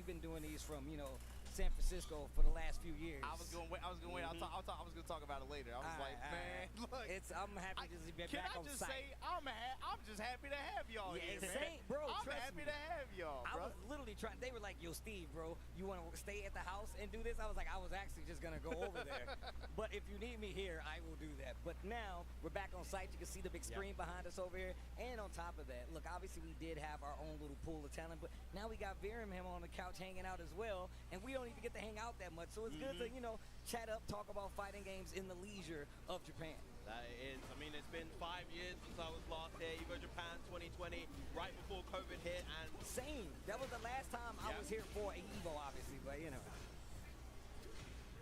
you've been doing these from, you know, San Francisco for the last few years. I was going to wait. I was going to talk about it later. I was like, man, look. I'm happy to be back on site. Can I just say, I'm just happy to have y'all here, man. Bro, I'm happy to have y'all, bro. I was literally trying. They were like, yo, Steve, bro, you want to stay at the house and do this? I was like, I was actually just going to go over there. But if you need me here, I will do that. But now we're back on site. You can see the big screen behind us over here. And on top of that, look, obviously we did have our own little pool of talent, but now we got Verum him on the couch hanging out as well. And we don't even get to hang out that much. So it's good to, you know, chat up, talk about fighting games in the leisure of Japan. That is, I mean, it's been 5 years since I was last here, Evo Japan 2020, right before COVID hit, and... Same. That was the last time I was here for Evo, obviously, but, you know.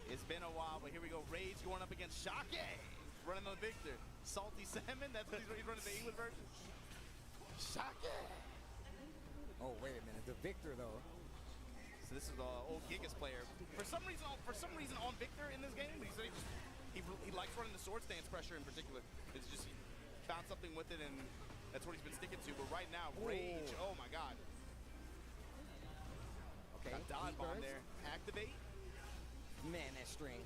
It's been a while, but here we go. Rage going up against Shake, running on Victor. Salty Salmon, that's what he's running the English version. Shake! Oh, wait a minute. The Victor, though. So this is the old Gigas player. For some reason on Victor in this game, he likes running the sword stance pressure in particular. It's just he found something with it, and that's what he's been sticking to. But right now, Rage, oh my god. Okay, got dodge bomb there. Activate. Man, that string.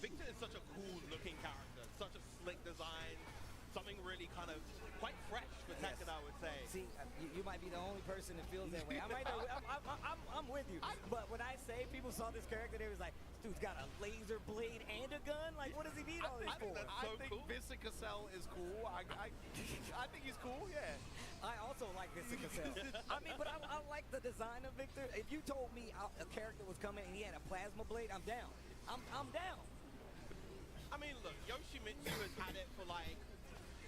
Victor is such a cool looking character, such a slick design. Something really kind of quite fresh for Tekken, I would say. See, you might be the only person that feels that way. I'm with you. But when I say people saw this character, they was like, this dude's got a laser blade and a gun? Like, what does he need all this for? I think Vincent Cassell is cool. I think he's cool, yeah. I also like Vincent Cassell. I mean, but I like the design of Victor. If you told me a character was coming and he had a plasma blade, I'm down. I'm down. I mean, look, Yoshimitsu has had it for like,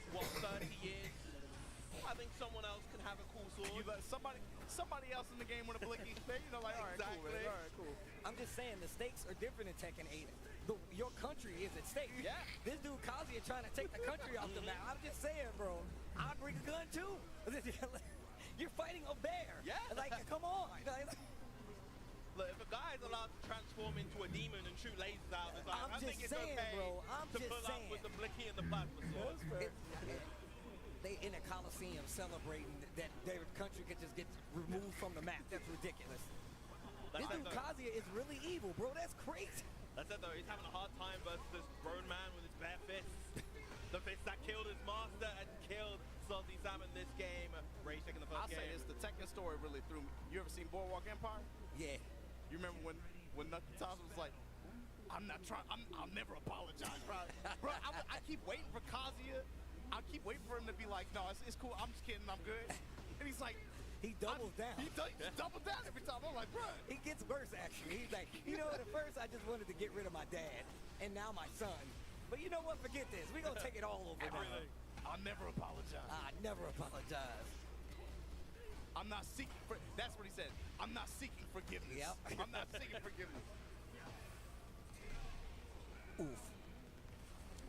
what, 30 years? I think someone else can have a cool sword. Somebody else in the game with a blicky. You know, like, all right, cool, man. All right, cool. I'm just saying, the stakes are different in Tekken 8. Your country is at stake. Yeah. This dude Kazuya trying to take the country off the map. I'm just saying, bro. I'd bring a gun too. You're fighting a bear. Yeah. Like, come on. Look, if a guy is allowed to transform into a demon and shoot lasers out of his eyes, I think it's saying, okay bro, to pull up with the blicky and the plasma sword. They in a coliseum celebrating that their country could just get removed from the map. That's ridiculous. This dude Kazuya is really evil, bro. That's crazy. That's it, though. He's having a hard time versus this grown man with his bare fists. The fist that killed his master and killed Salty Salmon this game. Rage taking the first game. I'll say this, the Tekken story really threw me. You ever seen Boardwalk Empire? Yeah. You remember when Thompson was like, I'll never apologize, bro. Bro, I keep waiting for Kazuya. I keep waiting for him to be like, no, it's cool. I'm just kidding. I'm good. And he's like, he doubles down. He doubles down every time. I'm like, bro. He gets worse, actually. He's like, you know what, at first I just wanted to get rid of my dad, and now my son. But you know what, forget this. We're going to take it all over now. I'll never apologize. I never apologize. I'm not seeking for, that's what he said. I'm not seeking forgiveness. Yep. I'm not seeking forgiveness. Oof.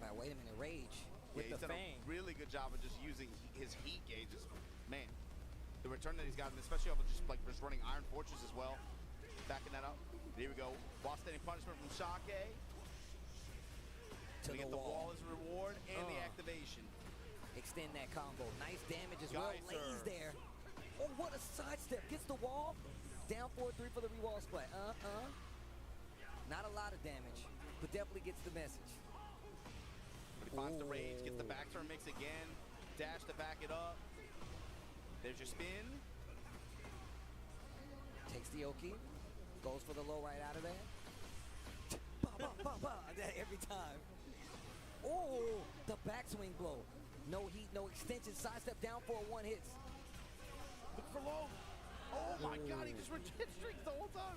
All right, wait a minute, Rage with the Fang. He's done a really good job of just using his heat gauges. Man, the return that he's gotten, especially off of just running Iron Fortress as well. Backing that up. Here we go. While standing punishment from Shake. To the wall as a reward and the activation. Extend that combo. Nice damage as well. Lays there. Oh, what a sidestep. Gets the wall. Down 4-3 for the re-wall split. Not a lot of damage, but definitely gets the message. But he finds the Rage, gets the back turn mix again. Dash to back it up. There's your spin. Takes the Oki. Goes for the low right out of there. Every time. Oh, the backswing blow. No heat, no extension. Sidestep down for a one hits. Look for low. Oh my God, he just hit strings the whole time.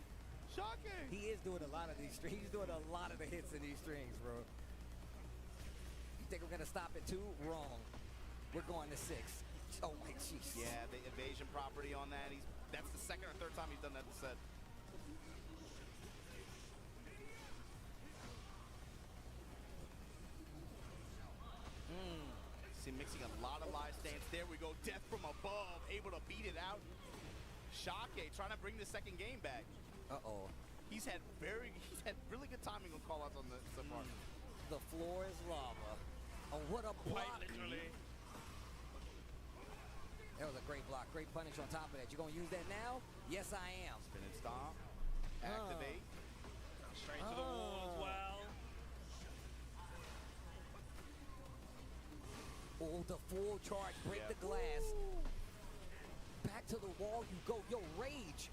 Shocking. He is doing a lot of these strings. He's doing a lot of the hits in these strings, bro. You think we're gonna stop at 2? Wrong. We're going to 6. Oh my jeez. Yeah, the evasion property on that. That's the second or third time he's done that this set. See, mixing a lot of live stance. There we go. Death from above, able to beat it out. Shake trying to bring the second game back. Uh-oh. He's had really good timing on call-outs on the so far. The floor is lava. Oh, what a block. Quite literally. That was a great block block, great punish on top of that. You gonna use that now? Yes, I am. Spin and stomp. Activate. Straight to the wall as well. Oh, the full charge, break the glass. Back to the wall you go. Yo, rage.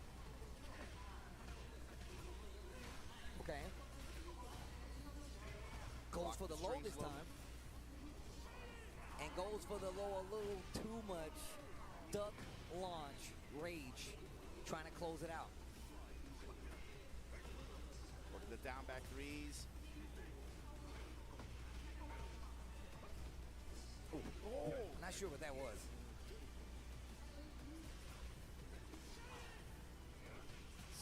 Okay. Goes Block for the the low strings this low. time. And goes for the low a little too much. Duck, launch, rage. Trying to close it out. Look at the down back threes. Oh, not sure what that was.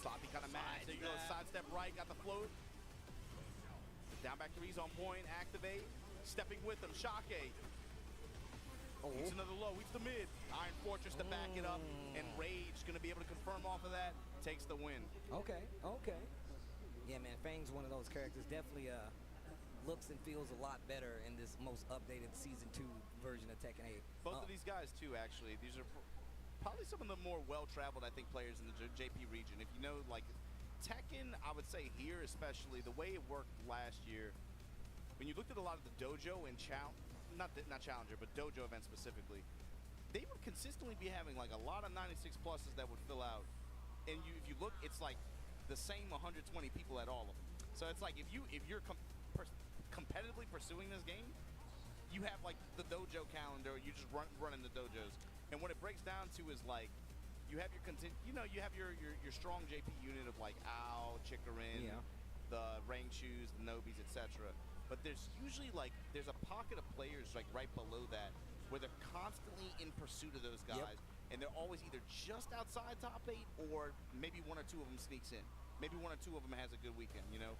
Sloppy kind of mad. There you go. Sidestep right. Got the float. Down back threes on point. Activate. Stepping with them. Shake. Oh, Weaves another low. Weaves the mid. Iron Fortress to back it up. And Rage going to be able to confirm off of that. Takes the win. okay, okay. Yeah, man, Fang's one of those characters. Definitely looks and feels a lot better in this most updated Season 2 version of Tekken 8. Both of these guys, too, actually. These are probably some of the more well-traveled, I think, players in the JP region. If you know, like, Tekken, I would say here especially, the way it worked last year, when you looked at a lot of the dojo and not Challenger, but dojo events specifically, they would consistently be having, like, a lot of 96 pluses that would fill out. And if you look, it's like the same 120 people at all of them. So it's like if you're competitively pursuing this game, you have like the dojo calendar, you just running the dojos. And what it breaks down to is like you have you have your strong JP unit of like Ao, Chikarin, the Rain Shoes, the Nobis, etc. But there's usually like there's a pocket of players like right below that where they're constantly in pursuit of those guys. And they're always either just outside top 8 or maybe one or two of them sneaks in. Maybe one or two of them has a good weekend, you know?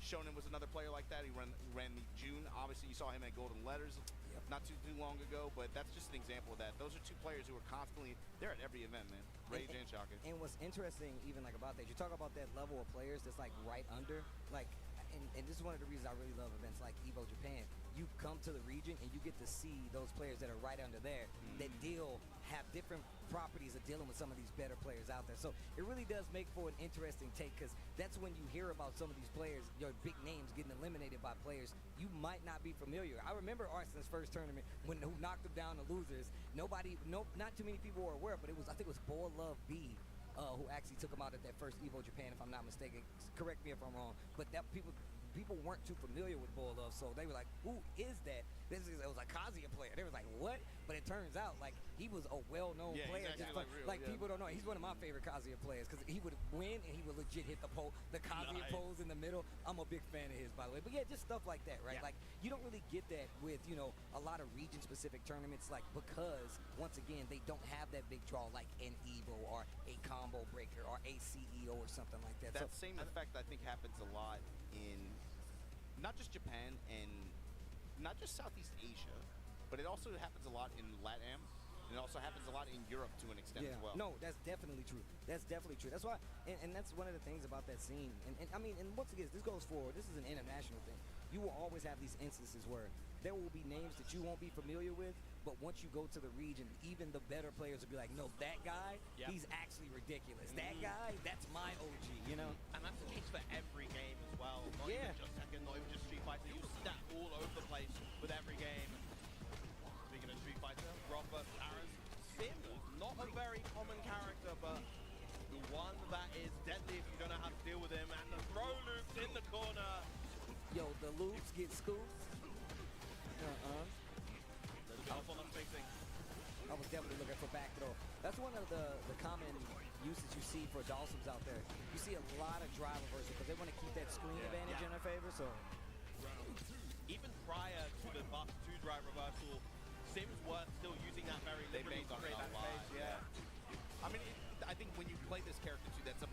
Shonen was another player like that. He ran the June. Obviously, you saw him at Golden Letters not too long ago, but that's just an example of that. Those are two players who are constantly, they're at every event, man. Rage and Shaka. And what's interesting even like about that, you talk about that level of players that's like right under, like, and this is one of the reasons I really love events like Evo Japan. You come to the region and you get to see those players that are right under there that have different properties of dealing with some of these better players out there. So it really does make for an interesting take because that's when you hear about some of these players, your big names getting eliminated by players you might not be familiar. I remember Arsenal's first tournament when who knocked him down the losers. Not too many people were aware, but I think it was Boy Love B. Who actually took him out at that first Evo Japan, if I'm not mistaken. Correct me if I'm wrong. But that people weren't too familiar with Bull Love, so they were like, who is that? It was a Kazuya player. They was like, what? But it turns out, like, he was a well-known player. Exactly, People don't know. He's one of my favorite Kazuya players because he would win and he would legit hit the Kazuya pose in the middle. I'm a big fan of his, by the way. But yeah, just stuff like that, right? Like, you don't really get that with, a lot of region-specific tournaments, like, because, once again, they don't have that big draw like an Evo or a Combo Breaker or a CEO or something like that. That same effect, I think, happens a lot in not just Japan and not just Southeast Asia, but it also happens a lot in LATAM, and it also happens a lot in Europe to an extent as well. No, that's definitely true. That's definitely true. That's why, and that's one of the things about that scene. And I mean, and once again, this goes forward. This is an international thing. You will always have these instances where there will be names that you won't be familiar with, but once you go to the region, even the better players will be like, no, that guy, he's actually ridiculous. That guy, that's my OG, you know? And that's the case for every game as well. Not even just Tekken, not even just Street Fighter. You see that all over the place with every game. Speaking of Street Fighter, Rob versus Aaron. Sim, not a very common character, but the one that is deadly if you don't know how to deal with him. And the throw loops in the corner. Yo, the loops get scooped. Off on the spacing. I was definitely looking for back throw. That's one of the common uses you see for Dawson's out there. You see a lot of drive reversal because they want to keep that screen advantage in their favor. So even prior to the buff 2 drive reversal, Sims were still using that very liberally to create that space. I mean, I think when you play this character too, that's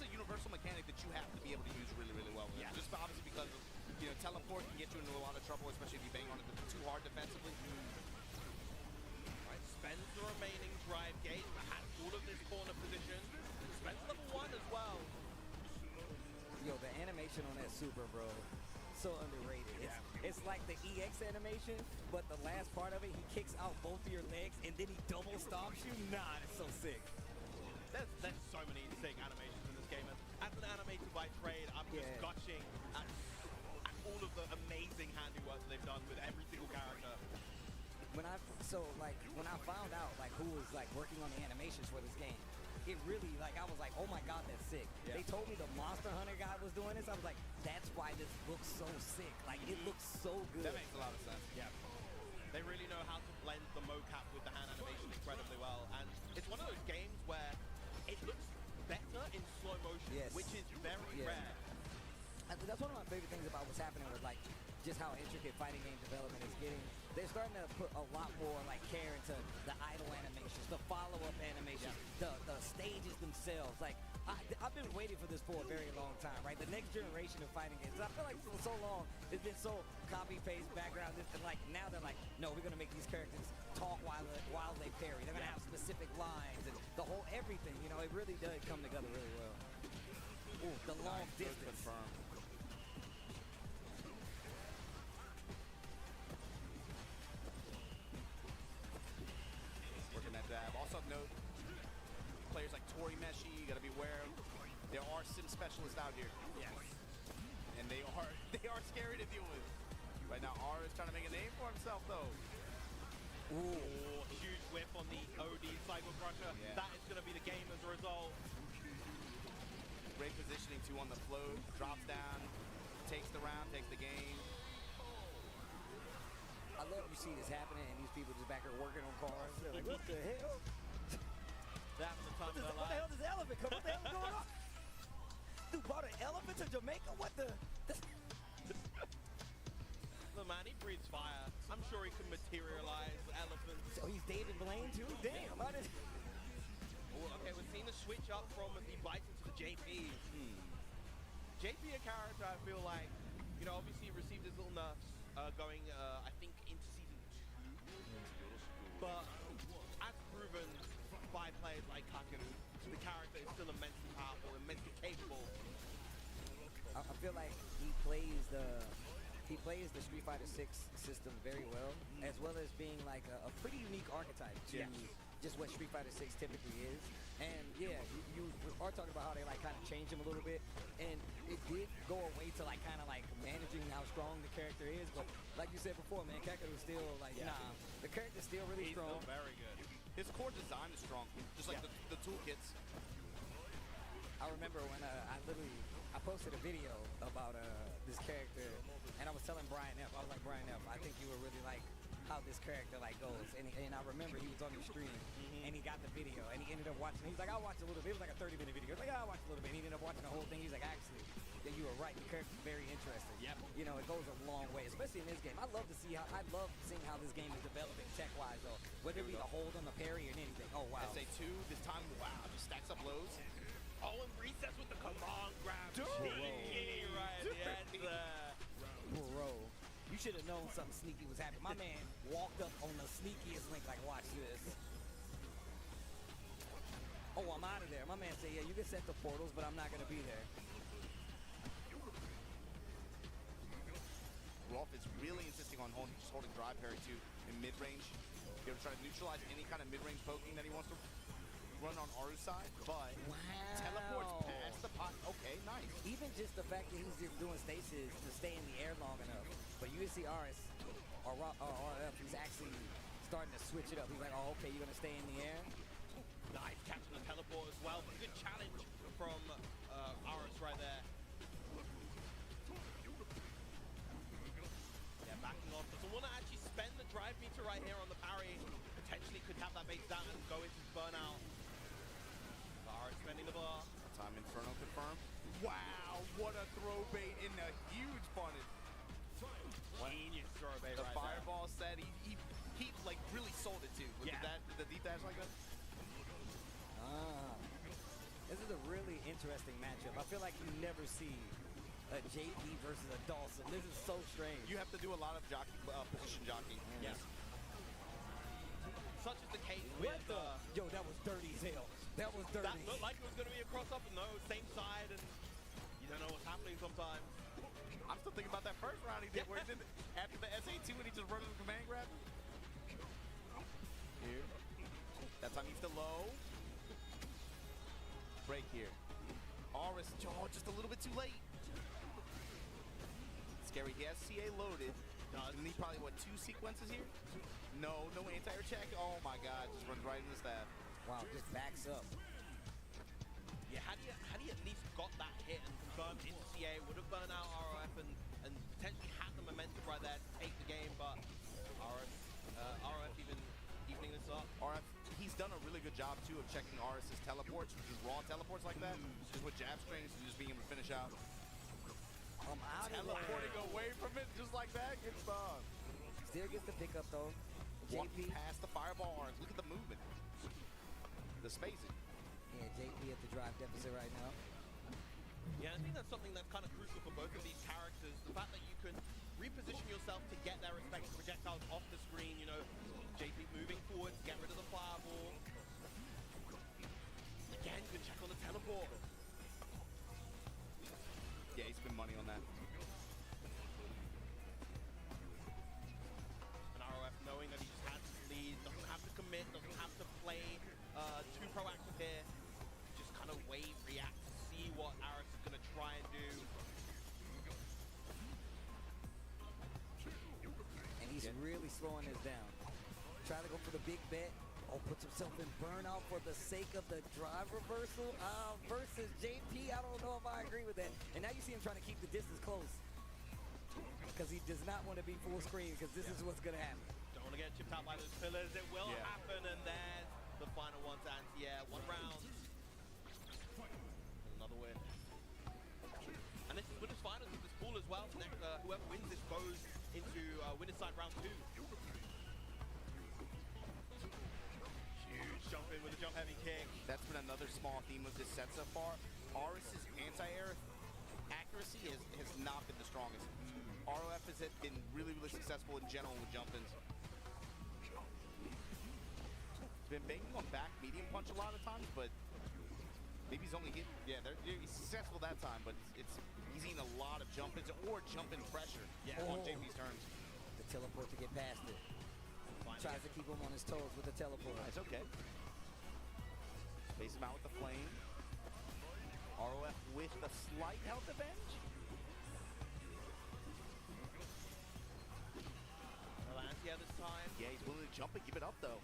a universal mechanic that you have to be able to use really, really well. Just obviously because of, teleport can get you into a lot of trouble, especially if you bang on it too hard defensively. Right, spends the remaining drive gate, has all of this corner position. Spends level 1 as well. Yo, the animation on that super, bro, so underrated. It's like the EX animation, but the last part of it, he kicks out both of your legs and then he double stomps you. Nah, it's so sick. There's so many sick animations in this game. As an animator by trade, I'm just gushing at all of the amazing handiwork that they've done with every single character. When I found out like who was like working on the animations for this game, it really like I was like, oh my god, that's sick. Yeah. They told me the Monster Hunter guy was doing this. I was like, that's why this looks so sick. Like it looks so good. That makes a lot of sense. Yeah. They really know how to blend the mocap with the hand animation incredibly well. And it's one of those games where it looks better in slow motion, which is very rare. That's one of my favorite things about what's happening with like just how intricate fighting game development is getting. They're starting to put a lot more like care into the idle animations, the follow-up animations, the stages themselves. Like I've been waiting for this for a very long time, right? The next generation of fighting games. I feel like for so long it's been so copy-paste background. And like now they're like, no, we're gonna make these characters talk while they parry. They're gonna have specific lines and the whole everything. You know, it really does come together really well. Ooh, the long distance. Also note, players like Tori Meshi, you gotta be aware of. There are sim specialists out here. Yes. And they are scary to deal with. Right now, R is trying to make a name for himself though. Ooh, huge whip on the OD Cycle Crusher. Yeah. That is gonna be the game as a result. Great positioning too on the float, drops down, takes the round, takes the game. I love you see this happening and these people just back here working on cars. They're like, what the hell? They're having the time of their What the life. hell is this elephant? What the hell is going on? Dude brought an elephant to Jamaica? What the? The man, he breathes fire. I'm sure he can materialize elephants. So he's David Blaine too? Damn, I didn't. Oh, okay, we're seeing the switch up from the Bison to the JP. JP, a character I feel like, you know, obviously he received his little nerfs going, I think, into season 2. But as proven by players like TEKKEN, the character is still immensely powerful, immensely capable. I feel like he plays the Street Fighter 6 system very well as being like a pretty unique archetype to just what Street Fighter 6 typically is. And yeah, you are talking about how they like kind of changed him a little bit, and it did go away to like kind of like managing how strong the character is. But like you said before, man, Kakarot was still like, nah, the character's still really strong. Still very good. His core design is strong, just like the toolkits. I remember when I posted a video about this character, and I was telling Brian F. I was like, Brian F., I think you would really like how this character like goes. And I remember he was on your stream, and he got the video, and he ended up watching. He's like, I'll watch a little bit. It was like a 30-minute video. Like, I'll watch a little bit. And he ended up watching the whole thing. He's like, actually, that you were right. The character's very interesting. Yep. You know, it goes a long way, especially in this game. I love seeing how this game is developing tech-wise, though. Whether it be the hold on the parry or anything. Oh wow. SA2 this time, wow, just stacks up lows. Oh, and resets with the command grab. Dude. Sneaky right at the end there. Bro, you should have known something sneaky was happening. My man walked up on the sneakiest link, like, watch this. Oh, I'm out of there. My man said, yeah, you can set the portals, but I'm not going to be there. Rolf is really insisting on just holding drive parry too in mid-range. He'll try to neutralize any kind of mid-range poking that he wants to run on Aru's side, but teleports past the pot. Okay, nice. Even just the fact that he's just doing stasis to stay in the air long enough. But you see RS or RF, he's actually starting to switch it up. He's like, oh, okay, you're going to stay in the air? Nice catching the teleport as well. Good challenge from RS right there. Yeah, backing off. Doesn't want to actually spend the drive meter right here on the parry. Potentially could have that base down and go into burnout. RS spending the bar. Time Inferno confirmed. Wow, what a throw bait in a huge punish. Genius throw bait The right fireball set, he like really sold it too. With the deep dash like that. This is a really interesting matchup. I feel like you never see a JP versus a Dawson. This is so strange. You have to do a lot of jockey, position jockeying. Yes. Such is the case with... Yo, that was dirty as hell. That was dirty. That looked like it was going to be a cross-up, and no, same side, and you don't know what's happening sometimes. I'm still thinking about that first round he did where he did after the SA2 and he just running the command grab. Here. That time he's still low. Break here. Aris, oh, just a little bit too late. Scary, he has CA loaded. Doesn't need probably, what, 2 sequences here? No anti-air check. Oh my god, just runs right into the staff. Wow, just backs up. Yeah, had he at least got that hit and confirmed into CA, would have burned out ROF and potentially had the momentum right there to take the game, but ROF even evening this up. RF, he's done a really good job too of checking RS's teleports, just raw teleports like that, just with jab strings and just being able to finish out. I'm out of Teleporting away from it just like that, good stuff. Still gets the pickup though. Walking JP. past the fireball arms, look at the movement. The spacing. Yeah, JP at the drive deficit right now. Yeah, I think that's something that's kind of crucial for both of these characters. The fact that you can reposition yourself to get their respective projectiles off the screen, you know, JP moving forward to get rid of the fireball. Again, good check on the teleport. Yeah, he spent money on that. And ROF knowing that he just has his lead, doesn't have to commit, doesn't have to play too proactive here. Just kind of wait, react, see what Aris is going to try and do. And he's really slowing this down. Try to go for the big bet. Oh, puts himself in burnout for the sake of the drive reversal versus JP. I don't know if I agree with that. And now you see him trying to keep the distance close because he does not want to be full screen because this is what's going to happen. Don't want to get chipped out by those pillars. It will happen, and there's the final one to anti-air. 1 round. Another win. And this is winners finals of this pool as well. Next, whoever wins this goes into winner's side round 2. Huge jump in with a jump heavy kick. That's been another small theme of this set so far. Aris's anti-air accuracy has not been the strongest. ROF has been really successful in general with jump-ins. He's been banking on back medium punch a lot of times, but maybe he's only hit, he's successful that time, but he's eating a lot of jump-ins or jump-in pressure on JP's turns. The teleport to get past it. Tries to keep him on his toes with the teleport. It's okay. Space him out with the flame. ROF with the slight health advantage. Valantia this time. Yeah, he's willing to jump and give it up though.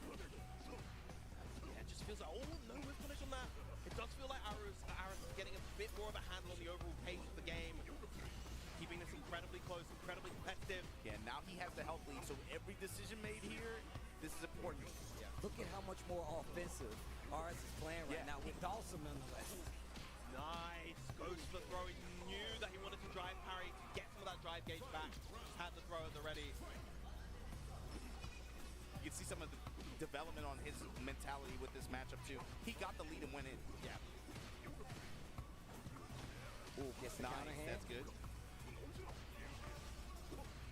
Yeah, it just feels like, no whip punish on that. It does feel like Aris is getting a bit more of a handle on the overall pace of the game. Keeping this incredibly close, incredibly competitive. Yeah, now he has the health lead, so every decision made here, this is important. Yeah. Look at how much more offensive RS is playing right now with Dawson nonetheless. Nice. Goes for the throw. He knew that he wanted to drive parry to get some of that drive gauge back. Had the throw at the ready. You can see some of the development on his mentality with this matchup too. He got the lead and went in. Yeah. Ooh, gets the counter hand. That's good.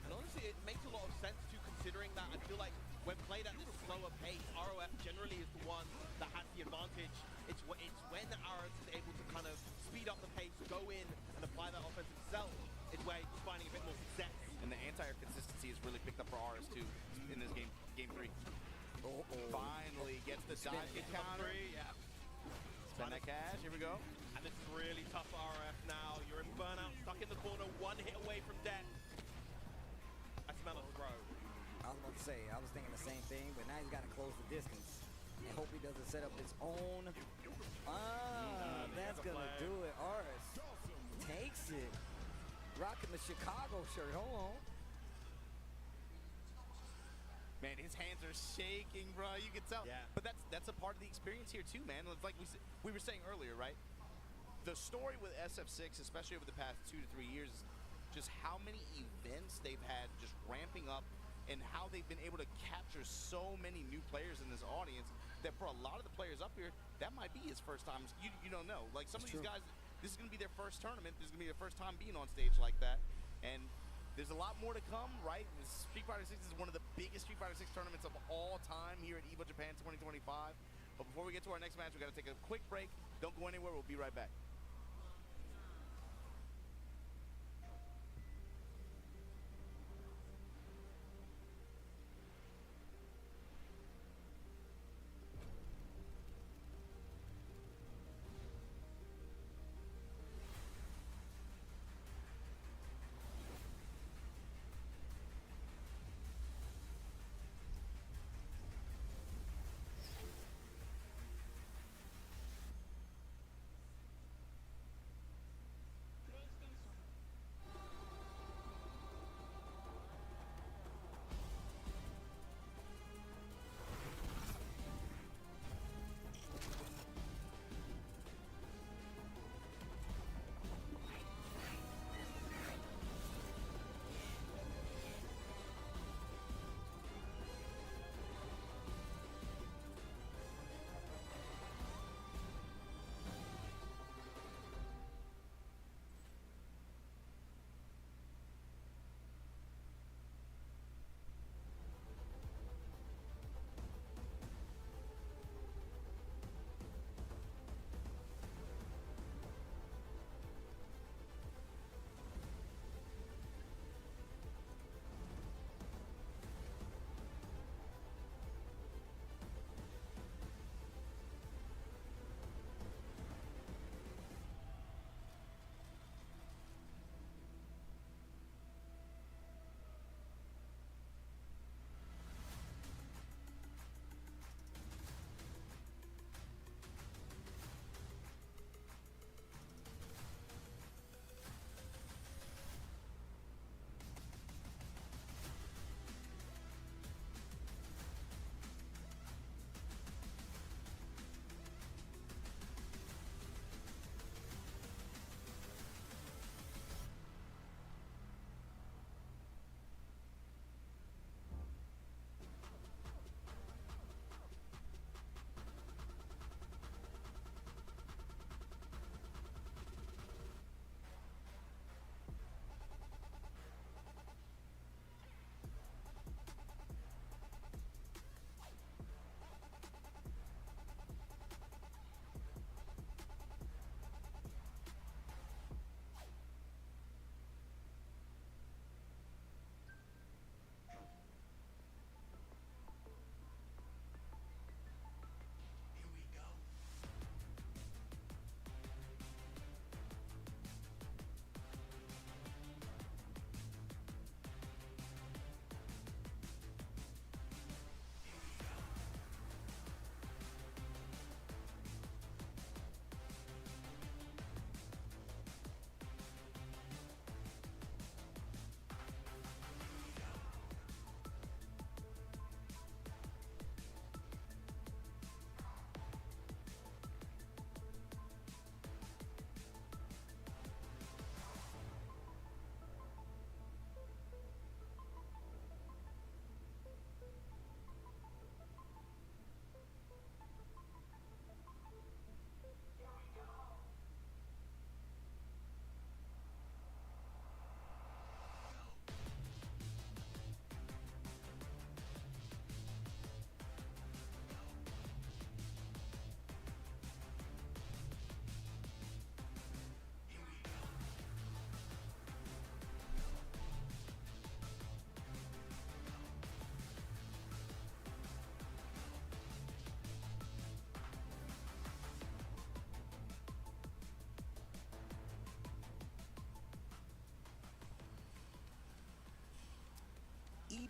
And honestly, it makes a lot of sense too, considering that I feel like when played at this slower pace, ROF generally is the one that has the advantage. It's when RS is able to kind of speed up the pace, go in and apply that offense himself, is where he's finding a bit more success. And the anti-air consistency has really picked up for RS too in this game 3. Finally gets the dive kick counter. Yeah. Spend that cash, here we go. And this is really tough for RF now. You're in burnout, stuck in the corner, 1 hit away from death. I smell a throw. I was about to say, I was thinking the same thing, but now he's got to close the distance. And hope he doesn't set up his own. That's going to do it. RS takes it. Rocking the Chicago shirt. Hold on. Man, his hands are shaking, bro. You can tell. Yeah. But that's a part of the experience here too, man. It's like we were saying earlier, right? The story with SF6, especially over the past 2 to 3 years, is just how many events they've had just ramping up and how they've been able to capture so many new players in this audience that for a lot of the players up here, that might be his first time. You don't know. Like some of these guys, this is going to be their first tournament. This is going to be their first time being on stage like that. And there's a lot more to come, right? Street Fighter 6 is one of the biggest Street Fighter 6 tournaments of all time here at Evo Japan 2025. But before we get to our next match, we got to take a quick break. Don't go anywhere. We'll be right back.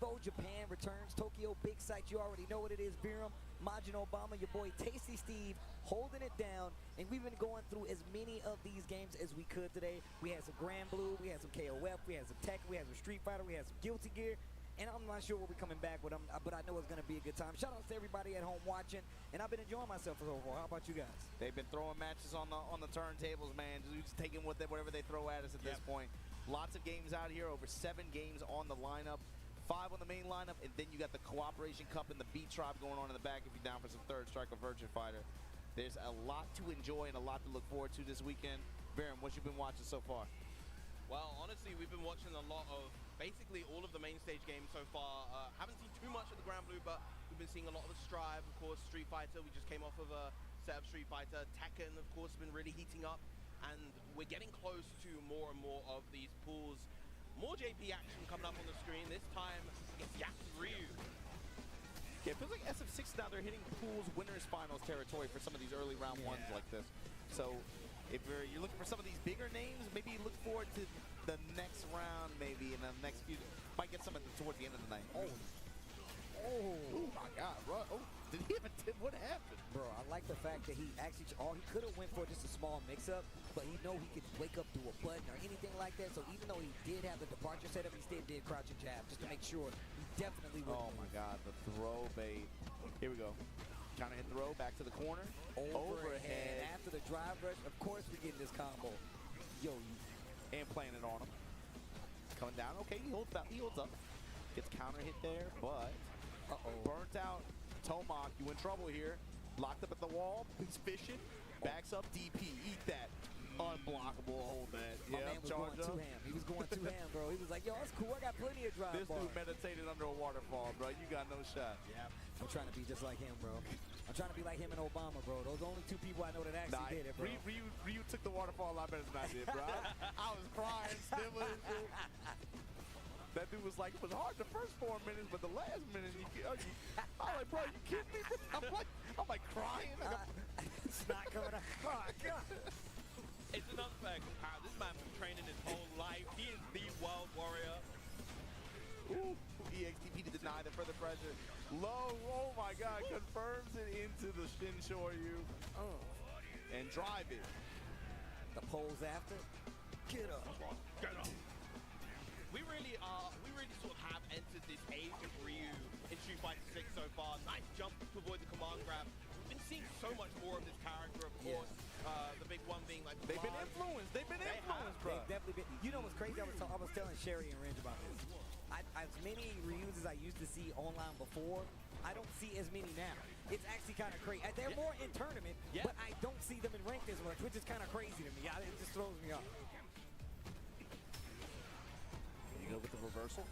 Evo Japan returns. Tokyo big sight. You already know what it is. Biram, Majin Obama, your boy Tasty Steve holding it down. And we've been going through as many of these games as we could today. We had some Granblue, we had some KOF, we had some Tekken, we had some Street Fighter, we had some Guilty Gear. And I'm not sure what we're coming back with them, but I know it's going to be a good time. Shout out to everybody at home watching, and I've been enjoying myself so far. How about you guys? They've been throwing matches on the turntables, man. Just taking whatever they throw at us at this point. Lots of games out here, over 7 games on the lineup, 5 on the main lineup, and then you got the Cooperation Cup and the B Tribe going on in the back if you're down for some Third Strike or Virgin Fighter. There's a lot to enjoy and a lot to look forward to this weekend. Baron, what you been watching so far? Well, honestly, we've been watching a lot of basically all of the main stage games so far. Haven't seen too much of the Granblue, but we've been seeing a lot of the Strive, of course, Street Fighter. We just came off of a set of Street Fighter. Tekken, of course, has been really heating up, and we're getting close to more and more of these pools. More JP action coming up on the screen. This time, it's Yak Ryu. Yeah, it feels like SF6 now, they're hitting pools winners finals territory for some of these early round ones like this. So if you're looking for some of these bigger names, maybe look forward to the next round, maybe in the next few. Might get some towards the end of the night. Oh my God, bro. Oh, did he even tip? What happened? Bro, I like the fact that he actually, all he could have went for just a small mix-up, but he know he could wake up to a button or anything like that. So even though he did have the departure setup, he still did crouch and jab just to make sure he definitely would. Oh my God, the throw bait. Here we go. Kind of hit throw, back to the corner. Overhead. After the drive rush, of course we're getting this combo. Yo, and playing it on him. Coming down. Okay, he holds up. Gets counter hit there, but burnt out. Tomac, you in trouble here. Locked up at the wall. He's fishing. Backs up DP. Eat that. Unblockable. Hold that. My man was going too ham. He was going too ham, bro. He was like, yo, that's cool. I got plenty of drive This bars. dude meditated under a waterfall, bro. You got no shot. Yeah. I'm trying to be just like him, bro. I'm trying to be like him and Obama, bro. Those are only 2 people I know that actually did it, bro. Ryu took the waterfall a lot better than I did, bro. I was crying, still. That dude was like, it was hard the first 4 minutes, but the last minute, I'm like, bro, you kidding me? I'm like crying. It's not coming out. Oh, God. It's an unfair comparison. This man's been training his whole life. He is the world warrior. Ooh, EXTP to deny the further pressure. Low, oh my God, confirms it into the Shin Shoryu. And drive it. The poles after. Get up. Get up. We really sort of have entered this age of Ryu in Street Fighter 6 so far. Nice jump to avoid the command grab. We've been seeing so much more of this character, of course. The big one being like They've been influenced. They've been influenced, bro. They've definitely been. You know what's crazy? I was telling Sherry and Range about this. As many Ryus as I used to see online before, I don't see as many now. It's actually kind of crazy. They're more in tournament, but I don't see them in ranked as much, which is kind of crazy to me. It just throws me off. You go with the reversal?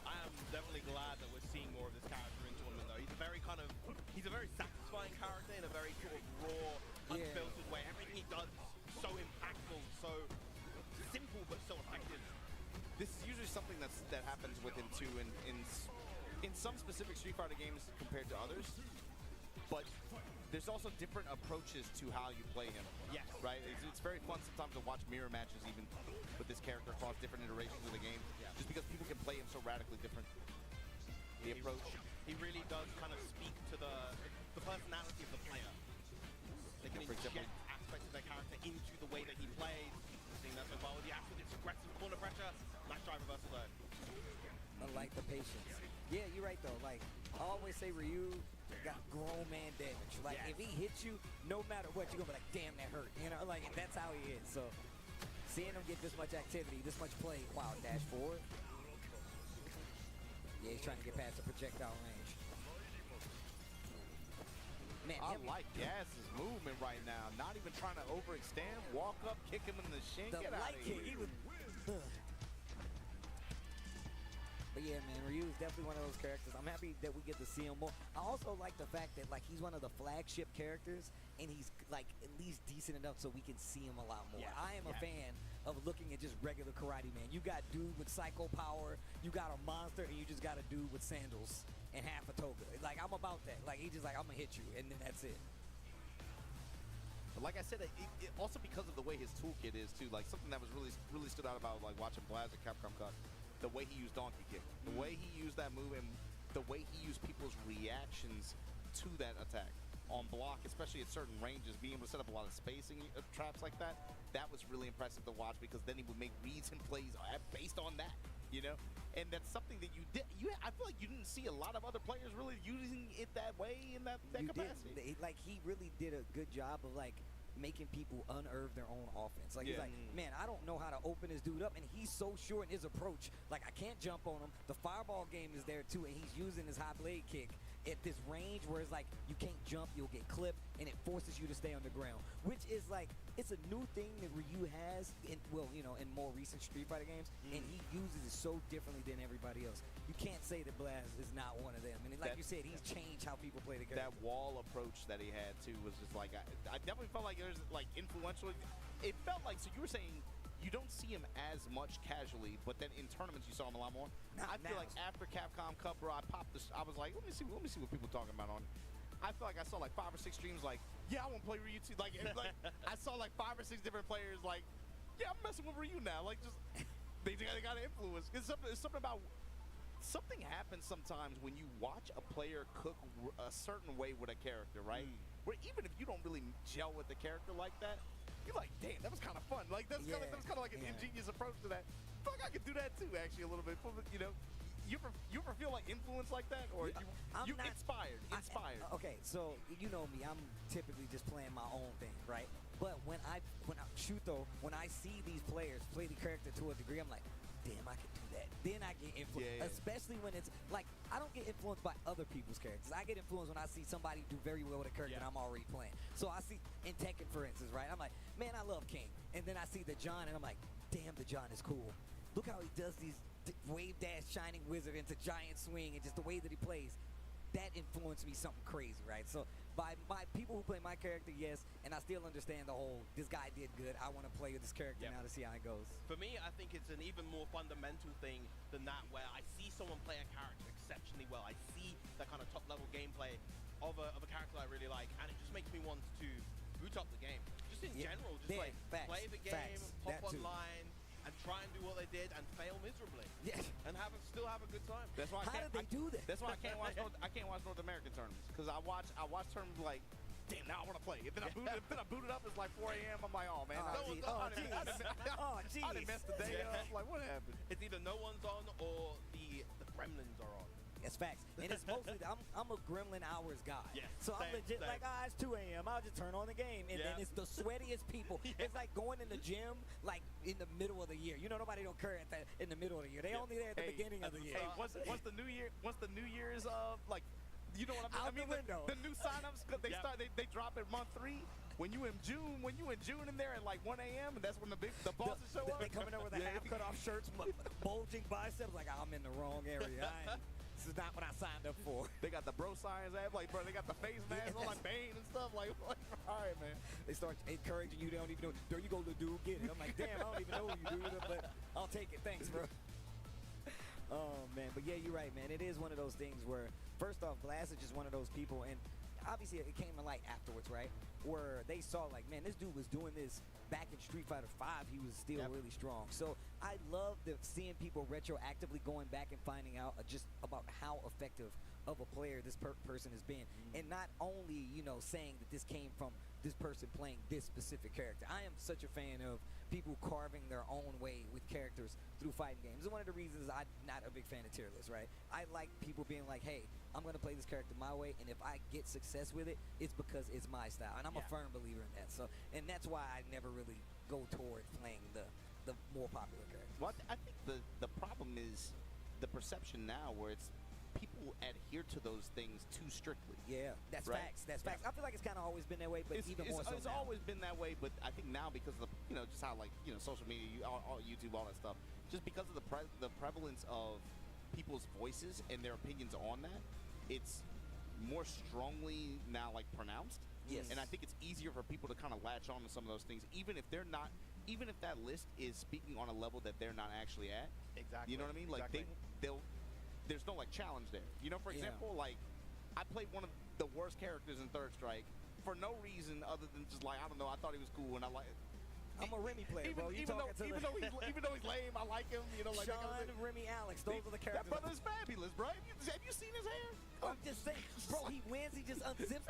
I am definitely glad that we're seeing more of this character in tournament, though. He's a very satisfying character in a very sort of raw, unfiltered way. Everything he does is so impactful, so simple, but so effective. This is usually something that happens within two in some specific Street Fighter games compared to others, but there's also different approaches to how you play him. Yes. Right? It's very fun sometimes to watch mirror matches even with this character across different iterations of the game, just because people can play him so radically different. The approach. He really does kind of speak to the personality of the player. They can inject aspects of their character into the way that he plays. We've seen that so far with the with its aggressive corner pressure. Nice drive reversal though. I like the patience. Yeah, you're right though. Like I always say, Ryu got grown man damage. Like if he hits you, no matter what, you're gonna be like, damn, that hurt. You know, like that's how he is. So seeing him get this much activity, this much play, wow, dash forward. Yeah, he's trying to get past the projectile range. Man, I like Gas's movement right now. Not even trying to overextend. Walk up, kick him in the shin. Get out of here. He was. But yeah, man, Ryu is definitely one of those characters. I'm happy that we get to see him more. I also like the fact that like he's one of the flagship characters, and he's like at least decent enough so we can see him a lot more. I am a fan of looking at just regular karate, man. You got dude with psycho power, you got a monster, and you just got a dude with sandals and half a toga. Like I'm about that. Like he's just like, I'm gonna hit you, and then that's it. But like I said, it also because of the way his toolkit is too. Like something that was really stood out about like watching Blaz at Capcom Cup the way he used Donkey Kick, the way he used that move, and the way he used people's reactions to that attack on block, especially at certain ranges, being able to set up a lot of spacing traps like that. That was really impressive to watch because then he would make reads and plays based on that, you know? And that's something that you did. I feel like you didn't see a lot of other players really using it that way in that capacity. Like, he really did a good job of, like, making people unearth their own offense. Like, he's like, man, I don't know how to open this dude up, and he's so sure in his approach. Like, I can't jump on him. The fireball game is there, too, and he's using his high blade kick at this range where it's like, you can't jump, you'll get clipped, and it forces you to stay on the ground, which is like, it's a new thing that Ryu has, in more recent Street Fighter games, and he uses it so differently than everybody else. You can't say that Blaz is not one of them. And like you said, he's changed how people play the game. That wall approach that he had, too, was just like, I definitely felt like there's, like, influential. It felt like, so you were saying, you don't see him as much casually, but then in tournaments you saw him a lot more. I feel like after Capcom Cup, bro, I popped this. I was like, let me see what people are talking about on it. I feel like I saw like 5 or 6 streams like, yeah, I want to play Ryu too. Like I saw like 5 or 6 different players like, yeah, I'm messing with Ryu now. Like just they got to influence. It's something about something happens sometimes when you watch a player cook a certain way with a character, right? Where even if you don't really gel with the character like that, you're like, damn, that was kind of fun. Like that was kind of like an ingenious approach to that. Fuck, I could do that too, actually, a little bit. You know, you ever feel like influence like that, or you inspired? Okay, so you know me, I'm typically just playing my own thing, right? But when I shoot though, when I see these players play the character to a degree, I'm like, damn, I could do that. Then I get influenced, especially when it's like, I don't get influenced by other people's characters. I get influenced when I see somebody do very well with a character that I'm already playing. So I see in Tekken, for instance, right? I'm like, man, I love King. And then I see the John, and I'm like, damn, the John is cool. Look how he does these wave dash shining wizard into giant swing, and just the way that he plays. That influenced me something crazy, right? So by people who play my character, yes, and I still understand the whole, this guy did good, I want to play with this character now to see how it goes. For me, I think it's an even more fundamental thing than that, where I see someone play a character exceptionally well. I see that kind of top-level gameplay of a character I really like, and it just makes me want to boot up the game. Just in general, just like play the game, hop online, and try and do what they did and fail miserably. Yeah. And still have a good time. That's why How did they do that? That's why I can't watch North American tournaments, because I watch tournaments like, damn, now I want to play. And then I boot it up. It's like 4 a.m. I'm like, oh man, I done messed the day up. Like, what happened? It's either no one's on or the gremlins are on. That's facts. And it's mostly, I'm a Gremlin Hours guy. Yeah, so I'm legit like, it's 2 a.m. I'll just turn on the game. And then it's the sweatiest people. It's like going in the gym, like, in the middle of the year. You know, nobody don't care in the middle of the year. They only there at the beginning of the year. Hey, once the New Year's, like, you know what I mean? The new signups, they drop at month 3. When you in June in there at like 1 a.m. and that's when the bosses show up. They coming in with the half cut off shirts, bulging biceps. Like, I'm in the wrong area. This is not what I signed up for. They got the bro signs. Like, bro, they got the face masks on, like Bane and stuff. Like, all right, man. They start encouraging you. They don't even know. There you go, little dude. Get it. I'm like, damn, I don't even know who you dude, but I'll take it. Thanks, bro. Oh man, but yeah, you're right, man. It is one of those things where, first off, Glass is just one of those people, and obviously it came to light afterwards, right? Where they saw like, man, this dude was doing this back in Street Fighter V. He was still really strong. So I love seeing people retroactively going back and finding out just about how effective of a player this person has been, and not only saying that this came from this person playing this specific character. I am such a fan of people carving their own way with characters through fighting games. And one of the reasons I'm not a big fan of tier lists, right? I like people being like, hey, I'm going to play this character my way, and if I get success with it, it's because it's my style. And I'm a firm believer in that. So, and that's why I never really go towards playing the more popular characters. Well, I think the problem is the perception now where it's people adhere to those things too strictly. Yeah, that's facts. That's facts. I feel like it's kind of always been that way, but even more so It's now. always been that way, but I think now because of just how social media, all YouTube, all that stuff, just because of the prevalence of people's voices and their opinions on that, it's more strongly now like pronounced. Yes. And I think it's easier for people to kind of latch on to some of those things, even if that list is speaking on a level that they're not actually at. Exactly. You know what I mean? Like there's no like challenge there. For example, like I played one of the worst characters in Third Strike for no reason other than just like, I don't know, I thought he was cool and I I'm a Remy player, bro. You even talking to though he's lame, I like him. You know, like Sean, Remy, Alex. Those are the characters. That brother's fabulous, bro. Have you seen his hair? I'm just saying, bro. He wins. He just unzips,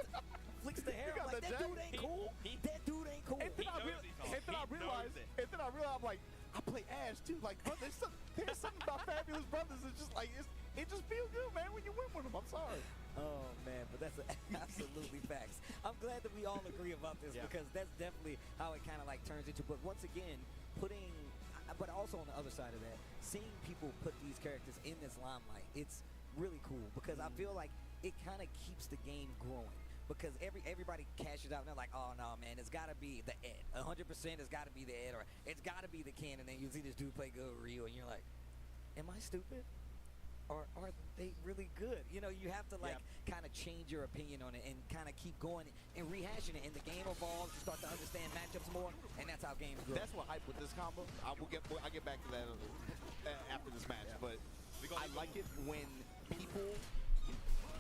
flicks the hair. I'm like, that dude ain't cool. That dude ain't cool. And then I realized, I'm like, I play Ash too. Like, bro, there's something about fabulous brothers. It's just like it just feels good, man, when you win with them. I'm sorry. Oh man, but that's absolutely facts. I'm glad that we all agree about this because that's definitely how it kind of like turns into. But once again, but also on the other side of that, seeing people put these characters in this limelight, it's really cool because I feel like it kind of keeps the game growing. Because everybody cashes out and they're like, oh no, man, it's got to be the Ed. 100% it's got to be the Ed, or it's got to be the Ken. And then you see this dude play good Ryu, and you're like, am I stupid? Or are they really good? You know, you have to like kind of change your opinion on it and kind of keep going and rehashing it. And the game evolves, you start to understand matchups more, and that's how games grow. That's what hype with this combo. I'll get back to that after this match, but I like it when people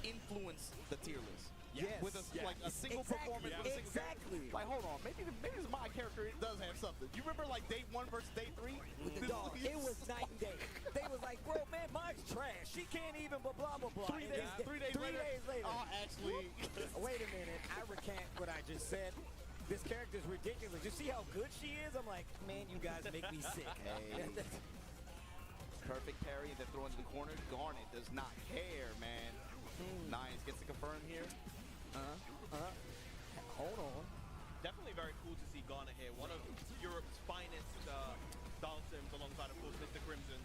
influence the tier list. Yes. With like a single performance. With a single exactly. Like, hold on, maybe this my character does have something. You remember like day 1 versus day 3? With the dog, it was night and day. They was like, bro, man, mine's trash. She can't even blah blah blah. 3 days later. Oh, actually. Wait a minute. I recant what I just said. This character's ridiculous. You see how good she is? I'm like, man, you guys make me sick. Hey. Perfect parry and then throw into the corner. Garnet does not care, man. Nines gets to confirm here. Hold on. Definitely very cool to see Garnet here. One of Europe's finest style sims alongside, of course, Mr. Crimson.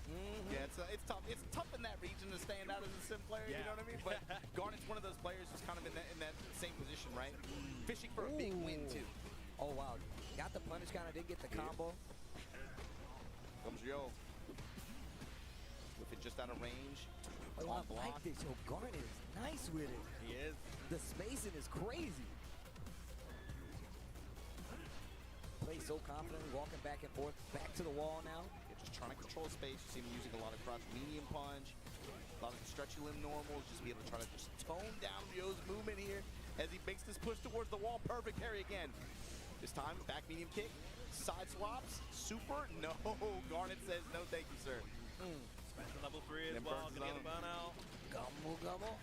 Yeah, it's tough. It's tough in that region to stand out as a sim player, you know what I mean? But Garnet's one of those players who's kind of in that same position, right? Fishing for a big win, too. Oh, wow. Got the punish counter, didn't get the combo. Comes Yo. With it just out of range. Oh, I like this. Yo, Garnet is nice with it. He is. The spacing is crazy. Plays so confidently, walking back and forth, back to the wall now. Yeah, just trying to control space. You see him using a lot of crouch medium punch, a lot of stretchy limb normals, just be able to try to just tone down Ryo's movement here as he makes this push towards the wall. Perfect parry again. This time, back medium kick, side swaps, super. No, Garnet says no thank you, sir. Spencer level 3 as well, gonna get a burnout. Gumble, gumble.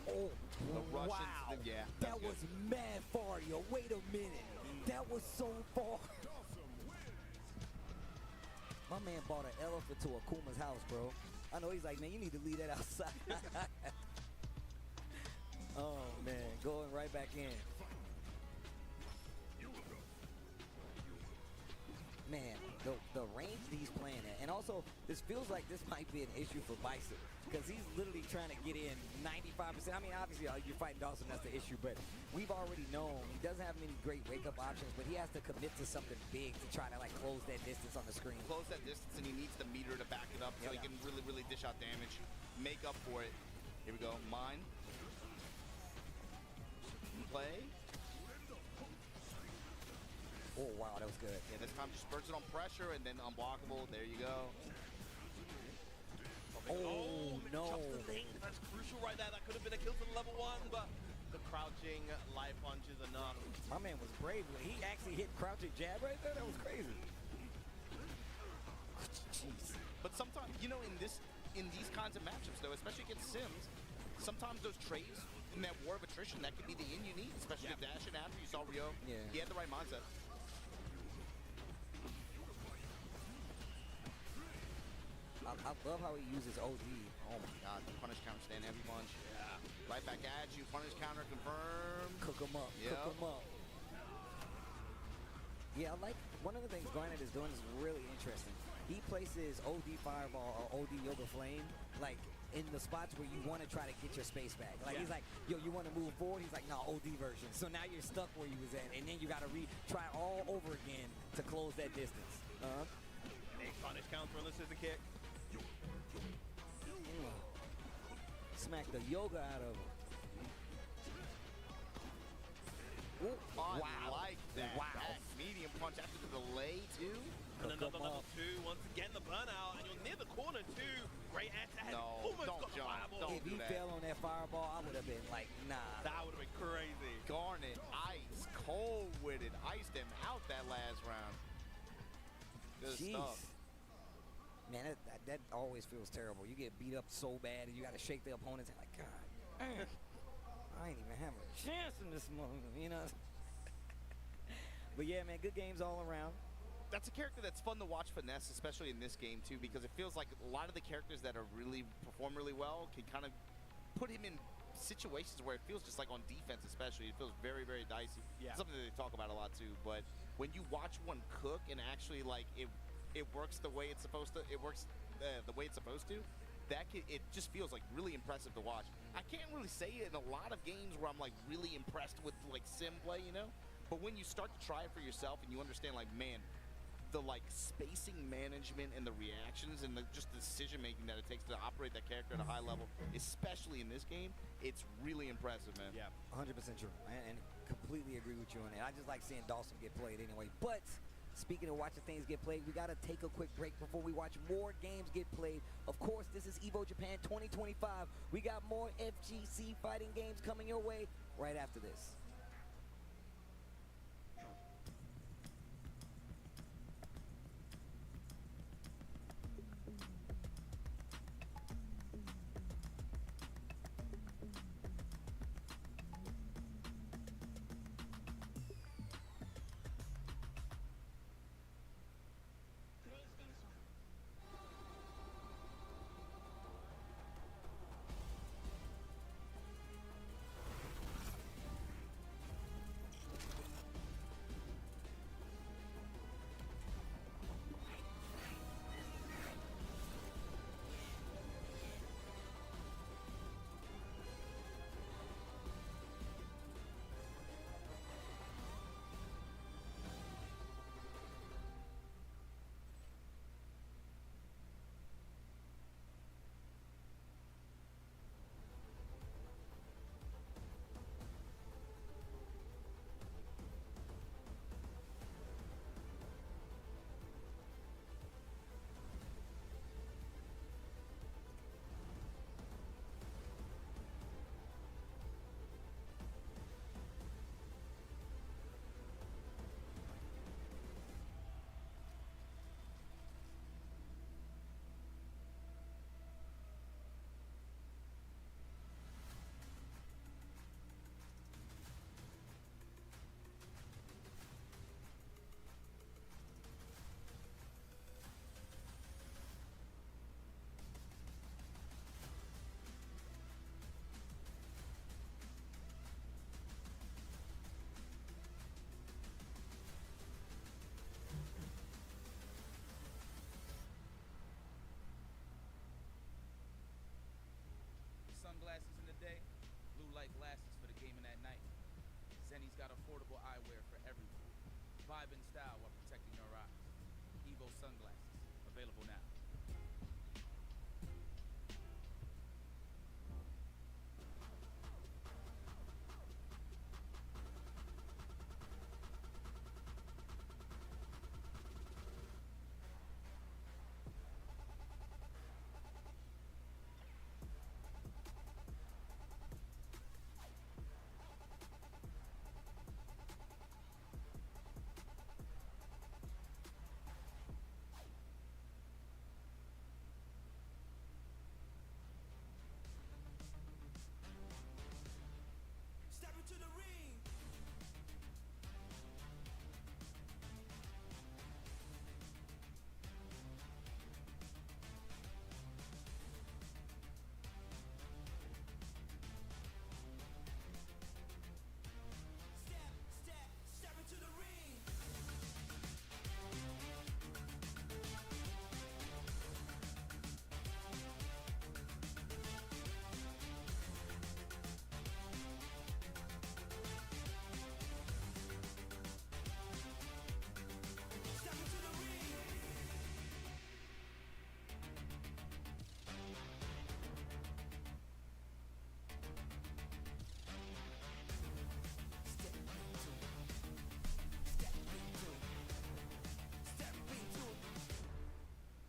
Oh, the Russians, wow. Yeah, that was mad far, yo. Wait a minute. That was so far. My man bought an elephant to Akuma's house, bro. I know he's like, man, you need to leave that outside. Oh, man. Going right back in. Man, the range he's playing at. And also, this feels like this might be an issue for Bison. Because he's literally trying to get in 95%. I mean, obviously, you're fighting Dawson, that's the issue. But we've already known he doesn't have many great wake-up options. But he has to commit to something big to try to, like, close that distance on the screen. Close that distance, and he needs the meter to back it up so he can really, really dish out damage. Make up for it. Here we go. Mine. Play. Oh, wow, that was good. Yeah, this time just spurts it on pressure and then unblockable. There you go. Oh, no. That's crucial right there. That could have been a kill to the level 1, but the crouching light punch is enough. My man was brave. He actually hit crouching jab right there. That was crazy. Jeez. But sometimes, you know, in these kinds of matchups, though, especially against Sims, sometimes those trades in that war of attrition, that could be the in you need, especially the dash and after you saw Ryo. Yeah. He had the right mindset. I love how he uses OD. Oh my god, the punish counter stand heavy punch. Yeah. Right back at you, punish counter confirmed. Cook him up, cook him up. Yeah, I like, one of the things Garnet is doing is really interesting. He places OD Fireball or OD Yoga Flame, like, in the spots where you want to try to get your space back. Like, he's like, yo, you want to move forward? He's like, no, OD version. So now you're stuck where you was at, and then you got to try all over again to close that distance. Big punish counter on the scissor kick. Smack the yoga out of him. Ooh, wow. I like that. Wow. That medium punch after the delay, too. And another level 2. Once again, the burnout. And you're near the corner, too. Great air to head. No, Almost don't got the jump. fireball. Don't If he fell on that fireball, I would have been like, nah. dominated, iced him out that last round. Good Jeez. stuff. Man, that always feels terrible. You get beat up so bad and you got to shake the opponent's hand like, God, man, I ain't even having a chance in this moment, you know? But yeah, man, good games all around. That's a character that's fun to watch finesse, especially in this game too, because it feels like a lot of the characters that are really perform really well can kind of put him in situations where it feels just like on defense, especially it feels very, very dicey. Yeah. Something that they talk about a lot too. But when you watch one cook and actually like it works the way it's supposed to, it works the way it's supposed to. It just feels like really impressive to watch. I can't really say it in a lot of games where I'm like really impressed with like sim play, you know. But when you start to try it for yourself and you understand, like, man, the like spacing management and the reactions and just the decision making that it takes to operate that character at a high level, especially in this game, it's really impressive, man. Yeah. 100% true, and completely agree with you on that. I just like seeing Dawson get played anyway. But speaking of watching things get played, we got to take a quick break before we watch more games get played. Of course, this is Evo Japan 2025. We got more FGC fighting games coming your way right after this. Sunglasses in the day, blue light glasses for the gaming at night. Zenny's got affordable eyewear for everyone. Vibe and style while protecting your eyes. Evo sunglasses, available now. Step into the ring. Step into the ring. Step into the ring.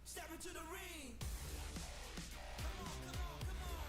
Step into the ring. Come on, come on, come on.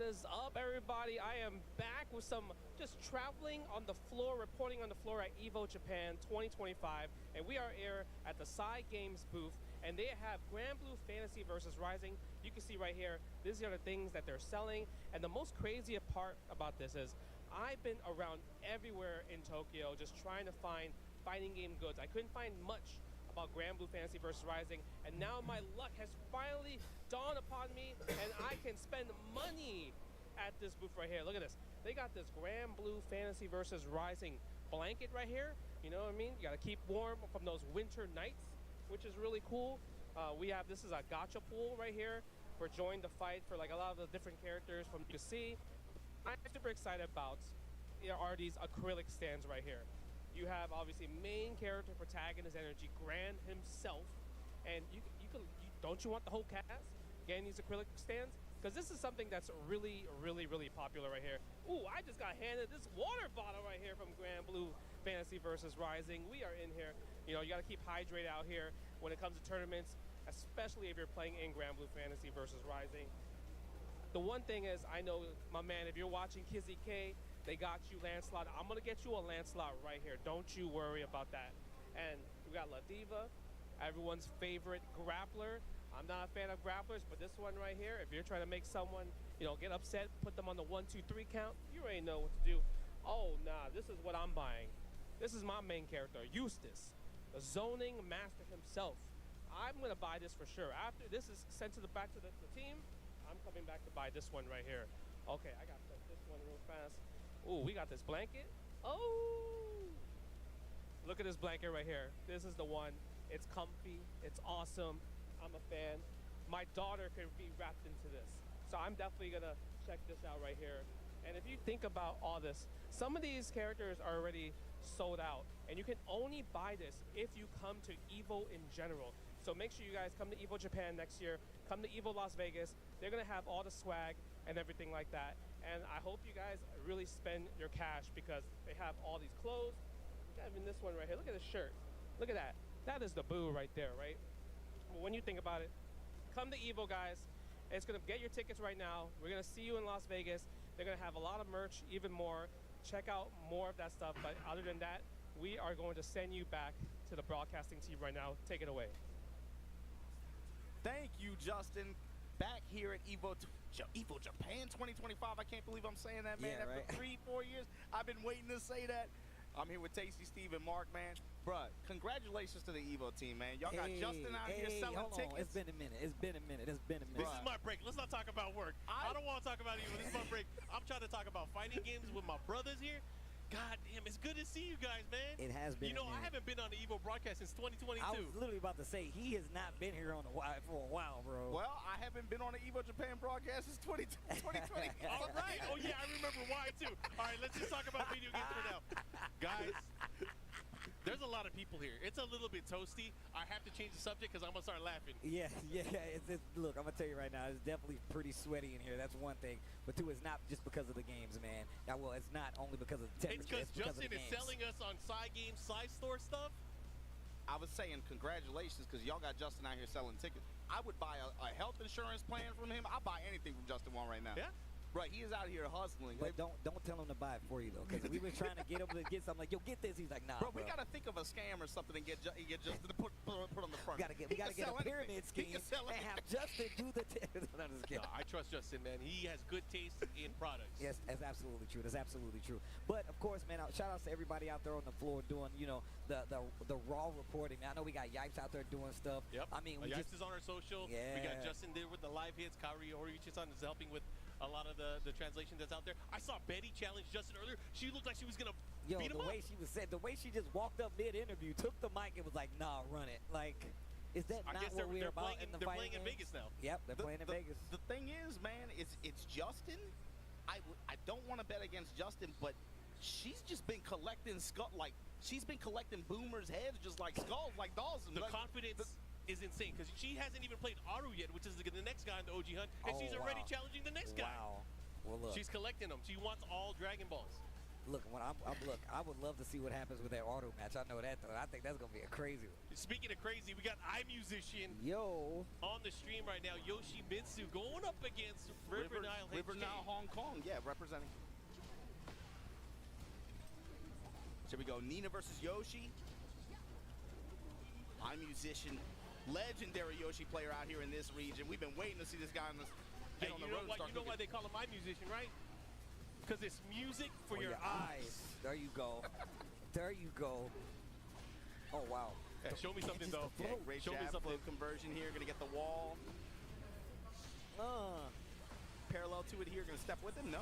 is up, everybody? I am back with some just traveling on the floor, reporting on the floor at Evo Japan 2025, and we are here at the Psy Games booth, and they have Granblue Fantasy Versus Rising. You can see right here, these are the things that they're selling, and the most crazy part about this is I've been around everywhere in Tokyo just trying to find fighting game goods. I couldn't find much about Granblue Fantasy Versus Rising, and now my luck has finally dawned upon me, and I can spend money at this booth right here. Look at this. They got this Granblue Fantasy Versus Rising blanket right here. You know what I mean? You gotta keep warm from those winter nights, which is really cool. We have, this is a gacha pool right here for join the fight for like a lot of the different characters from you can see. I'm super excited about are these acrylic stands right here. You have obviously main character protagonist energy, Gran himself, and don't you want the whole cast getting these acrylic stands? Because this is something that's really popular right here. Ooh, I just got handed this water bottle right here from Granblue Fantasy Versus Rising. We are in here. You know, you got to keep hydrated out here when it comes to tournaments, especially if you're playing in Granblue Fantasy Versus Rising. The one thing is, I know, my man, if you're watching Kizzy K, they got you Lancelot. I'm gonna get you a Lancelot right here. Don't you worry about that. And we got La Diva, everyone's favorite grappler. I'm not a fan of grapplers, but this one right here, if you're trying to make someone, you know, get upset, put them on the 1, 2, 3 count, you already know what to do. Oh, nah, this is what I'm buying. This is my main character, Eustace, the zoning master himself. I'm gonna buy this for sure. After this is sent to back to the team, I'm coming back to buy this one right here. Okay, I got this one real fast. Ooh, we got this blanket. Oh! Look at this blanket right here. This is the one. It's comfy. It's awesome. I'm a fan. My daughter could be wrapped into this. So I'm definitely going to check this out right here. And if you think about all this, some of these characters are already sold out. And you can only buy this if you come to Evo in general. So make sure you guys come to Evo Japan next year. Come to Evo Las Vegas. They're going to have all the swag and everything like that. And I hope you guys really spend your cash because they have all these clothes. Even this one right here. Look at this shirt. Look at that. That is the boo right there, right? Well, when you think about it, come to Evo, guys. It's going to get your tickets right now. We're going to see you in Las Vegas. They're going to have a lot of merch, even more. Check out more of that stuff. But other than that, we are going to send you back to the broadcasting team right now. Take it away. Thank you, Justin. Back here at Evo Japan 2025. I can't believe I'm saying that, man. Yeah, After 3-4 years, I've been waiting to say that. I'm here with Tasty Steve and Mark, man. Bruh, congratulations to the Evo team, man. Y'all got Justin out here selling tickets. It's been a minute. It's been a minute. This is my break. Let's not talk about work. I don't want to talk about Evo. This is my break. I'm trying to talk about fighting games with my brothers here. God damn, it's good to see you guys, man. It has been. You know, I haven't been on the Evo broadcast since 2022. I was literally about to say, he has not been here for a while, bro. Well, I haven't been on the Evo Japan broadcast since 2020. All right. Oh, yeah, I remember why, too. All right, let's just talk about video games for now. Guys, there's a lot of people here. It's a little bit toasty. I have to change the subject because I'm going to start laughing. Yeah. Look, I'm going to tell you right now, it's definitely pretty sweaty in here. That's one thing. But two, it's not just because of the games, man. Now, well, it's not only because of the temperature. It's because Justin is selling us on Psy Games, Psy Store stuff. I was saying congratulations because y'all got Justin out here selling tickets. I would buy a health insurance plan from him. I'll buy anything from Justin Wong right now. Yeah. Right, he is out here hustling. But don't tell him to buy it for you, though, because we were trying to get him to get something like, yo, get this. He's like, nah, bro. We got to think of a scam or something and get Justin to put on the front. We got to get a pyramid scheme and have Justin do the No, I trust Justin, man. He has good taste in products. Yes, that's absolutely true. That's absolutely true. But, of course, man, shout out to everybody out there on the floor doing, you know, the raw reporting. I know we got Yipes out there doing stuff. Yep. I mean, Yipes is on our social. Yeah. We got Justin there with the live hits. Kaori Oriuchi-san is helping with a lot of the translation that's out there. I saw Betty challenge Justin earlier. She looked like she was gonna beat him up. The way she just walked up mid-interview, took the mic, and was like, "Nah, run it." Like, is that not what we're about in the They're fighting playing in games? Vegas now. Yep, they're playing in Vegas. The thing is, man, it's Justin. I don't want to bet against Justin, but she's just been collecting she's been collecting boomers' heads just like skulls, like Dawson. The confidence is insane because she hasn't even played Aru yet, which is the next guy in the OG hunt, and she's already challenging the next guy. Wow. Well, look. She's collecting them. She wants all Dragon Balls. Look, look, I would love to see what happens with that auto match. I know that, though. I think that's going to be a crazy one. Speaking of crazy, we got iMusician Yo. on the stream right now. Yoshimitsu going up against River Nile River HK. Nile Hong Kong, yeah, representing. Here we go, Nina versus Yoshi. iMusician, legendary Yoshi player out here in this region. We've been waiting to see this guy on this, get Hey, on you the road. know why they call him iMusician, right? Because it's music for your eyes. There you go. There you go. Oh, wow. Yeah, show me something, though. Yeah, great Show me jab, something. float conversion here. Gonna get the wall. Parallel to it here. Gonna step with him. No.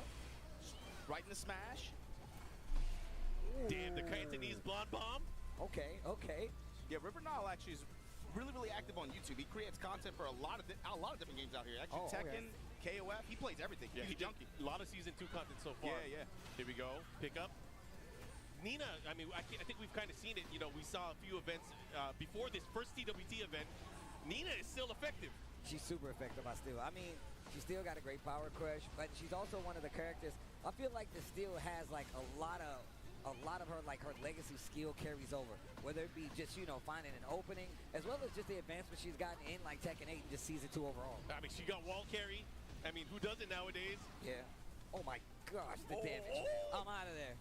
Right in the smash. Damn, the Cantonese blonde bomb. Okay, okay. Yeah, River Nile actually is really active on YouTube. He creates content for a lot of different games out here. Actually, Oh, Tekken, KOF, he plays everything. Yeah, He's a did junkie. a lot of season 2 content so far. Yeah, yeah. Here we go. Pick up. Nina, I mean, I think we've kind of seen it. You know, we saw a few events before this first TWT event. Nina is still effective. She's super effective, I mean, she still got a great power crush, but she's also one of the characters. I feel like this still has like a lot of her, like her legacy skill carries over, whether it be just, you know, finding an opening, as well as just the advancement she's gotten in like Tekken 8 and just Season 2 overall. I mean, she got wall carry. I mean, who does it nowadays? Yeah. Oh my gosh, the damage. I'm out of there.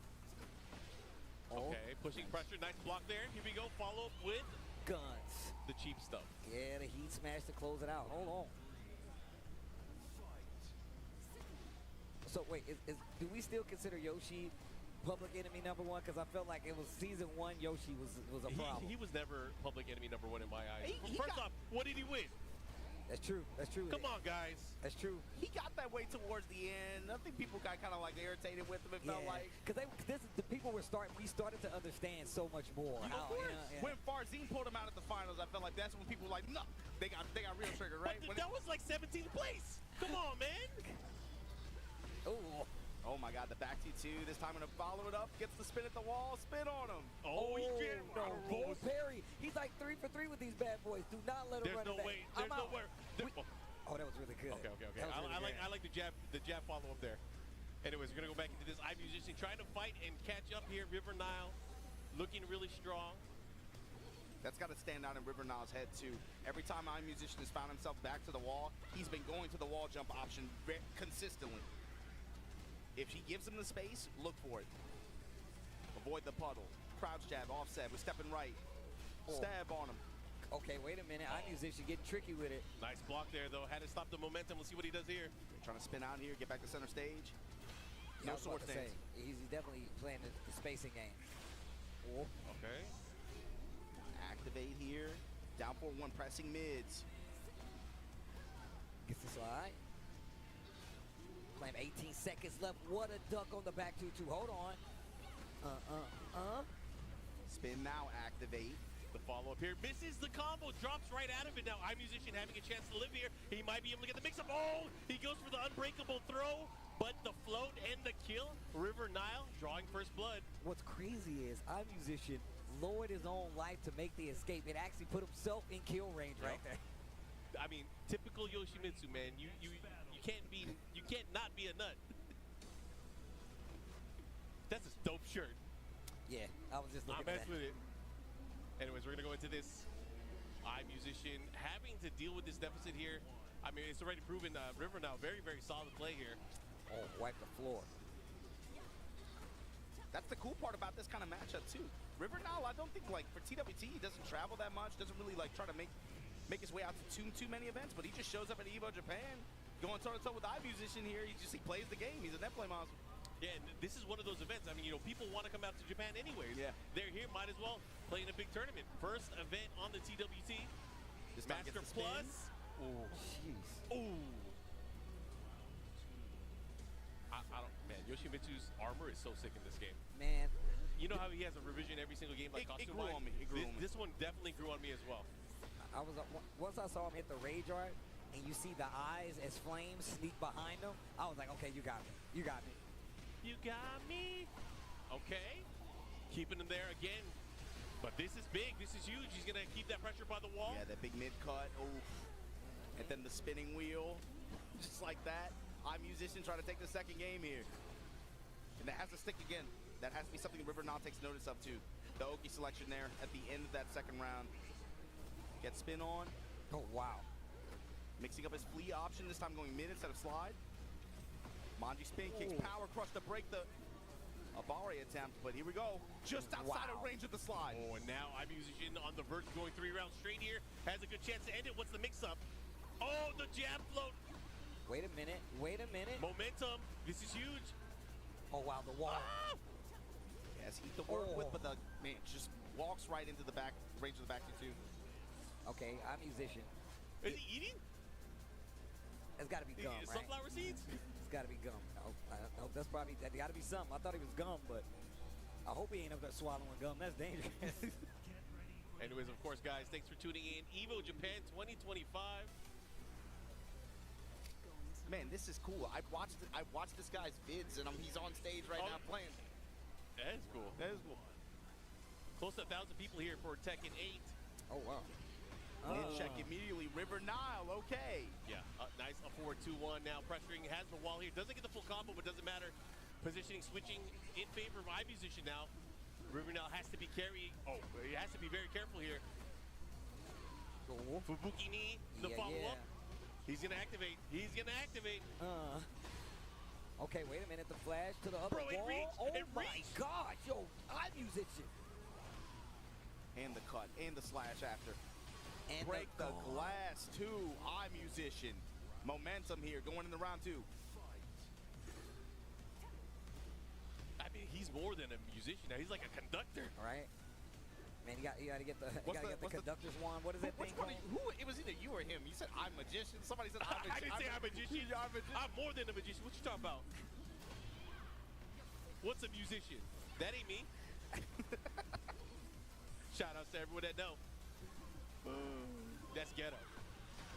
Okay, pushing pressure. Nice block there. Here we go. Follow up with Guns. the cheap stuff. Yeah, the heat smash to close it out. Hold on. So wait, do we still consider Yoshi public enemy #1? Because I felt like it was Season 1, Yoshi was a problem. He was never public enemy #1 in my eyes. He First got- off, what did he win? That's true. That's true. Come on, guys. That's true. He got that way towards the end. I think people got kind of like irritated with him. It felt like. because the people we started to understand so much more. Of How, course. yeah. When Farzine pulled him out at the finals, I felt like that's when people were like, no, they got real trigger, right? But that was like 17th place. Come on, man. Oh my God, the back T2. This time gonna follow it up. Gets the spin at the wall. Spin on him. Oh, he did. No, Bull Perry. He's like 3 for 3 with these bad boys. Do not let him There's run no it back. way. There's I'm no out. way. Oh, that was really good. Okay. That was really I good. like the jab follow up there. Anyways, we're gonna go back into this iMusician trying to fight and catch up here. River Nile looking really strong. That's got to stand out in River Nile's head too. Every time iMusician has found himself back to the wall, he's been going to the wall jump option consistently. If he gives him the space, look for it. Avoid the puddle. Crouch jab, offset. We're stepping right. Stab on him. Okay, wait a minute. iMusician getting tricky with it. Nice block there, though. Had to stop the momentum. We'll see what he does here. Trying to spin out here, get back to center stage. Yeah, No I was about sword to say, stance. he's definitely playing the spacing game. Okay. Activate here. Down 4-1, pressing mids. Gets the slide. Playing 18 seconds left. What a duck on the back 2-2. Hold on. Spin now, activate. The follow up here misses the combo, drops right out of it. Now iMusician having a chance to live here. He might be able to get the mix up. Oh, he goes for the unbreakable throw, but the float and the kill. River Nile drawing first blood. What's crazy is iMusician lowered his own life to make the escape. It actually put himself in kill range right there. I mean, typical Yoshimitsu, man. You can't not be a nut. That's a dope shirt. Yeah, I was just I looking mess at that. with it. Anyways, we're gonna go into this iMusician having to deal with this deficit here. I mean, it's already proven River now very solid play here. Oh, wipe the floor. That's the cool part about this kind of matchup too. River Nile, I don't think like for TWT, he doesn't travel that much, doesn't really like try to make his way out to too many events, but he just shows up at Evo Japan, going toe-to-toe with iMusician here. He plays the game. He's a net play monster. Yeah, and this is one of those events. I mean, you know, people want to come out to Japan anyways. Yeah. They're here, might as well play in a big tournament. First event on the TWT. This time gets Master the spin. Plus. Oh, Jeez. oh. I don't, man, Yoshimitsu's armor is so sick in this game. Man, You know how he has a revision every single game, like It costume grew on me. It grew on me. This one definitely grew on me as well. I was once I saw him hit the rage art, and you see the eyes as flames sneak behind him. I was like, okay, you got me. You got me. You got me. Okay. Keeping him there again. But this is big. This is huge. He's going to keep that pressure by the wall. Yeah, that big mid cut. Oof. And then the spinning wheel. Just like that. iMusician trying to take the second game here. And that has to stick again. that has to be something River Now takes notice of too. The Oki selection there at the end of that second round. Get spin on. Oh, wow. Mixing up his flee option, this time going mid instead of slide. Manji spin kicks, power crush to break the Abare attempt, but here we go. Just outside of range of the slide. Oh, and now iMusician on the verge going 3 rounds straight here. Has a good chance to end it. What's the mix-up? Oh, the jab float. Wait a minute. Wait a minute. Momentum. This is huge. Oh, wow, the wall. Ah! Yes, heat to work with, but the man just walks right into the back range of the back two. Okay, I'm musician. Is he eating? It's got to be gum, right? Sunflower seeds? It's got to be gum. No, that's probably, that got to be something. I thought it was gum, but I hope he ain't up there swallowing gum. That's dangerous. Anyways, of course, guys, thanks for tuning in. Evo Japan 2025. Man, this is cool. I watched this guy's vids, and he's on stage right now playing. That is cool. That is cool. Close to 1,000 people here for Tekken 8. Oh, wow. Check immediately. River Nile, okay. Yeah, nice. A 4-2-1 now. Pressuring, has the wall here. Doesn't get the full combo, but doesn't matter. Positioning, switching in favor of iMusician now. River Nile has to be carrying. Oh, he has to be very careful here. Fubuki knee, the follow-up. He's going to activate. He's going to activate. Okay, wait a minute. The flash to the other wall. Oh, my God. Yo, iMusician. And the cut, and the slash after. And break the glass too. iMusician. Momentum here going into round 2. I mean, he's more than a musician now. He's like a conductor. Right? Man, you got to get the conductor's wand. What is that thing called? It was either you or him. You said I'm magician. Somebody said I'm magician. I didn't say I'm a magician. I'm more than a magician. What you talking about? What's a musician? That ain't me. Shout outs to everyone that know. That's ghetto.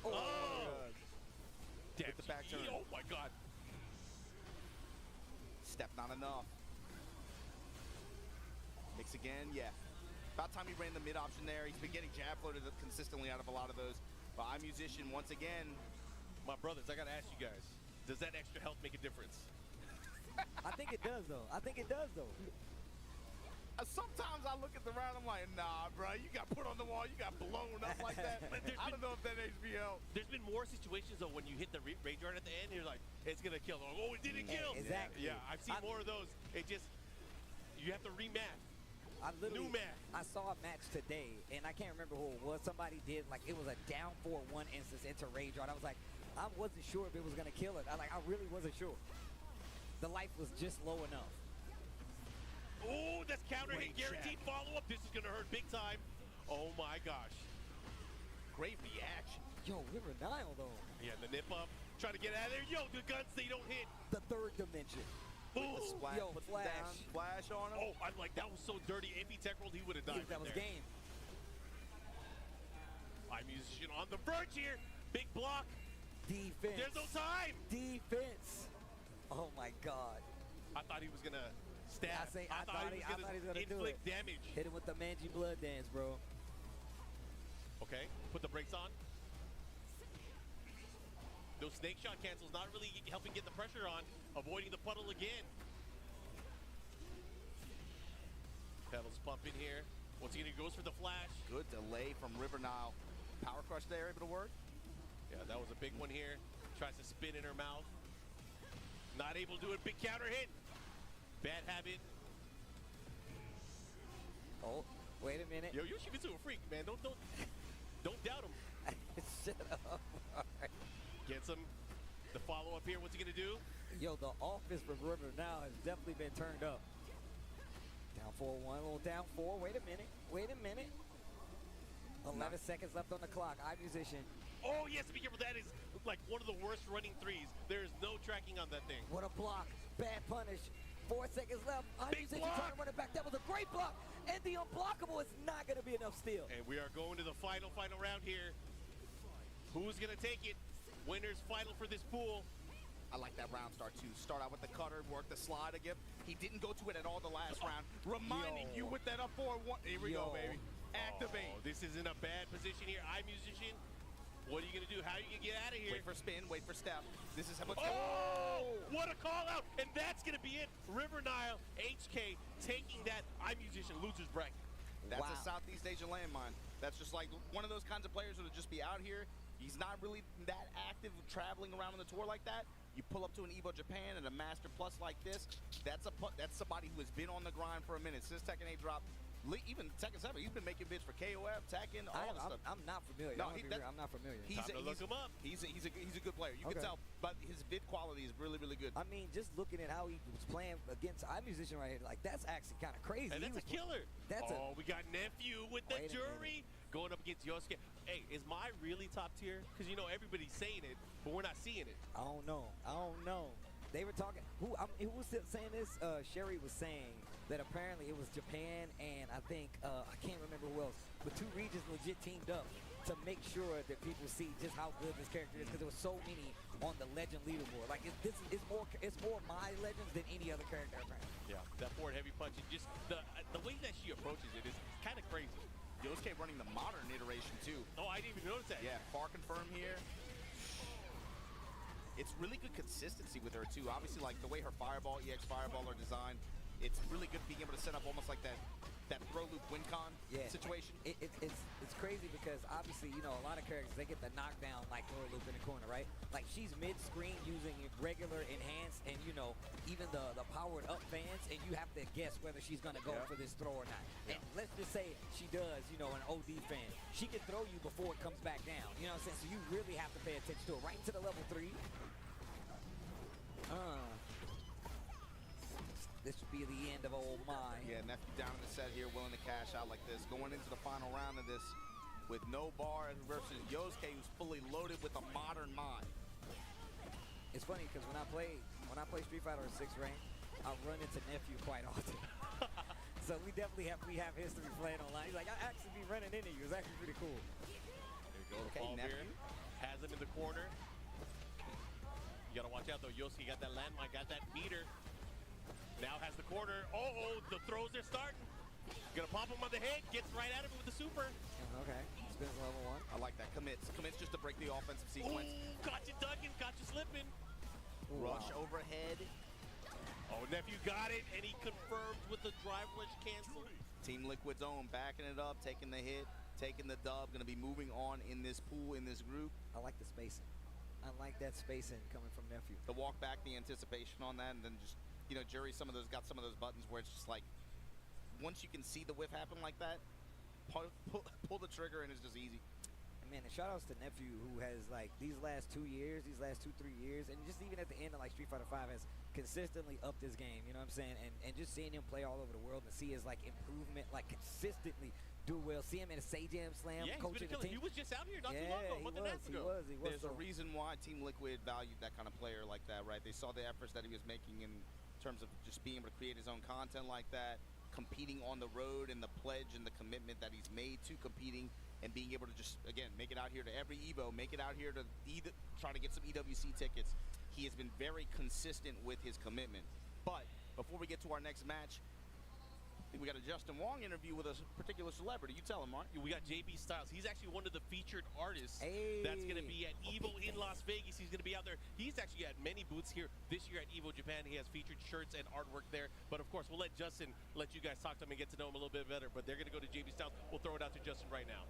Oh! Damn, the back turn. Oh my God. Step not enough. Mix again, yeah. About time he ran the mid option there. He's been getting jab floated consistently out of a lot of those. But iMusician once again. My brothers, I gotta ask you guys, does that extra health make a difference? I think it does though. Sometimes I look at the round, I'm like, nah, bro, you got put on the wall, you got blown up like that. I don't know if that HBL. There's been more situations though when you hit the rage guard at the end, you're like, it's gonna kill. Oh, it didn't kill. Exactly. Yeah, I've seen more of those. It just, you have to rematch. New math. I saw a match today, and I can't remember who it was. Somebody did, like, it was a down 4-1 instance into rage guard. I was like, I wasn't sure if it was gonna kill it. I really wasn't sure. The life was just low enough. Oh, that's counter hit, guaranteed follow-up. This is gonna hurt big time. Oh my gosh. Great reaction. Yo, River Nile though. Yeah, the nip up. Trying to get out of there. Yo, the guns, they don't hit. The third dimension. Ooh. Splash, Yo, put flash. Down, flash on him. Oh, I'm like, that was so dirty. If he tech rolled, he would have died. That was there. game. iMusician on the verge here. Big block. Defense. There's no time. Defense. Oh my God. I thought he was gonna stab. I thought he was gonna inflict damage. Hit him with the Manji blood dance, bro. Okay, put the brakes on. Those snake shot cancels not really helping get the pressure on. Avoiding the puddle again. Pedals pumping here. Once again, he goes for the flash. Good delay from River Nile. Power crush there, able to work. Yeah, that was a big one here. Tries to spin in her mouth. Not able to do it. Big counter hit. Bad habit. Oh, wait a minute. Yo, Yoshimitsu a freak, man. Don't doubt him. Shut up. All right. Gets him. The follow-up here. What's he gonna do? Yo, the offense for River now has definitely been turned up. Down 4-1, a little down 4. Wait a minute. 11 seconds left on the clock. iMusician. Oh, yes, be careful. That is like one of the worst running threes. There is no tracking on that thing. What a block. Bad punish. 4 seconds left. iMusician trying to run it back. That was a great block. And the unblockable is not going to be enough steal. And we are going to the final round here. Who's going to take it? Winner's final for this pool. I like that round start too. Start out with the cutter, work the slide again. He didn't go to it at all the last round. Reminding you with that up 4-1. Here we go, baby. Activate. Oh, this is in a bad position here. iMusician. What are you going to do? How are you going to get out of here? Wait for spin, wait for step. This is what's What a call out. And that's going to be it. River Nile, HK, taking that iMusician loser's bracket. That's Wow. a Southeast Asian landmine. That's just like one of those kinds of players that'll just be out here. He's not really that active traveling around on the tour like that. You pull up to an Evo Japan and a Master Plus like this, that's somebody who has been on the grind for a minute since Tekken 8 dropped. Even Tekken 7, he's been making bids for KOF, Tekken, all that stuff. I'm not familiar. No, I'm not familiar. He's Time to look him up. He's a good player. You Okay. can tell, but his vid quality is really, really good. I mean, just looking at how he was playing against iMusician right here, like that's actually kind of crazy. And that's a killer. That's we got Nephew with the Wait a jury going up against Yosuke. Hey, is my really top tier? Because, you know, everybody's saying it, but we're not seeing it. I don't know. They were talking. Who was saying this? Sherry was saying that apparently it was Japan and I think I can't remember who else, but two regions legit teamed up to make sure that people see just how good this character is because there was so many on the legend leaderboard. Like it's more my legends than any other character apparently. Yeah, that forward heavy punch, and just the way that she approaches it is kind of crazy. Yosuke running the modern iteration too. Oh, I didn't even notice that. Yeah, far confirm here. It's really good consistency with her too. Obviously, like the way her Fireball, EX Fireball are designed, it's really good being able to set up almost like that throw loop win-con situation. It's crazy because obviously, you know, a lot of characters, they get the knockdown like throw loop in the corner, right? Like she's mid-screen using regular enhanced and, you know, even the powered up fans, and you have to guess whether she's going to go for this throw or not. And let's just say she does, you know, an OD fan. She can throw you before it comes back down. You know what I'm saying? So you really have to pay attention to it. Right into the level 3. This would be the end of old mine. Yeah, Nephew down in the set here, willing to cash out like this. Going into the final round of this with no bar versus Yosuke, who's fully loaded with a modern mine. It's funny because when I play Street Fighter 6 rank, I run into Nephew quite often. So we definitely have history playing online. He's like, I actually be running into you. It's actually pretty cool. There you go. Okay, Ball Nephew. here. Has him in the corner. You gotta watch out though. Yosuke got that landmine, got that meter. Now has the corner. The throws are starting. Gonna pop him on the head. Gets right at him with the super. Okay, spins level 1. I like that. Commits just to break the offensive sequence. Got you ducking, got you slipping. Ooh, Rush wow. overhead. Oh, Nephew got it, and he confirmed with the drive rush cancel. Team Liquid's own backing it up, taking the hit, taking the dub. Gonna be moving on in this pool, in this group. I like the spacing. I like that spacing coming from Nephew. The walk back, the anticipation on that, and then just, you know, Jury got some of those buttons where it's just like, once you can see the whiff happen like that, pull the trigger and it's just easy. Man, and shout outs to Nephew, who has like these last 3 years, and just even at the end of like Street Fighter 5 has consistently upped his game, you know what I'm saying? And just seeing him play all over the world and see his like improvement, like consistently do well. See him in a Jam Slam, Yeah, he's coaching been the killing. team. He was just out here not too long ago, a month and a half ago. He was. There's a reason why Team Liquid valued that kind of player like that, right? They saw the efforts that he was making in terms of just being able to create his own content like that, competing on the road, and the pledge and the commitment that he's made to competing, and being able to just, again, make it out here to every Evo, make it out here to try to get some EWC tickets. He has been very consistent with his commitment. But before we get to our next match, I think we got a Justin Wong interview with a particular celebrity. You tell him, Mark. We got JB Styles. He's actually one of the featured artists Hey. that's going to be at Evo in Las Vegas. He's going to be out there. He's actually at many booths here this year at Evo Japan. He has featured shirts and artwork there. But of course, we'll let Justin let you guys talk to him and get to know him a little bit better. But they're going to go to JB Styles. We'll throw it out to Justin right now.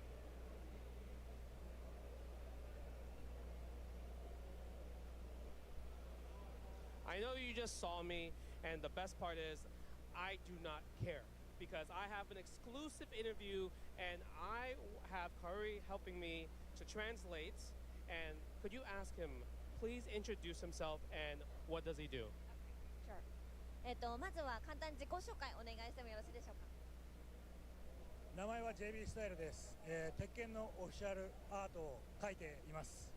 I know you just saw me, and the best part is I do not care because I have an exclusive interview, and I have Curry helping me to translate. And could you ask him, please introduce himself, and what does he do? Sure. まずは簡単に自己紹介お願いしてもよろしいでしょうか。名前は JB スタイルです。鉄拳のオフィシャルアートを描いています。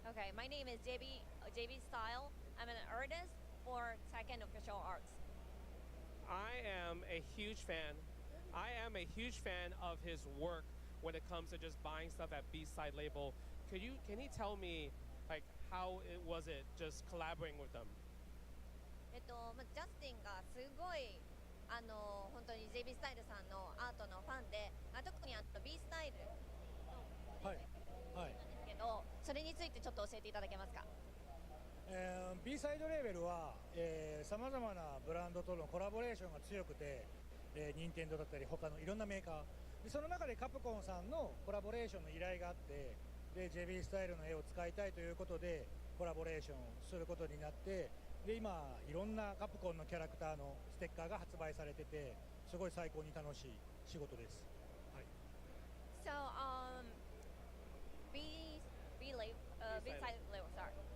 Okay, my name is JB Style. I'm an artist for Tekken Official Arts. I am a huge fan. I am a huge fan of his work when it comes to just buying stuff at B-Side Label. Can he tell me, like, how was it just collaborating with them? ジャスティンがすごい本当に JB スタイルさんのアートのファンで、特にB スタイルのそれについてちょっと教えていただけますか？B サイドレーベルはさまざまなブランドとのコラボレーションが強くて、任天堂だったり他のいろんなメーカーで、その中でカプコンさんのコラボレーションの依頼があって、で JB スタイルの絵を使いたいということでコラボレーションをすることになって、で今いろんなカプコンのキャラクターのステッカーが発売されてて、すごい最高に楽しい仕事です。はい。So,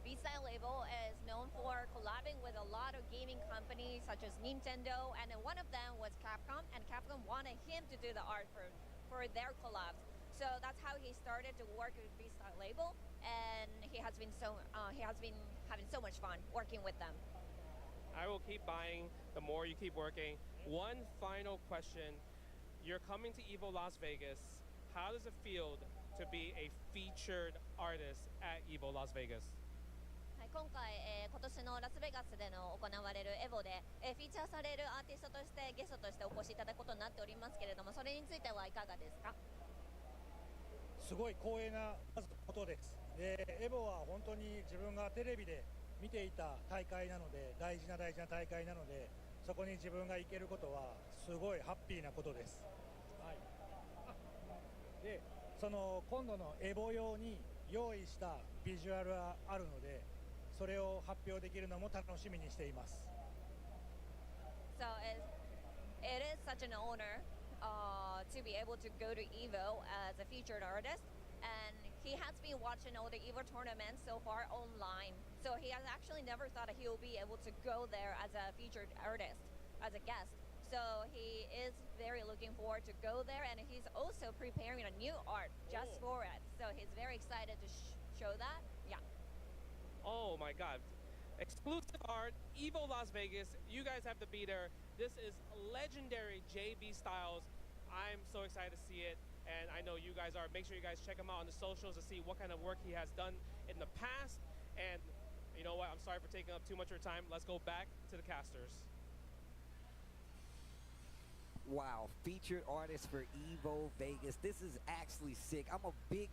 B-Style label is known for collabing with a lot of gaming companies such as Nintendo, and then one of them was Capcom, and Capcom wanted him to do the art for their collabs. So that's how he started to work with B-Style label, and he has been having so much fun working with them. I will keep buying the more you keep working. One final question. You're coming to Evo Las Vegas. How does it feel to be a featured artist at Evo Las Vegas? はい、今回、今年のラスベガスでの行われるエボで、フィーチャーされるアーティストとしてゲストとしてお越しいただくことになっておりますけれども、それについてはいかがですか？すごい光栄なまずことです。でエボは本当に自分がテレビで見ていた大会なので、大事な大会なので、そこに自分が行けることはすごいハッピーなことです。はい。でその今度のエボ用に用意したビジュアルがあるので、それを発表できるのも楽しみにしています。So it is such an honor to be able to go to Evo as a featured artist, and he has been watching all the Evo tournaments so far online. So he has actually never thought that he will be able to go there as a featured artist, as a guest. So he is very looking forward to go there, and he's also preparing a new art just for it. So he's very excited to show that. Yeah. Oh my God. Exclusive art, Evo Las Vegas. You guys have to be there. This is legendary JB Styles. I'm so excited to see it, and I know you guys are. Make sure you guys check him out on the socials to see what kind of work he has done in the past. And you know what? I'm sorry for taking up too much of your time. Let's go back to the casters. Wow, featured artist for Evo Vegas. This is actually sick. I'm a big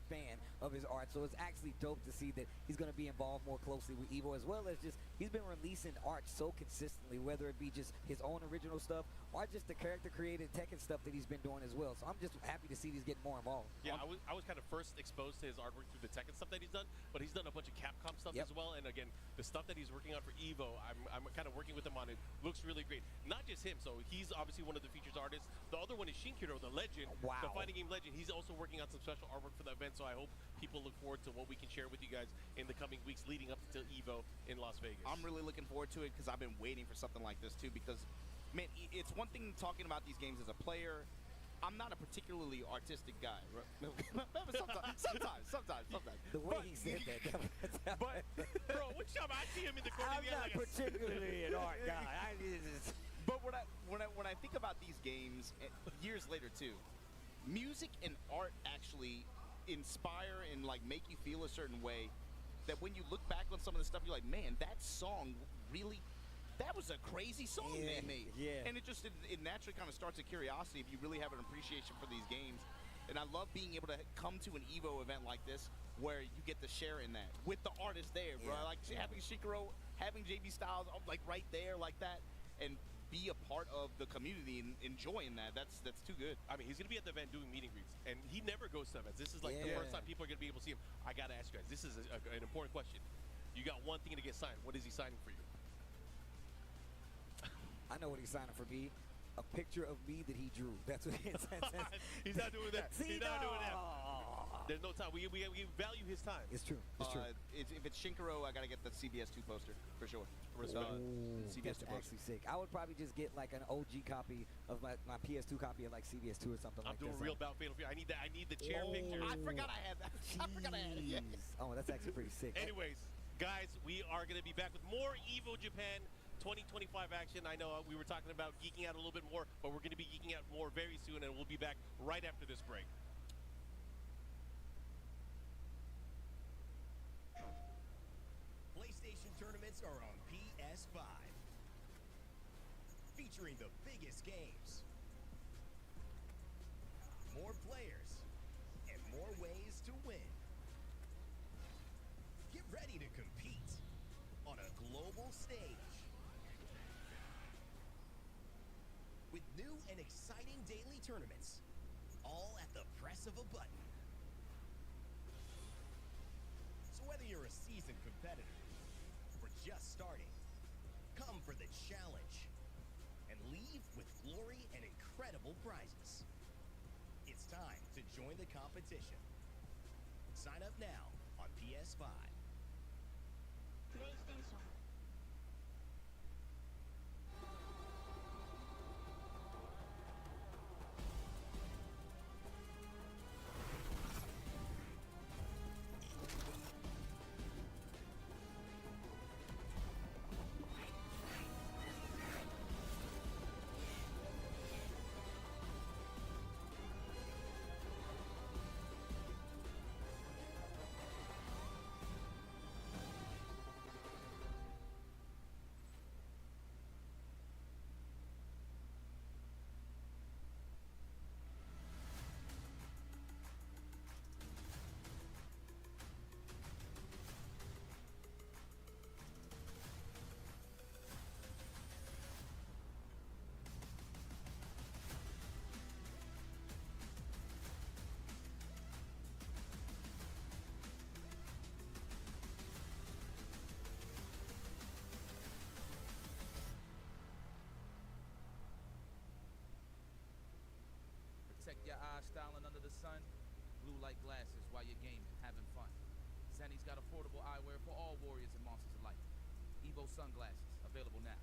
fan of his art, so it's actually dope to see that he's going to be involved more closely with Evo, as well as just he's been releasing art so consistently, whether it be just his own original stuff or just the character created Tekken stuff that he's been doing as well. So I'm just happy to see he's getting more involved. Yeah, I was kind of first exposed to his artwork through the Tekken stuff that he's done, but he's done a bunch of Capcom stuff as well. And again, the stuff that he's working on for Evo, I'm kind of working with him on it. Looks really great. Not just him, so he's obviously one of the featured artists. The other one is Shinkiro, the legend, the fighting game legend. He's also working on some special artwork for the event, so I hope people look forward to what we can share with you guys in the coming weeks leading up to Evo in Las Vegas. I'm really looking forward to it because I've been waiting for something like this too, because man, it's one thing talking about these games as a player. I'm not a particularly artistic guy. Sometimes. The way he said that. But bro, which time I see him in the corner, I'm not particularly an art guy. But when I think about these games years later too, music and art actually inspire and like make you feel a certain way that when you look back on some of the stuff, you're like, man, that song really, that was a crazy song they made. Yeah. And it naturally kind of starts a curiosity if you really have an appreciation for these games. And I love being able to come to an Evo event like this where you get to share in that with the artist there, bro. Like having Shikaro, having JB Styles like right there like that, and be a part of the community and enjoying that. That's too good. I mean, he's going to be at the event doing meet and greets, and he never goes to events. This is like the first time people are going to be able to see him. I got to ask you guys, this is an important question. You got one thing to get signed. What is he signing for you? I know what he's signing for me. A picture of me that he drew. That's what he's He's not doing that. He's not doing that. There's no time. We value his time. It's true. It's true. If it's Shinkaro, I got to get the CBS2 poster for sure. Respect. CBS2 poster. Actually sick. I would probably just get like an OG copy of my PS2 copy of like CBS2 or something like that. I'm doing real Bout Fatal Fury. I need that. I need the chair picture. I forgot I had that. I forgot I had it. Yes. Oh, that's actually pretty sick. Anyways, guys, we are going to be back with more Evo Japan 2025 action. I know we were talking about geeking out a little bit more, but we're going to be geeking out more very soon, and we'll be back right after this break. PlayStation tournaments are on PS5, featuring the biggest games, more players, and more ways to win. global stage. With new and exciting daily tournaments, all at the press of a button. So whether you're a seasoned competitor or just starting, come for the challenge and leave with glory and incredible prizes. It's time to join the competition. Sign up now on PS5. PlayStation. Protect your eyes styling under the sun. Blue light glasses while you're gaming, having fun. Zenny's got affordable eyewear for all warriors and monsters alike. Evo sunglasses, available now.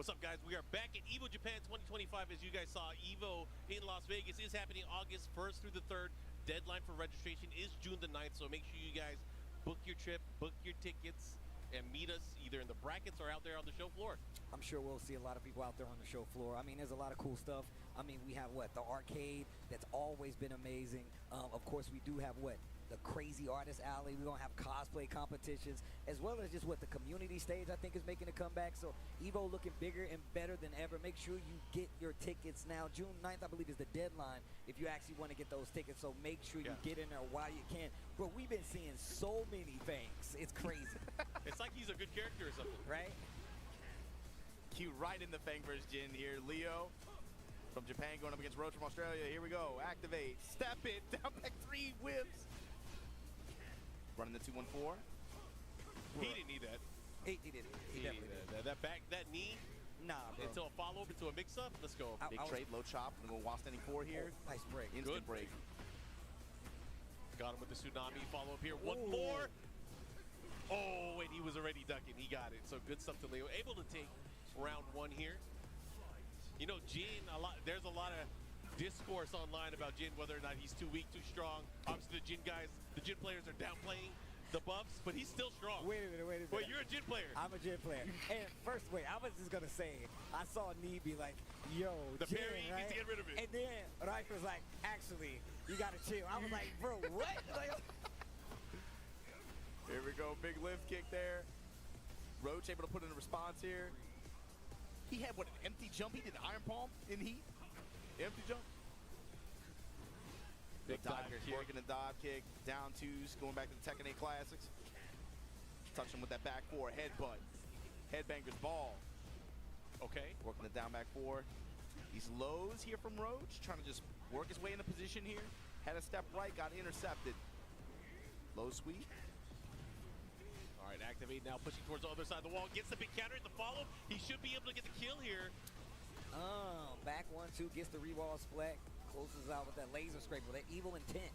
What's up, guys? We are back at Evo Japan 2025. As you guys saw, Evo in Las Vegas is happening August 1st through the 3rd. Deadline for registration is June the 9th, so make sure you guys book your trip, book your tickets, and meet us either in the brackets or out there on the show floor. I'm sure we'll see a lot of people out there on the show floor. I mean, there's a lot of cool stuff. I mean, we have, the arcade that's always been amazing. Of course, we do have, the crazy artist alley. We're going to have cosplay competitions, as well as just, the community stage, I think, is making a comeback. So, Evo looking bigger and better than ever. Make sure you get your tickets now. June 9th, I believe, is the deadline if you actually want to get those tickets. So, make sure you get in there while you can. Bro, we've been seeing so many things. It's crazy. It's like he's a good character or something. Right? Cue right in the Fang vs. Jin here. Leo From Japan going up against Roach from Australia. Here we go. Activate. Step it. Down back 3 whips. Running the 2-1-4. He didn't need that. He did. He definitely did. That knee Nah, bro. into a follow-up, into a mix-up. Let's go. Big trade, low chop. And we'll while standing 4 here. Nice break. Instant Good break. Got him with the tsunami follow-up here. One more. Oh, and he was already ducking. He got it. So good stuff to Leo. Able to take round 1 here. You know, Jin, there's a lot of discourse online about Jin, whether or not he's too weak, too strong. Obviously, the Jin players are downplaying the buffs, but he's still strong. Wait a minute. Well, you're a Jin player. I'm a Jin player. And first, I was just going to say, I saw Nee be like, yo, The Jin, parry, he needs to get rid of it. And then Reich was like, actually, you got to chill. I was like, bro, what? Like, Here we go. Big lift kick there. Roach able to put in a response here. He had, what, an empty jump? He did Iron Palm in heat? Empty jump? Big dive kick. Working a dive kick. Down 2s. Going back to the TEKKEN Classics. Touching with that back 4. Headbutt. Headbanger's ball. Okay. Working the down back 4. These lows here from Roach. Trying to just work his way into position here. Had a step right. Got intercepted. Low sweep. All right, activate now, pushing towards the other side of the wall. Gets the big counter in the follow. He should be able to get the kill here. back 1-2, gets the rewall splat. Closes out with that laser scrape with that evil intent.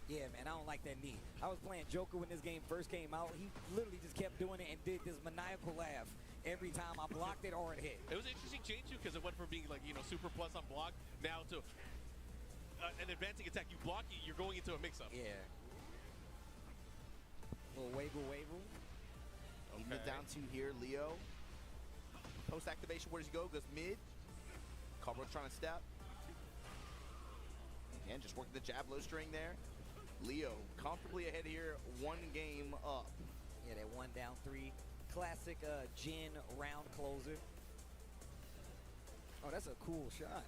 Yeah, man, I don't like that knee. I was playing Joker when this game first came out. He literally just kept doing it and did this maniacal laugh every time I blocked it or it hit. It was an interesting change, too, because it went from being, like, you know, super plus on block now to an advancing attack. You block it, you're going into a mix-up. Yeah. Little wavle. Okay. Mid down 2 here, Leo. Post activation, where does he go? Goes mid. Cobra trying to step. And just working the jab low string there. Leo comfortably ahead here, 1 game up. Yeah, that 1 down 3. Classic Jin round closer. Oh, that's a cool shot.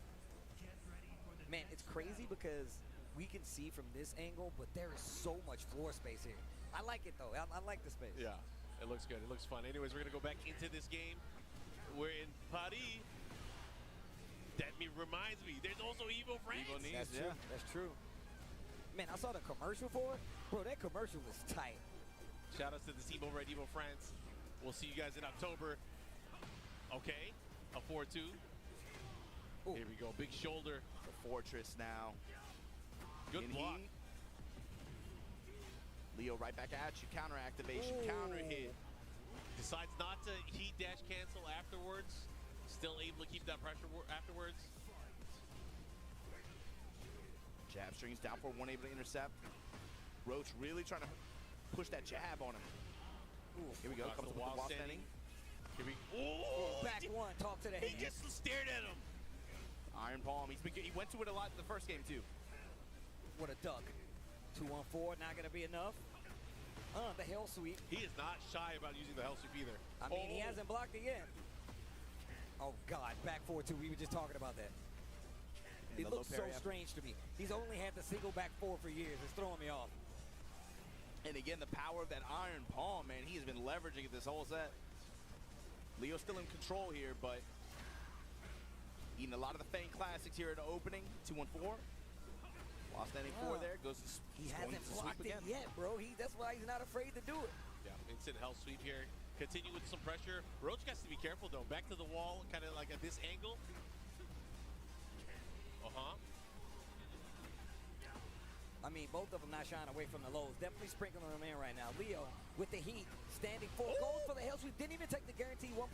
Man, it's crazy because we can see from this angle, but there is so much floor space here. I like it, though. I like the space. Yeah, it looks good. It looks fun. Anyways, we're going to go back into this game. We're in Paris. That reminds me, there's also Evo France. That's true. That's true. Man, I saw the commercial for it. Bro, that commercial was tight. Shout outs to the team over at Evo France. We'll see you guys in October. Okay, a 4-2. Ooh. Here we go, big shoulder. The Fortress now. Good block. Heat. Leo right back at you. Counter activation, counter hit. Decides not to heat dash cancel afterwards. Still able to keep that pressure afterwards. Jab strings down for 1, able to intercept. Roach really trying to push that jab on him. Ooh. Here we go. Comes with the wall standing. Here we Back 1, talk to the He hand. just stared at him. Iron Palm. He went to it a lot in the first game too. What a duck. 2-on-4, not gonna be enough. The hell sweep. He is not shy about using the hell sweep either. I mean, he hasn't blocked it yet. Oh God, back 4-2. We were just talking about that. And It the low looks so parry strange to me. He's only had the single back 4 for years. It's throwing me off. And again, the power of that Iron Palm, man. He has been leveraging it this whole set. Leo's still in control here, but eating a lot of the Fang classics here in the opening. 2-1-4. While standing 4 there, goes to He going hasn't to sweep blocked it again. yet, bro. That's why he's not afraid to do it. Yeah, instant hell sweep here. Continue with some pressure. Roach has to be careful though. Back to the wall, kind of like at this angle. I mean, both of them not shying away from the lows. Definitely sprinkling them in right now. Leo with the heat, standing 4, goes for the hell sweep. Didn't even take the guaranteed 1+2.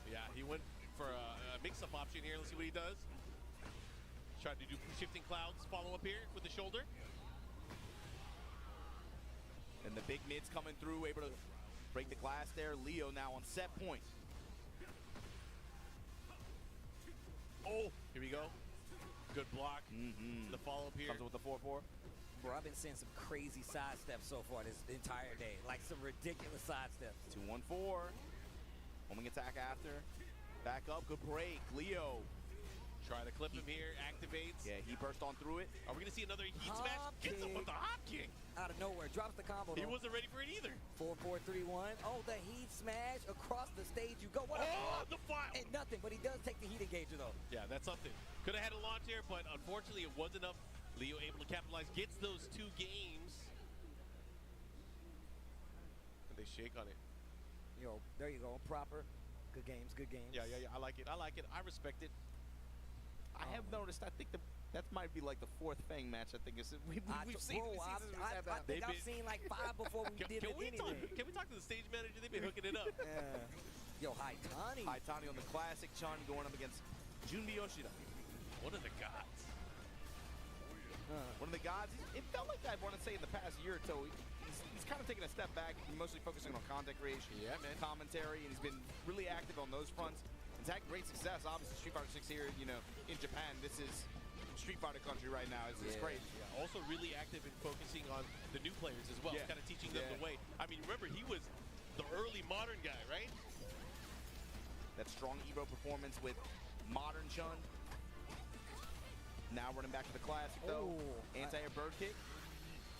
Yeah, he went for a mix-up option here. Let's see what he does. Tried to do shifting clouds follow up here with the shoulder. And the big mids coming through, able to break the glass there. Leo now on set point. Oh, here we go. Good block. The follow-up here. Comes with the 4-4. Bro, I've been seeing some crazy side steps so far this entire day. Like some ridiculous side steps. 2-1-4. Homing attack after. Back up, good break. Leo Try to clip him here, activates. Yeah, he burst on through it. Are we gonna see another heat Hop smash? Gets him with the hop kick. Out of nowhere, drops the combo. He though. wasn't ready for it either. 4-4-3-1. Oh, the heat smash across the stage. You go. What? Oh, the fire. And nothing, but he does take the heat engager though. Yeah, that's something. Could have had a launch here, but unfortunately it wasn't enough. Leo able to capitalize, gets those 2 games. And they shake on it. Yo, there you go. Proper. Good games. Good games. Yeah. I like it. I respect it. I have noticed, I think that might be like the 4th Fang match. I think we've seen. Bro, I think I've seen like 5 before we did it anyway. Can we talk to the stage manager? They've been hooking it up. Yeah. Yo, Haitani. Haitani on the classic, Chun going up against Junbi Yoshida. One of the gods. One of the gods. It felt like that, I want to say, in the past year or so. He's kind of taken a step back, mostly focusing on content creation, commentary, and he's been really active on those fronts. He's had great success. Obviously, Street Fighter 6 here, in Japan. This is Street Fighter country right now. It's great. Yeah. Also really active in focusing on the new players as well, kind of teaching them the way. I mean, remember, he was the early modern guy, right? That strong Evo performance with modern Chun. Now running back to the classic, though. Anti-air bird kick.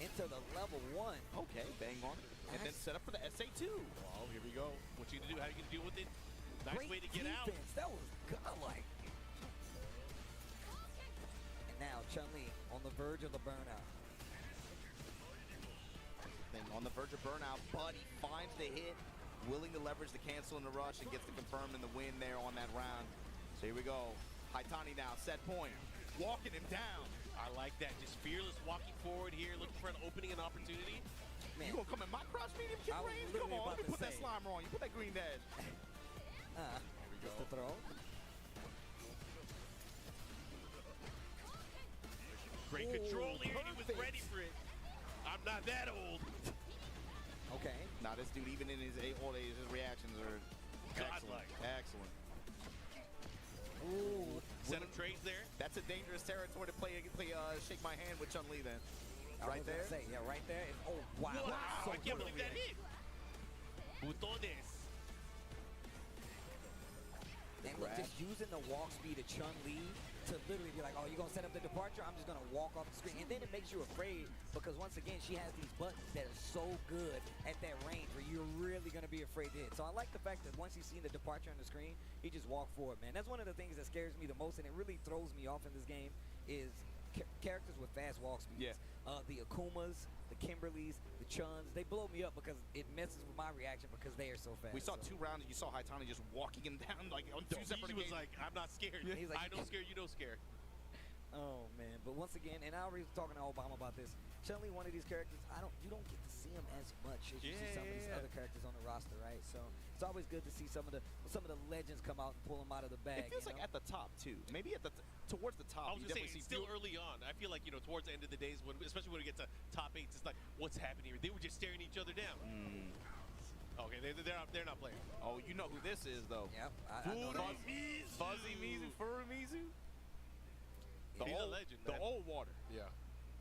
Into the level 1. Okay, bang on it. And then set up for the SA2. Oh, here we go. What you gonna do? How you gonna deal with it? Nice Great way to get defense. out. That was godlike. And now Chun-Li on the verge of the burnout. Then on the verge of burnout, but he finds the hit, willing to leverage the cancel in the rush, and gets the confirm in the win there on that round. So here we go. Haitani now, set point. Walking him down. I like that. Just fearless walking forward here, looking for an opening and opportunity. Man. You gonna come in my cross medium kick range? Come on, let me put that slimer on you. Put that green dash. There we go. The throw. Great control here. He was ready for it. I'm not that old. Okay. Now this dude, even in his old age, his reactions are excellent. Excellent. Ooh. Set up trades there. That's a dangerous territory to play shake my hand with Chun-Li then. Right there? Yeah, right there. Oh, wow. Wow, I can't believe that hit. Butones. And look, just using the walk speed of Chun-Li to literally be like, oh, you're going to set up the departure? I'm just going to walk off the screen. And then it makes you afraid because, once again, she has these buttons that are so good at that range where you're really going to be afraid to hit. So I like the fact that once he's seen the departure on the screen, he just walked forward, man. That's one of the things that scares me the most, and it really throws me off in this game is characters with fast walk speeds. Yeah. The Akumas, the Kimberlys, the Chuns, they blow me up because it messes with my reaction because they are so fast. We saw 2 rounds and you saw Haitani just walking him down like on 2 separate He was occasions. like, I'm not scared. He's like, I don't scare, you don't scare. Oh man, but once again, and I already was talking to Obama about this. Chun-Li, one of these characters, you don't get to see him as much as you see some of these other characters on the roster, right? So it's always good to see some of the legends come out and pull them out of the bag. It feels like at the top too. Maybe at towards the top. I was gonna say it's still early on. I feel like towards the end of the days, especially when we get to top 8s, it's like what's happening here? They were just staring each other down. Okay, they're not playing. Oh, you know who this is though? Yep, I know that. Fuzzy Mizu, Furumizu. He's a legend, the man. old water. Yeah.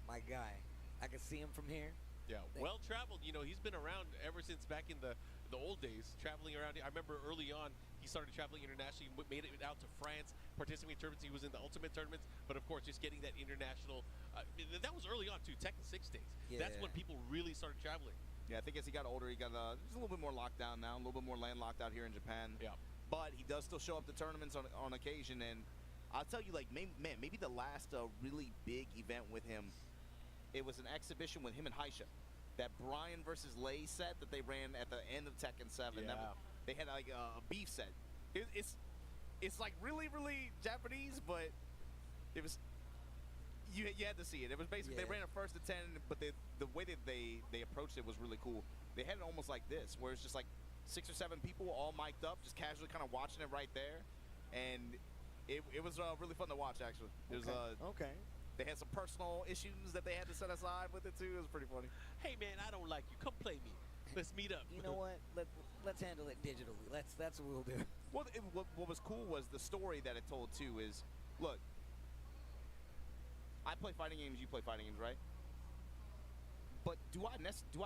My guy, I can see him from here. Yeah, well traveled. He's been around ever since back in the old days, traveling around. I remember early on, he started traveling internationally, made it out to France, participating in tournaments. He was in the Ultimate tournaments, but of course, just getting that international. That was early on too, Tekken 6 days. Yeah. That's when people really started traveling. Yeah, I think as he got older, he got just a little bit more locked down now, a little bit more landlocked out here in Japan. Yeah. But he does still show up to tournaments on occasion, and I'll tell you, like, maybe the last really big event with him, it was an exhibition with him and Haisha. That Brian versus Lei set that they ran at the end of Tekken 7. Yeah. They had like a beef set. It's like really, really Japanese, but it was, you had to see it. It was basically, they ran a first to 10, but the way that they approached it was really cool. They had it almost like this, where it's just like 6 or 7 people all mic'd up, just casually kind of watching it right there. And it was really fun to watch, actually. It was, okay. They had some personal issues that they had to set aside with it, too. It was pretty funny. Hey, man, I don't like you. Come play me. Let's meet up. You know what? Let's handle it digitally. That's what we'll do. Well, what was cool was the story that it told, too, is, look, I play fighting games, you play fighting games, right? But do I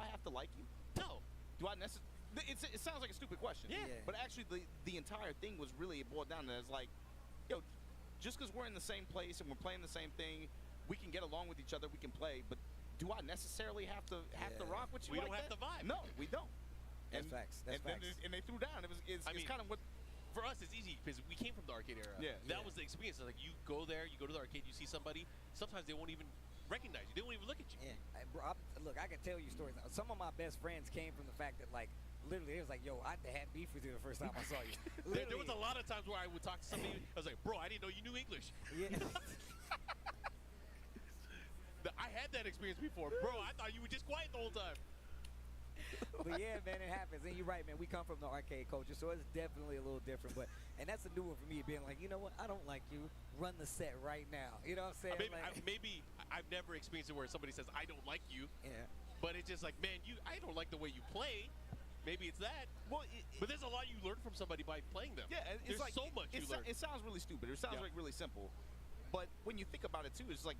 have to like you? No. Do I necessarily... It sounds like a stupid question. Yeah. But actually, the entire thing was really, it boiled down to, it's like, yo, just because we're in the same place and we're playing the same thing, we can get along with each other, we can play, but do I necessarily have to rock with you? We like don't have that? to vibe. No, we don't. That's facts. That's facts. And they threw down. It's kind of what. For us, it's easy because we came from the arcade era. Yeah. That was the experience. Like you go there, you go to the arcade, you see somebody. Sometimes they won't even recognize you. They won't even look at you. Yeah. Bro, look, I can tell you stories. Some of my best friends came from the fact that, like, literally, it was like, yo, I had beef with you the first time I saw you. There was a lot of times where I would talk to somebody. I was like, bro, I didn't know you knew English. Yeah. I had that experience before. Bro, I thought you were just quiet the whole time. But yeah, man, it happens. And you're right, man. We come from the arcade culture, so it's definitely a little different. And that's a new one for me, being like, you know what? I don't like you. Run the set right now. You know what I'm saying? Maybe I've never experienced it where somebody says, I don't like you. Yeah. But it's just like, man, I don't like the way you play. Maybe it's that. Well, but there's a lot you learn from somebody by playing them. Yeah, there's like, so much you learn. It sounds really stupid. It sounds like really simple. But when you think about it, too, it's like,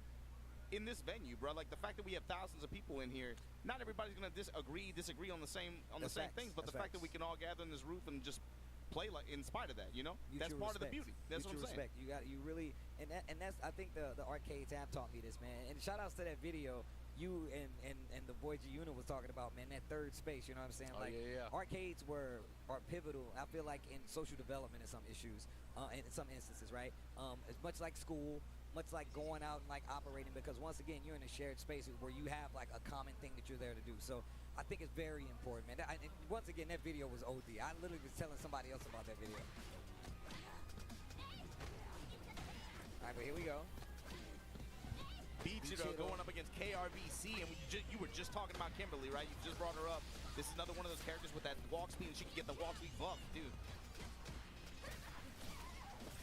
in this venue, bro, like the fact that we have thousands of people in here, not everybody's gonna disagree on the same things, but the fact that we can all gather in this roof and just play like in spite of that, you know, that's part of the beauty. That's what I'm saying. You really, and that's I think the arcades have taught me this, man. And shout outs to that video you and the boy G Unit was talking about, man, that third space. You know what I'm saying? Like arcades are pivotal. I feel like in social development in some issues, in some instances, right? As much like school. Much like going out and like operating, because once again you're in a shared space where you have like a common thing that you're there to do. So I think it's very important, man. And once again, that video was OD. I literally was telling somebody else about that video. All right, but here we go. Bichiro going up against KRBC, and you were just talking about Kimberly, right? You just brought her up. This is another one of those characters with that walk speed, and she can get the walk speed buff, dude.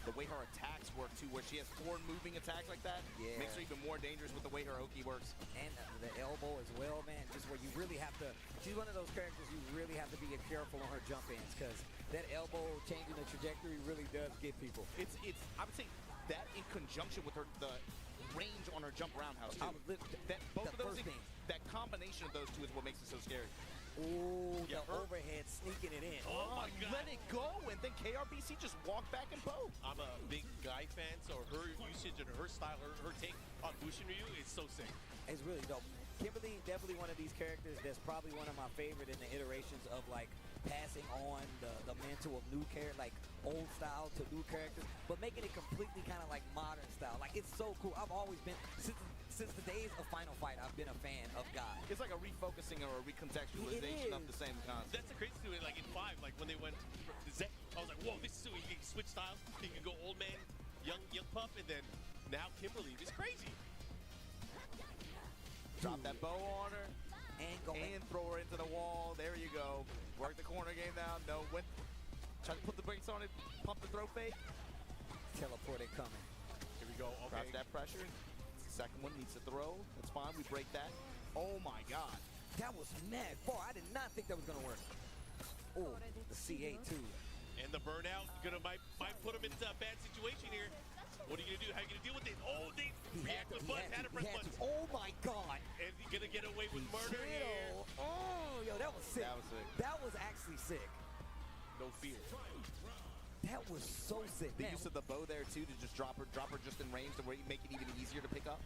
The way her attacks work, too, where she has 4 moving attacks like that, makes her even more dangerous with the way her Oki works. And the elbow as well, man, just where you really have to, she's one of those characters you really have to be careful on her jump ins, because that elbow changing the trajectory really does get people. It's I would say that in conjunction with the range on her jump roundhouse, too. Both of those things, that combination of those two is what makes it so scary. Ooh, the overhead sneaking it in. Oh my God. Let it go, and then KRBC just walked back and both. I'm a big Guy fan, so her usage and her style, her take on Bushin Ryu is so sick. It's really dope. Kimberly, definitely one of these characters that's probably one of my favorite in the iterations of like passing on the mantle of new character, like old style to new characters, but making it completely kind of like modern style. Like it's so cool. I've always been since the days of Final Fight, I've been a fan of Guy. It's like a refocusing or a recontextualization of the same concept. That's the crazy thing. Like in 5, like when they went to Zek, I was like, whoa, this is so you can switch styles. You can go old man, young pup, and then now Kimberly. It's crazy. Drop that bow on her and throw her into the wall. There you go. Work the corner game down. No, try to put the brakes on it. Pump the throw fake. Teleport it coming. Here we go. Okay. Crouch that pressure. Second one needs to throw. That's fine. We break that. Oh my God. That was mad far. I did not think that was gonna work. Oh, the CA too. And the burnout might put him into a bad situation here. What are you gonna do? How are you gonna deal with it? Oh, they react with buttons. Had to press buttons. Oh my God. And he's gonna get away with murder here. Oh, yo, that was sick. That was sick. That was actually sick. No fear. That was so sick. The use of the bow there too to just drop her just in range to where you make it even easier to pick up.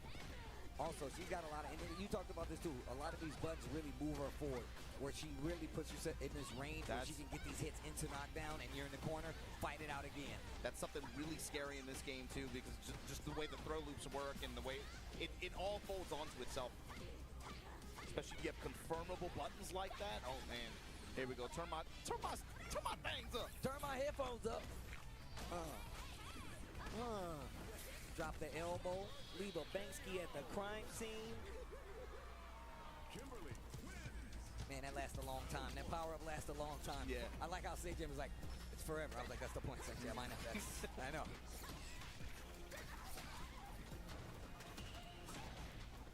Also, she's got a lot of, and you talked about this too, a lot of these buttons really move her forward, where she really puts you in this range where she can get these hits into knockdown, and you're in the corner, fight it out again. That's something really scary in this game too, because just the way the throw loops work and the way it all folds onto itself. Especially if you have confirmable buttons like that. Oh man. Here we go. Turn my bangs up. Turn my headphones up. Drop the elbow. Leave a Banksy at the crime scene. Man, that lasts a long time. That power up lasts a long time. Yeah. I like how Say Jim was like, it's forever. I was like, that's the point, Say Jim. I know that. I know.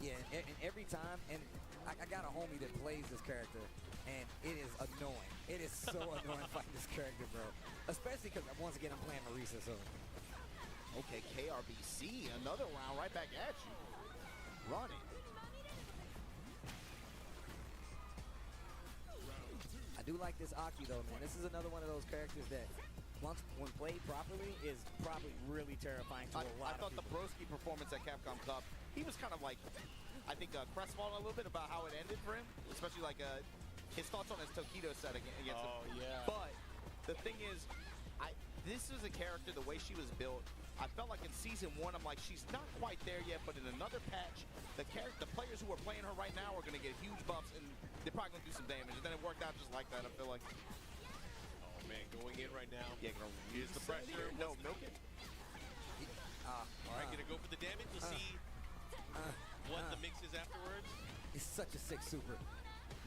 Yeah, and every time, and I got a homie that plays this character, and it is annoying. It is so annoying fighting this character, bro. Especially because, once again, I'm playing Marisa, so. Okay, KRBC, another round right back at you. Running. I do like this Aki, though, man. This is another one of those characters that when played properly, is probably really terrifying to a lot I thought of the people. Broski performance at Capcom Cup, he was kind of like, I think, crestfallen a little bit about how it ended for him, especially like his thoughts on his Tokido set against him. Oh, yeah. But the thing is, this is a character, the way she was built, I felt like in Season 1, I'm like, she's not quite there yet, but in another patch, the players who are playing her right now are going to get huge buffs, and they're probably going to do some damage. And then it worked out just like that, I feel like. Oh, man, going in right now. Yeah, gonna Here's the pressure. No, milk it. All right, gonna go for the damage. We'll see what the mix is afterwards. It's such a sick super.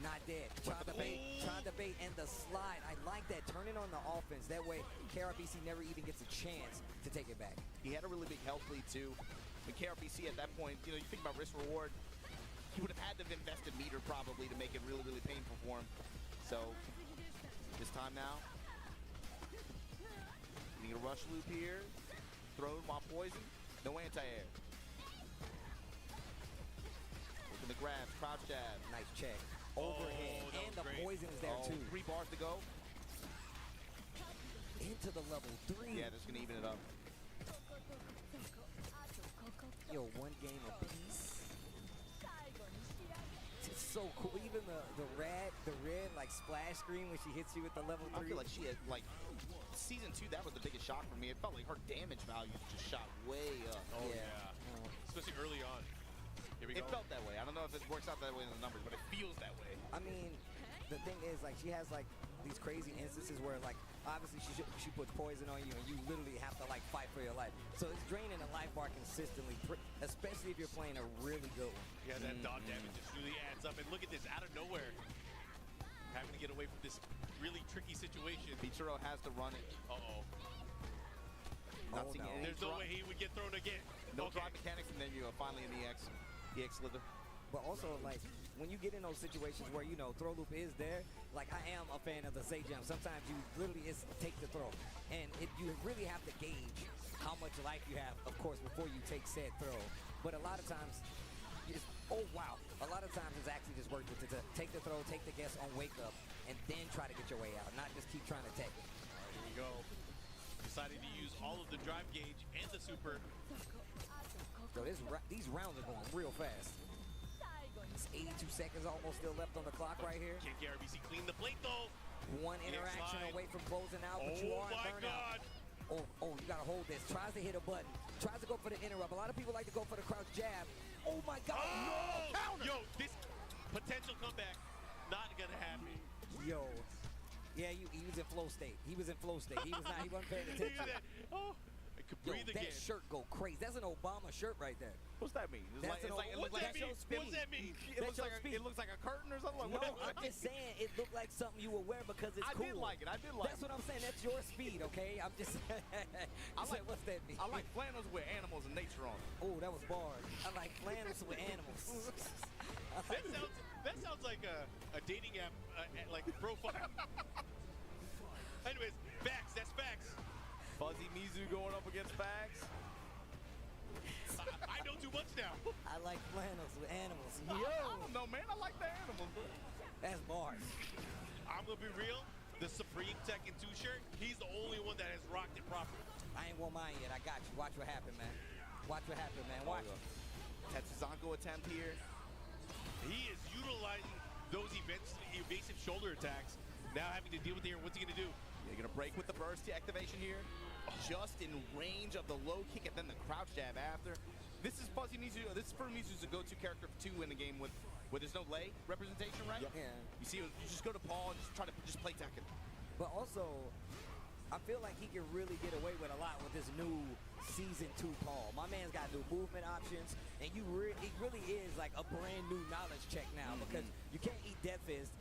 Not dead. Try the bait, and the slide. I like that. Turn it on the offense. That way, KRBC never even gets a chance to take it back. He had a really big health lead, too. When KRBC at that point, you think about risk-reward, he would have had to have invested meter probably to make it really, really painful for him. So, this time now. You need a rush loop here. Throw while poison. No anti-air. Looking to grab, crouch jab. Nice check. Overhead, and the poison is there too. 3 bars to go. Into the level 3. Yeah, that's gonna even it up. Yo, 1 game apiece. It's so cool. Even the red like splash screen when she hits you with the level 3. I feel like she had like Season 2. That was the biggest shock for me. It felt like her damage value just shot way up. Oh yeah. Especially early on. Here we go. It felt that way. I don't know if it works out that way in the numbers, but it feels that way. I mean, the thing is, like, she has like these crazy instances where, like, obviously she puts poison on you and you literally have to like fight for your life. So it's draining a life bar consistently, especially if you're playing a really good one. Yeah, that dog damage just really adds up. And look at this, out of nowhere, having to get away from this really tricky situation. Pichiro has to run it. Uh-oh. Not seeing any There's no way he would get thrown again. No drive mechanics, and then you finally in the EX slither. But also, like, when you get in those situations where, throw loop is there, like, I am a fan of the say jump. Sometimes you literally take the throw. And you really have to gauge how much life you have, of course, before you take said throw. But a lot of times, a lot of times it's actually just worth it to take the throw, take the guess on wake up, and then try to get your way out, not just keep trying to take it. All right, here we go. Decided to use all of the drive gauge and the super. So these rounds are going real fast. It's 82 seconds almost still left on the clock right here. Can KRBC clean the plate though? 1 interaction away from closing out, but you are in burnout. Oh, you gotta hold this. Tries to hit a button. Tries to go for the interrupt. A lot of people like to go for the crouch jab. Oh my God! No counter. Yo, this potential comeback not gonna happen. Yo. Yeah, he was in flow state. He was in flow state. He wasn't paying attention. I could breathe that again. shirt go crazy. That's an Obama shirt right there. What's that mean? What's that mean? What's that mean? It looks like a curtain or something. No, I'm just saying it looked like something you would wear because it's cool. I did like it. That's what I'm saying. That's your speed, okay? I'm just. What's that mean? I like flannels with animals and nature on them. Oh, that was bars. I like flannels with animals. That sounds like a dating app, like profile. Anyways, facts. That's facts. Fuzzy Mizu going up against Fags. I know too much now. I like flannels with animals. Yo! I don't know, man. I like the animals. That's bars. I'm gonna be real. The Supreme Tekken 2 shirt, he's the only one that has rocked it properly. I ain't won mine yet. I got you. Watch what happens, man. Watch what happens, man. Watch. Tetsuzanko attempt here. He is utilizing those evasive shoulder attacks. Now having to deal with here. What's he gonna do? They're gonna break with the burst activation here. Just in range of the low kick and then the crouch jab after. This is Fuzzy Mizu. This is for Mizu's a go-to character for 2 in the game where there's no lay representation, right? Yeah. You see, you just go to Paul and just try to play Tekken. But also, I feel like he can really get away with a lot with this new Season 2 Paul. My man's got new movement options, and it really is like a brand new knowledge check now because you can't eat Death Fist.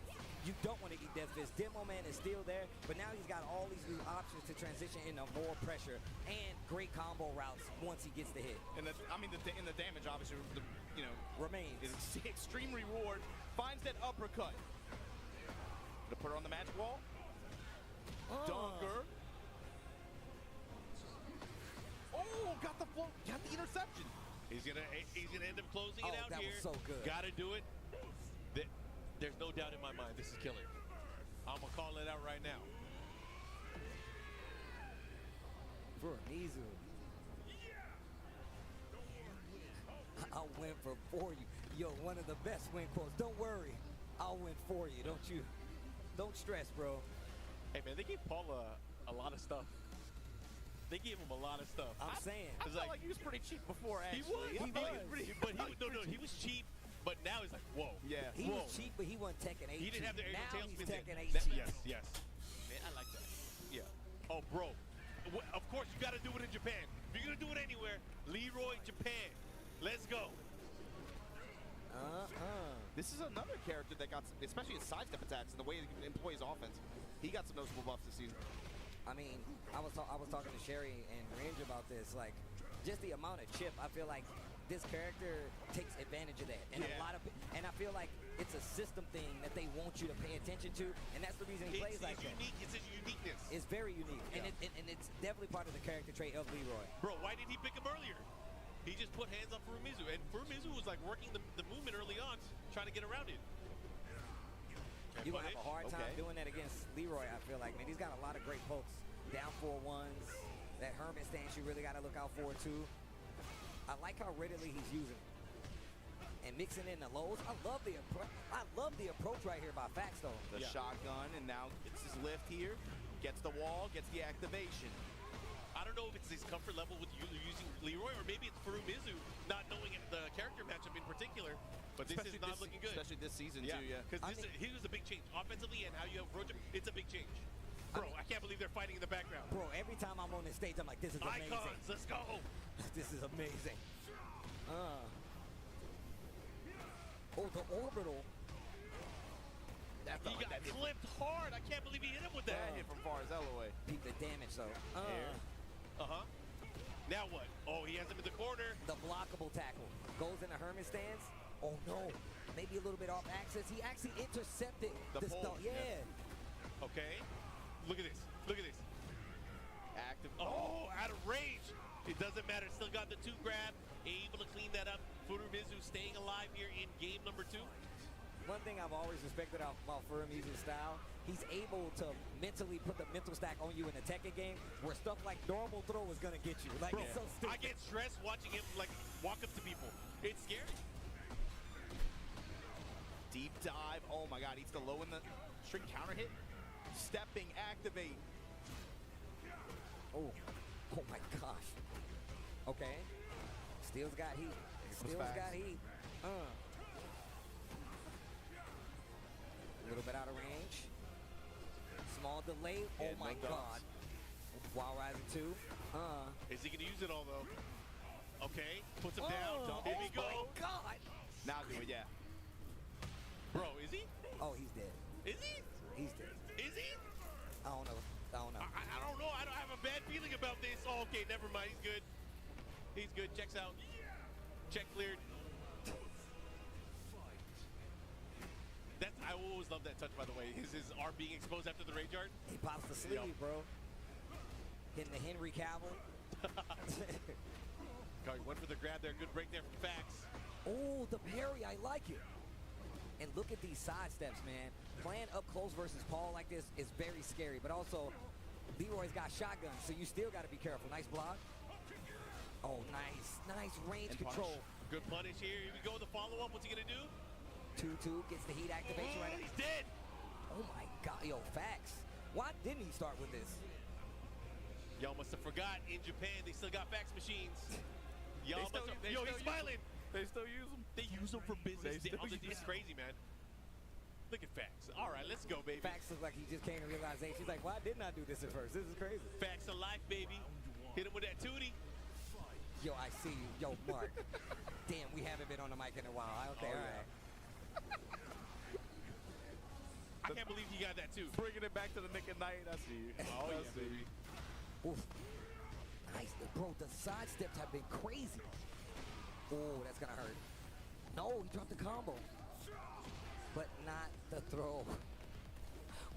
You don't want to eat Death Fist. Demo Man is still there, but now he's got all these new options to transition into more pressure and great combo routes once he gets the hit. And the damage, obviously, remains. Is extreme reward. Finds that uppercut. Gonna put her on the magic wall. Dunker. Oh, got the interception. He's gonna end up closing it out that here. Was so good. Gotta do it. There's no doubt in my mind. This is killer. I'm gonna call it out right now. Furumizu. I'll win for you. Yo, one of the best win quotes. Don't worry, I'll win for you. Don't stress, bro. Hey man, they gave Paul a lot of stuff. They gave him a lot of stuff. I'm saying. I felt like he was pretty cheap before, actually. He was cheap, but now he's like, whoa. Yeah. He was cheap, but he wasn't Tekken 8. He didn't have the aerial now tailspin. he's Tekken 8 Yes, cheap. yes. Man, I like that. Yeah. Oh, bro. Of course, you got to do it in Japan. If you're going to do it anywhere, Leroy, Japan. Let's go. This is another character that got, especially his sidestep attacks and the way he employs offense. He got some noticeable buffs this season. I mean, I was talking to Sherry and Range about this, like, just the amount of chip. I feel like this character takes advantage of that, and and I feel like it's a system thing that they want you to pay attention to, and that's the reason he plays like that. It's his uniqueness. It's very unique, and it's definitely part of the character trait of Leroy. Bro, why did he pick him earlier? He just put hands on Furumizu, and Furumizu was like working the movement early on, trying to get around it. You're going to have a hard time doing that against Leroy, I feel like. Man, he's got a lot of great pokes. Down 4-1s. That Hermit stance you really got to look out for, too. I like how readily he's using it. And mixing in the lows. I love the approach right here by Fax, though. The shotgun, and now it's his lift here. Gets the wall, gets the activation. I don't know if it's his comfort level with using Leroy, or maybe it's Furumizu not knowing the character matchup in particular. But this is not looking good. Especially this season, too, yeah. Because here's a big change. Offensively and how you approach it, it's a big change. Bro, I can't believe they're fighting in the background. Bro, every time I'm on this stage, I'm like, this is amazing. Icons, let's go. This is amazing. Oh, the orbital. He got clipped hard. I can't believe he hit him with that. That hit from far as hell away. Peep the damage, though. Now what? Oh, he has him in the corner. The blockable tackle. Goes in a Hermit stance. Oh, no. Maybe a little bit off axis. He actually intercepted the stone. Yeah. Okay. Look at this. Look at this. Active. Oh, out of range. It doesn't matter. Still got the 2 grab. Able to clean that up. Furumizu staying alive here in game number 2. One thing I've always respected about Furumizu's style, he's able to mentally put the mental stack on you in the Tekken game where stuff like normal throw is going to get you. Like, bro, it's so stupid. I get stressed watching him, like, walk up to people. It's scary. Deep dive. Oh, my God. Eats the low in the string counter hit. Stepping, activate. Oh my gosh. Okay. Steel's got heat. Steel's got heat. A little bit out of range. Small delay. Oh my God. Wild Rising 2. Is he gonna use it all though? Okay. Puts him down. Here we go. Oh my God. Now do it, yeah. Bro, is he? Oh, he's dead. Is he? He's dead. Is he? I don't know. I don't know. I don't have a bad feeling about this. Oh, okay, never mind. He's good. He's good. Checks out. Check cleared. I always love that touch, by the way. His arm being exposed after the rage art. He pops the sleeve, bro. Hitting the Henry Cavill. Went for the grab there. Good break there from Fax. Oh, the parry. I like it. And look at these side steps, man. Playing up close versus Paul like this is very scary, but also Leroy's got shotguns, so you still got to be careful. Nice block. Oh, nice range control. Good punish here. Here we go. The follow-up. What's he going to do? 2-2 gets the heat activation right now. He's dead. Oh, my God. Yo, Fax. Why didn't he start with this? Y'all must have forgot in Japan they still got fax machines. Y'all must have. Yo, he's smiling. They still use them. They use them for business. It's crazy, man. Look at Fax. All right, let's go, baby. Fax looks like he just came to realization. He's like, why didn't I do this at first? This is crazy. Fax alive, baby. Hit him with that tootie. Yo, I see you. Yo, Mark. Damn, we haven't been on the mic in a while. Okay, all right. I can't believe he got that, too. Bringing it back to the Nick and Night. I see you. Oh, yeah, baby. Oof. Nice. Bro, the side steps have been crazy. Oh, that's going to hurt. No, he dropped the combo. But not the throw.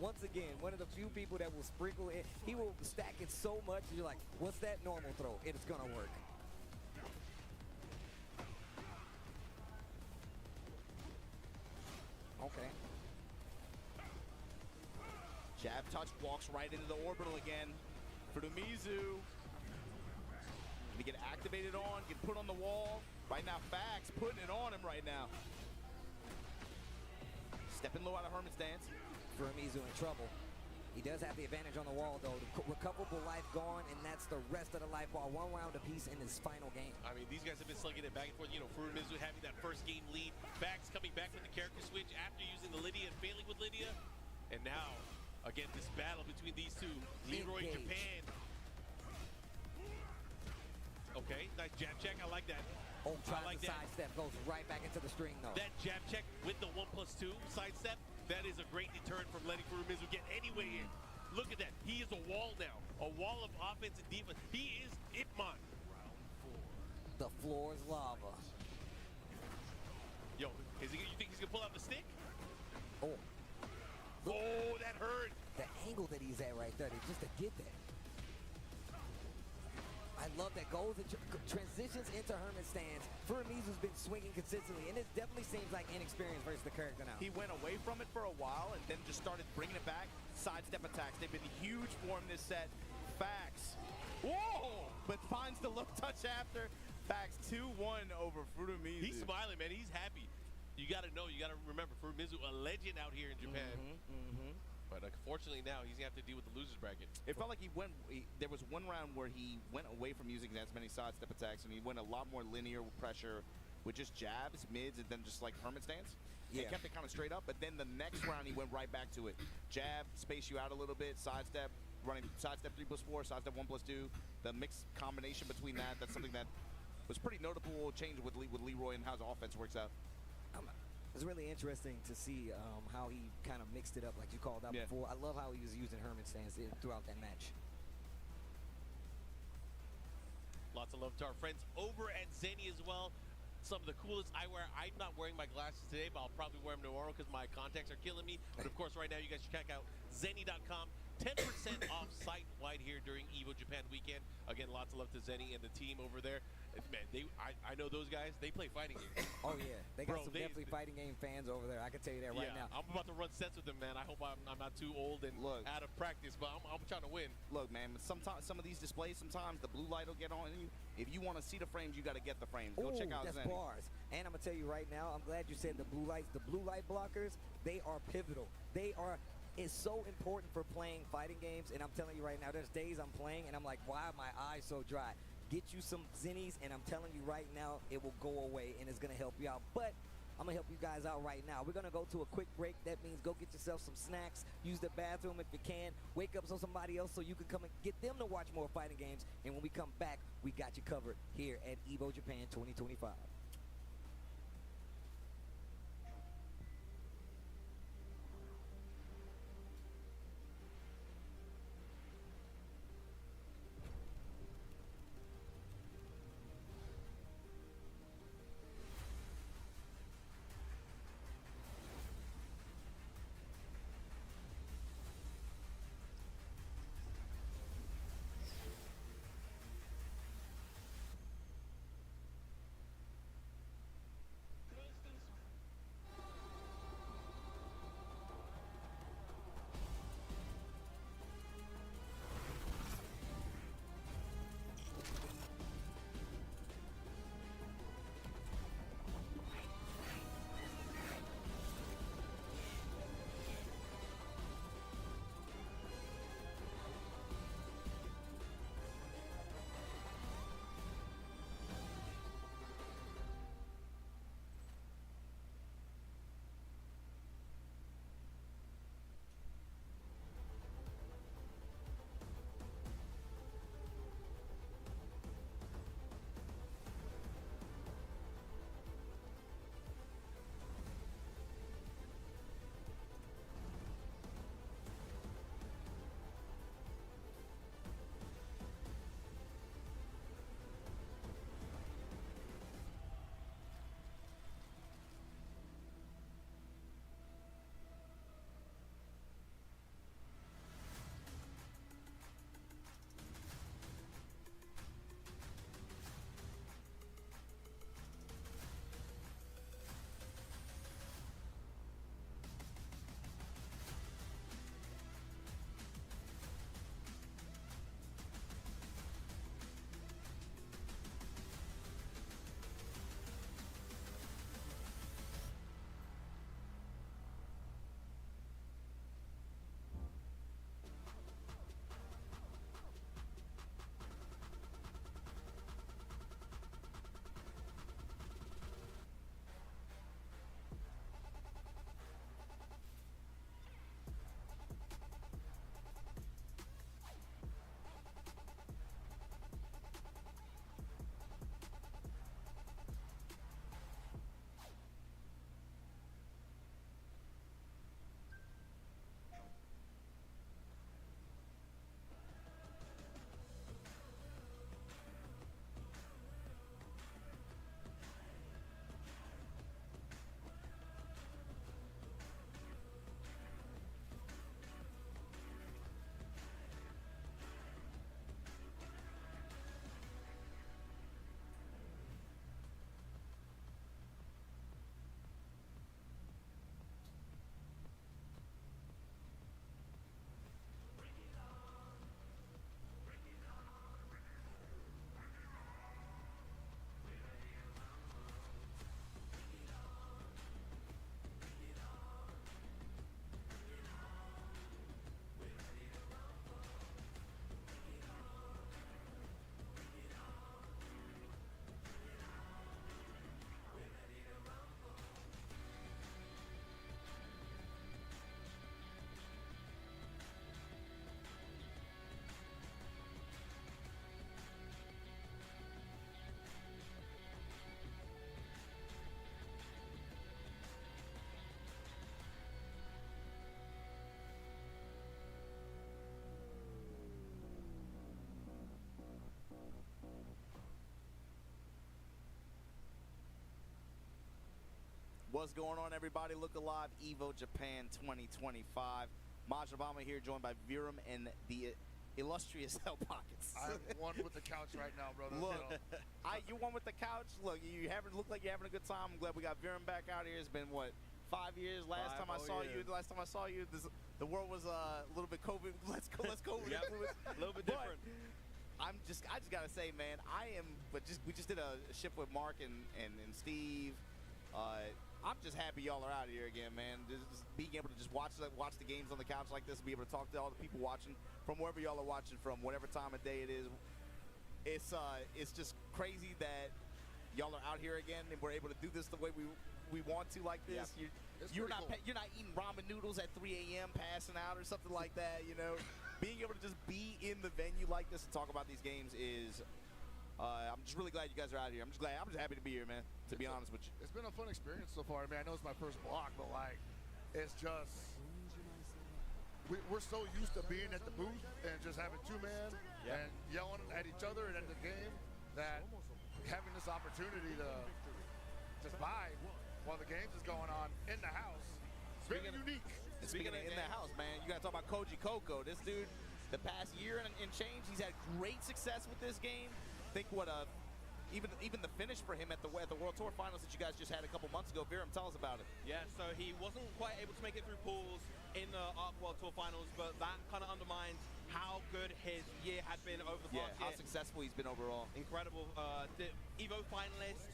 Once again, one of the few people that will sprinkle it. He will stack it so much, you're like, what's that normal throw? It's going to work. Okay. Jab touch walks right into the orbital again. Furumizu. to get activated on, get put on the wall. Right now, Fax putting it on him right now. Stepping low out of Hermit's stance. Furamizu in trouble. He does have the advantage on the wall, though. The recoverable life gone, and that's the rest of the life bar. 1 round apiece in his final game. I mean, these guys have been slugging it back and forth. You know, Furamizu having that first game lead. Fax coming back with the character switch after using the Lydia and failing with Lydia. And now, again, this battle between these two. Leroy Japan. Okay, nice jab check. I like that. Oh, tries I like the that. sidestep, goes right back into the string, though. That jab check with the 1+2 sidestep, that is a great deterrent from letting Furamizu get anyway in. Look at that. He is a wall now. A wall of offense and defense. He is Ipman. The floor is lava. Yo, you think he's going to pull out the stick? Oh. Oh, that hurt. The angle that he's at right there, just to get that. I love that goes and transitions into Hermit's stance. Furamizu's been swinging consistently, and it definitely seems like inexperience versus the character now. He went away from it for a while and then just started bringing it back. Sidestep attacks. They've been huge for him this set. Fax. Whoa! But finds the low touch after. Fax 2-1 over Furamizu. He's smiling, man. He's happy. You got to know, you got to remember, Furamizu, a legend out here in Japan. But unfortunately now, he's going to have to deal with the loser's bracket. It felt like there was one round where he went away from using as many sidestep attacks, and he went a lot more linear pressure with just jabs, mids, and then just like Hermit stance. Yeah. He kept it kind of straight up, but then the next round he went right back to it. Jab, space you out a little bit, sidestep, running sidestep 3+4, sidestep 1+2. The mixed combination between that's something that was pretty notable change with Leroy and how his offense works out. It's really interesting to see how he kind of mixed it up like you called out before. I love how he was using Hermit's stance throughout that match. Lots of love to our friends over at Zenny as well. Some of the coolest eyewear. I'm not wearing my glasses today, but I'll probably wear them tomorrow because my contacts are killing me. But of course, right now, you guys should check out Zenny.com. 10% off site-wide here during Evo Japan weekend. Again, lots of love to Zenny and the team over there. Man, I know those guys. They play fighting games. Oh, yeah. They got some definitely fighting game fans over there. I can tell you that right now. I'm about to run sets with them, man. I hope I'm not too old and out of practice, but I'm trying to win. Look, man, sometimes some of these displays, sometimes the blue light will get on you. If you want to see the frames, you got to get the frames. Go check out that's Zenny. bars. And I'm going to tell you right now, I'm glad you said the blue lights. The blue light blockers, they are pivotal. It's so important for playing fighting games, and I'm telling you right now, there's days I'm playing, and I'm like, why are my eyes so dry? Get you some Zennies, and I'm telling you right now, it will go away, and it's going to help you out. But I'm going to help you guys out right now. We're going to go to a quick break. That means go get yourself some snacks, use the bathroom if you can, wake up somebody else so you can come and get them to watch more fighting games, and when we come back, we got you covered here at Evo Japan 2025. What's going on, everybody? Look Alive Evo Japan 2025. Maj Obama here, joined by Virum and the illustrious Hell Pockets. I'm one with the couch right now, brother. Look, You know. you one with the couch. Look, you look like you're having a good time. I'm glad we got Virum back out here. It's been what, 5 years? Last time I saw you, the world was a little bit COVID. Let's go with Yep. A little bit different. I just gotta say, man, we just did a shift with Mark and Steve. I'm just happy y'all are out here again, man. Just being able to just watch the games on the couch like this, be able to talk to all the people watching from wherever y'all are watching from, whatever time of day it is. It's just crazy that y'all are out here again and we're able to do this the way we want to like this. Yeah. You're not eating ramen noodles at 3 a.m. passing out or something like that, you know. Being able to just be in the venue like this and talk about these games is. I'm just really glad you guys are out here. I'm just happy to be here, man, to be honest with you. It's been a fun experience so far. I mean, I know it's my first block, but, like, it's just... We're so used to being at the booth and just having two-man and yelling at each other and at the game that having this opportunity to just vibe while the games is going on in the house, very unique. Speaking of in the house, man, you got to talk about Koji Koko. This dude, the past year and change, he's had great success with this game. Think what even the finish for him at the World Tour Finals that you guys just had a couple months ago. Virum, tell us about it. Yeah, so he wasn't quite able to make it through pools in the ARC World Tour Finals, but that kind of undermines how good his year had been over the past year. How successful he's been overall. Incredible. The Evo finalist,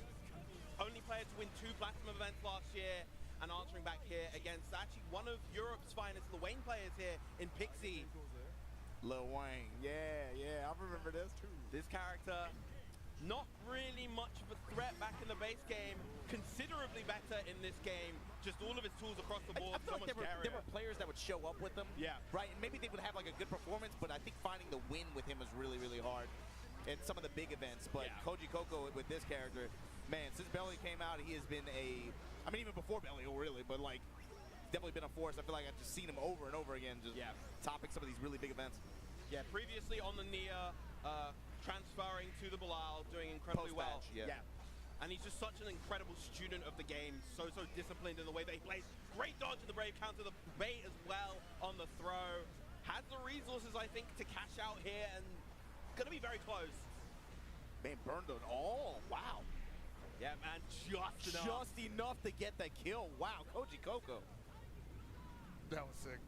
only player to win 2 Platinum events last year, and answering back here against actually one of Europe's finest Lil Wayne players here in Pixie. Lil Wayne, yeah, I remember this too. This character, not really much of a threat back in the base game, considerably better in this game. Just all of his tools across the board, I feel so like much there were players that would show up with them. Yeah. Right, and maybe they would have like a good performance, but I think finding the win with him is really, really hard in some of the big events. But Koji Koko with this character, man, since Belly came out, he has been even before Belly, really, but like, definitely been a force. I feel like I've just seen him over and over again, just topping some of these really big events. Yeah, previously on the Nia, transferring to the Bilal, doing incredibly well. Yeah. And he's just such an incredible student of the game, so disciplined in the way that he plays. Great dodge to the Brave, counter the bait as well on the throw. Has the resources, I think, to cash out here, and gonna be very close. Man, burned it all. Wow. Yeah, man, just enough to get the kill. Wow, Koji Koko. That was sick.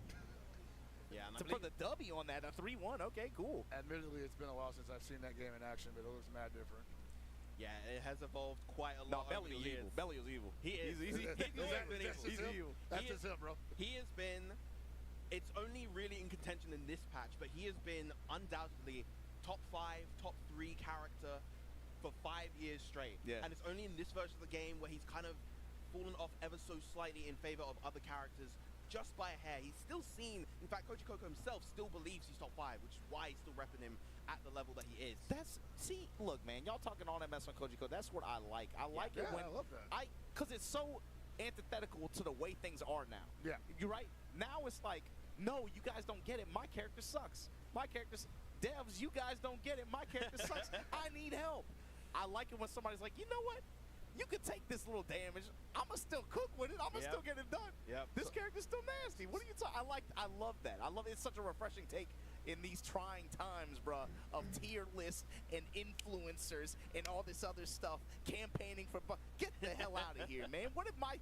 Yeah, and for the W on that, a 3-1. Okay, cool. Admittedly, it's been a while since I've seen that game in action, but it looks mad different. Yeah, it has evolved quite a lot. Belly is evil. Belly is evil. He is. He's evil. That's just him, bro. He has been. It's only really in contention in this patch, but he has been undoubtedly top 5, top 3 character for 5 years straight. Yeah. And it's only in this version of the game where he's kind of fallen off ever so slightly in favor of other characters. Just by a hair. He's still seen, in fact, Koji Koko himself still believes he's top 5, which is why he's still repping him at the level that he is. Look, man, y'all talking all that mess on Koji Koko. That's what I like. I like it when I love that. because it's so antithetical to the way things are now. Yeah. You're right. Now it's like, no, you guys don't get it. My character sucks. Devs, you guys don't get it. My character sucks. I need help. I like it when somebody's like, you know what? You can take this little damage. I'ma still cook with it. I'ma still get it done. This character's still nasty. What are you talking? I love that. I love it. It's such a refreshing take in these trying times, bruh, of tier lists and influencers and all this other stuff, campaigning for. Get the hell out of here, man. What if I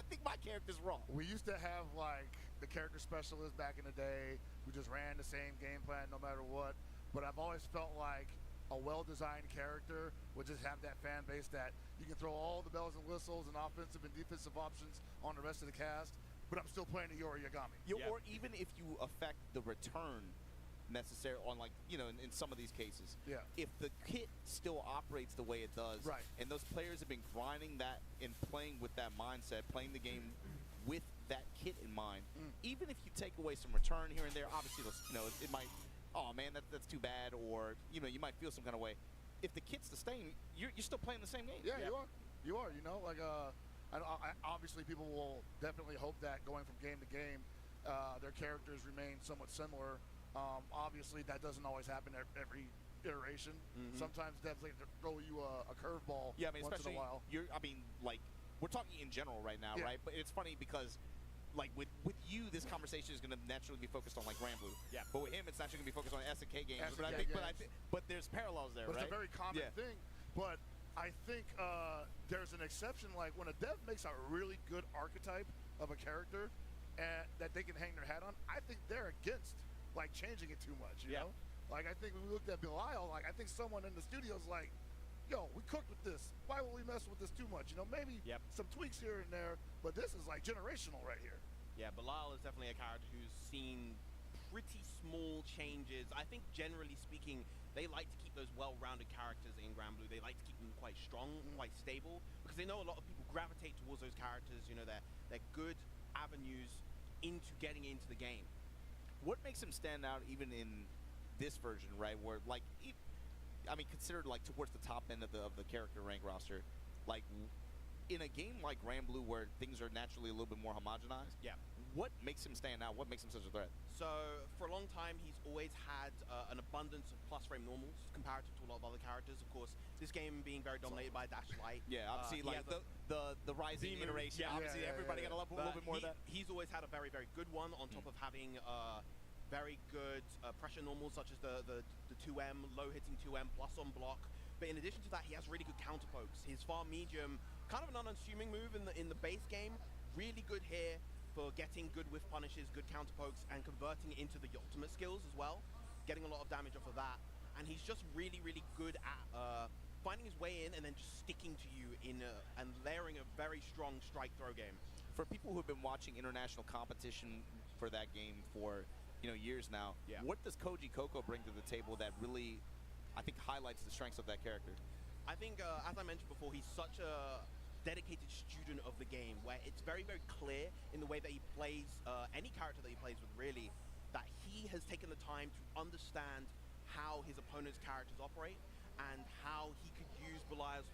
think my character's wrong? We used to have like the character specialist back in the day who just ran the same game plan no matter what. But I've always felt like a well-designed character would just have that fan base that you can throw all the bells and whistles and offensive and defensive options on the rest of the cast, but I'm still playing the Yori Yagami. Or even if you affect the return necessary on, like, you know, in some of these cases. Yeah. If the kit still operates the way it does, right, and those players have been grinding that and playing with that mindset, playing the game with that kit in mind, even if you take away some return here and there, obviously, you know, it might, oh man, that's too bad, or you know, you might feel some kind of way. If the kit's the same, you're still playing the same game. Yeah, you are. You know, like obviously people will definitely hope that going from game to game, their characters remain somewhat similar. Obviously, that doesn't always happen every iteration. Sometimes devs like to throw you a curveball. Yeah, I mean, once especially in a while. like we're talking in general right now, right? But it's funny because, like, with you, this conversation is going to naturally be focused on, like, Granblue. Yeah. But with him, it's naturally going to be focused on SNK games. But there's parallels there, but right? It's a very common thing. But I think there's an exception. Like, when a dev makes a really good archetype of a character and that they can hang their hat on, I think they're against, like, changing it too much, you know? Like, I think when we looked at Belial, like, I think someone in the studio's like, yo, we cooked with this. Why would we mess with this too much? You know, maybe some tweaks here and there, but this is like generational right here. Yeah, Belial is definitely a character who's seen pretty small changes. I think generally speaking, they like to keep those well-rounded characters in Granblue. They like to keep them quite strong, quite stable, because they know a lot of people gravitate towards those characters. You know, they're good avenues into getting into the game. What makes him stand out even in this version, right? Where, like, I mean, considered like towards the top end of the character rank roster, like in a game like Granblue where things are naturally a little bit more homogenized. Yeah. What makes him stand out? What makes him such a threat? So for a long time, he's always had an abundance of plus frame normals comparative to a lot of other characters. Of course, this game being very dominated by Dash Light. Yeah, obviously, like the Rising iteration. Obviously, everybody got a little bit more of that. He's always had a very, very good one on top of having very good pressure normals such as the 2M, low hitting 2M plus on block. But in addition to that, he has really good counter pokes. His far medium, kind of an unassuming move in the base game, really good here for getting good whiff punishes, good counter pokes, and converting it into the ultimate skills as well, getting a lot of damage off of that. And he's just really, really good at finding his way in and then just sticking to you and layering a very strong strike throw game. For people who have been watching international competition for that game for years now, what does Koji Koko bring to the table that really, I think, highlights the strengths of that character? I think, as I mentioned before, he's such a dedicated student of the game where it's very, very clear in the way that he plays any character that he plays with, really, that he has taken the time to understand how his opponent's characters operate and how he could use Belial's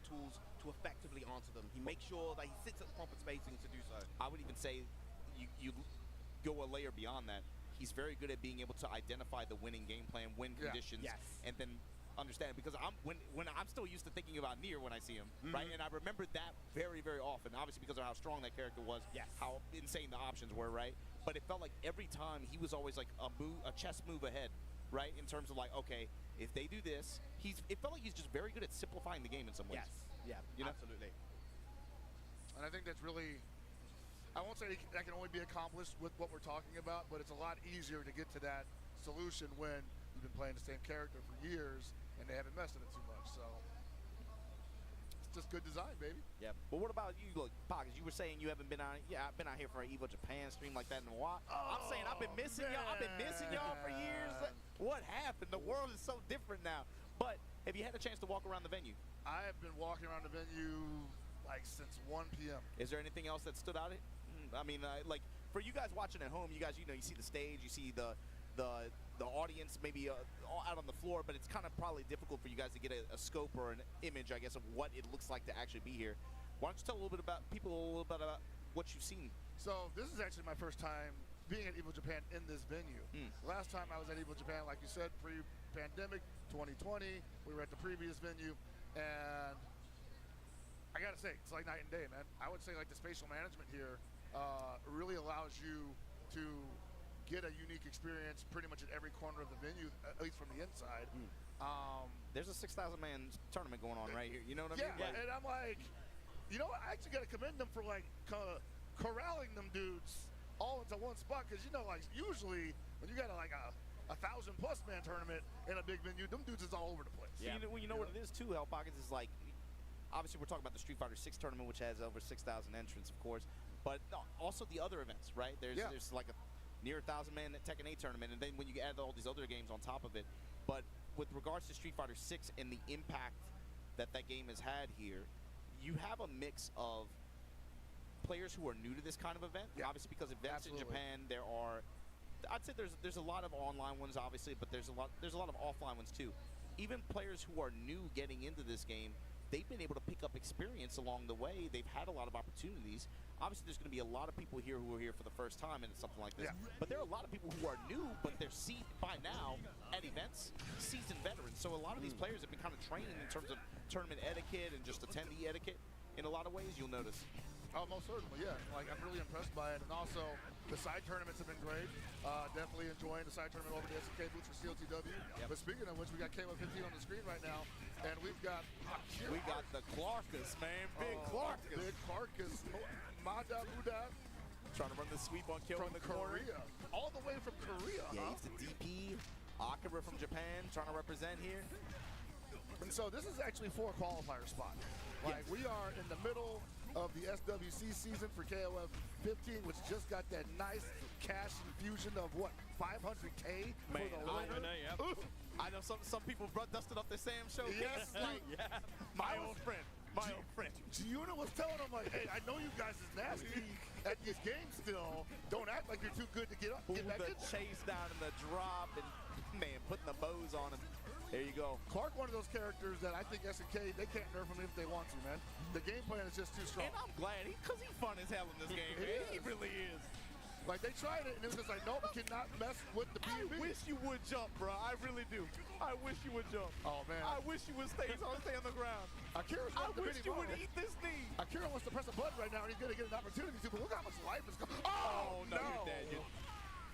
tools to effectively answer them. He makes sure that he sits at the proper spacing to do so. I would even say you go a layer beyond that. He's very good at being able to identify the winning game plan, win conditions, and then understand it. Because when I'm still used to thinking about Nier when I see him, right? And I remember that very, very often, obviously because of how strong that character was, how insane the options were, right? But it felt like every time he was always like a chess move ahead, right? In terms of like, okay, if they do this, it felt like he's just very good at simplifying the game in some ways. Absolutely. And I think that's really, I won't say that can only be accomplished with what we're talking about, but it's a lot easier to get to that solution when you've been playing the same character for years and they haven't messed with it too much. So it's just good design, baby. Yeah. But what about you, look, Pockets? You were saying you haven't been out. Yeah, I've been out here for an Evo Japan stream like that in a while. I'm saying I've been missing y'all. I've been missing y'all for years. What happened? The world is so different now. But have you had a chance to walk around the venue? I have been walking around the venue like since 1 p.m. Is there anything else that stood out? I mean, like for you guys watching at home, you guys, you see the stage, you see the audience maybe out on the floor, but it's kind of probably difficult for you guys to get a scope or an image, I guess, of what it looks like to actually be here. Why don't you tell a little bit about what you've seen? So this is actually my first time being at Evo Japan in this venue. Last time I was at Evo Japan, like you said, pre-pandemic, 2020. We were at the previous venue, and I gotta say, it's like night and day, man. I would say like the spatial management here really allows you to get a unique experience pretty much at every corner of the venue, at least from the inside. There's a 6,000-man tournament going on right here. You know what I mean? Yeah, and I'm like, you know what? I actually got to commend them for like corralling them dudes all into one spot, because like usually when you got like a 1,000+ man tournament in a big venue, them dudes is all over the place. Yeah. You know what it is too, Hell Pockets, is like, obviously we're talking about the Street Fighter 6 tournament, which has over 6,000 entrants, of course, but also the other events, right? There's like a near 1,000-man Tekken 8 tournament, and then when you add all these other games on top of it. But with regards to Street Fighter 6 and the impact that game has had here, you have a mix of players who are new to this kind of event. Obviously, because events in Japan, I'd say there's a lot of online ones, obviously, but there's a lot of offline ones too. Even players who are new getting into this game, they've been able to pick up experience along the way. They've had a lot of opportunities. Obviously, there's going to be a lot of people here who are here for the first time and something like this. But there are a lot of people who are new, but they're by now at events, seasoned veterans. So a lot of these players have been kind of trained in terms of tournament etiquette and just attendee etiquette. in a lot of ways, you'll notice. Oh, most certainly, yeah. Like, I'm really impressed by it. And also, the side tournaments have been great. Definitely enjoying the side tournament over the SNK booths for CLTW. But speaking of which, we got KO 15 on the screen right now. And we've got Akira. We got the Clarkus, man. Big Clarkus. Big Clarkus. Mada Muda. Trying to run the sweep on kill From in the corner. Korea. All the way from Korea, Yeah, huh? he's the DP. Akira from Japan trying to represent here. And so this is actually for a qualifier spot. Like, we are in the middle of the SWC season for KOF 15, which just got that nice cash infusion of what, 500K for the winner. I know some people dusted off the Sam show. Yes, like, my old friend. Giuna was telling him, like, hey, I know you guys is nasty at these games still. Don't act like you're too good to get up. Get back the in. chase down and the drop and, man, putting the bows on him. There you go. Clark, one of those characters that I think SNK, they can't nerf him if they want to, man. The game plan is just too strong. And I'm glad, because he's fun as hell in this game, man. He really is. Like, they tried it, and it was just like, nope, cannot mess with the I B&B. wish you would jump, bro. I really do. I wish you would jump. Oh, man. I wish you would stay on the ground. Akira's I wants to wish mini you would model. eat this knee. Akira wants to press a button right now, and he's going to get an opportunity to, but look how much life is going. Oh, no, you're dead.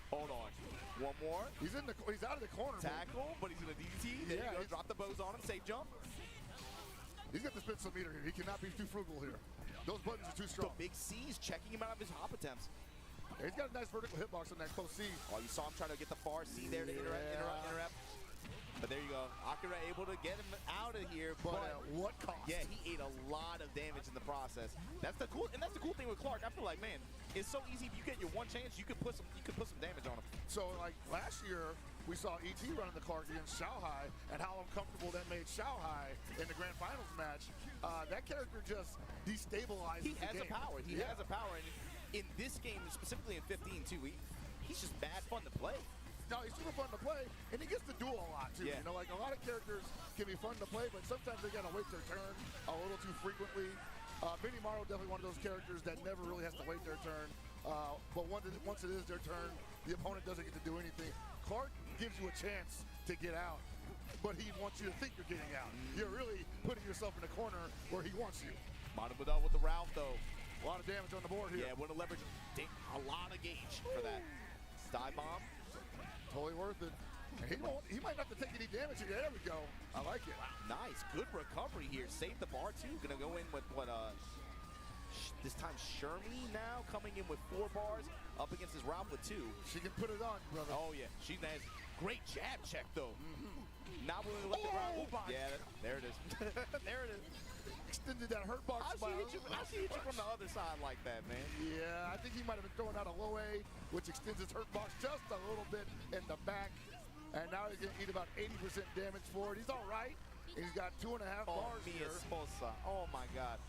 Hold on. One more. He's out of the corner. Tackle, but he's in a DDT. There you go. Drop the bows on him. Safe jump. He's got the spin some meter here. He cannot be too frugal here. Those buttons are too strong. The big C's checking him out of his hop attempts. Yeah, he's got a nice vertical hitbox on that close C. Oh, you saw him trying to get the far C there to interrupt. But there you go. Akira able to get him out of here. But at what cost? Yeah, he ate a lot of damage in the process. That's the cool thing with Clark. I feel like, man, it's so easy. If you get your one chance, you can put some damage on him. So, like, last year, we saw ET running the Clark against Shanghai and how uncomfortable that made Shanghai in the grand finals match. That character just destabilizes He has the a game. power. He has a power. And in this game, specifically in 15 too, he's just bad fun to play. No, he's super fun to play, and he gets to duel a lot, too. Yeah. You know, like, a lot of characters can be fun to play, but sometimes they got to wait their turn a little too frequently. Mini Mario definitely one of those characters that never really has to wait their turn. But once it is their turn, the opponent doesn't get to do anything. Clark gives you a chance to get out, but he wants you to think you're getting out. You're really putting yourself in a corner where he wants you. Manabuda with the Ralph, though. A lot of damage on the board here. Yeah, want to leverage a lot of gauge for that. Dive bomb. Totally worth it. And he might not have to take any damage here. There we go. I like it. Wow, nice. Good recovery here. Save the bar, too. Gonna go in with what, this time Shermie now coming in with 4 bars up against his Ralph with 2. She can put it on, brother. Oh, yeah. She's nice. Great jab check, though. Not willing to let the Ralph. Yeah, there it is. There it is. Extended that hurt box. How she hit you from the other side like that, man? Yeah, I think he might have been throwing out a low A, which extends his hurt box just a little bit in the back. And now he's going to eat about 80% damage for it. He's all right. He's got 2.5 bars Mia here. Esposa. Oh, my God.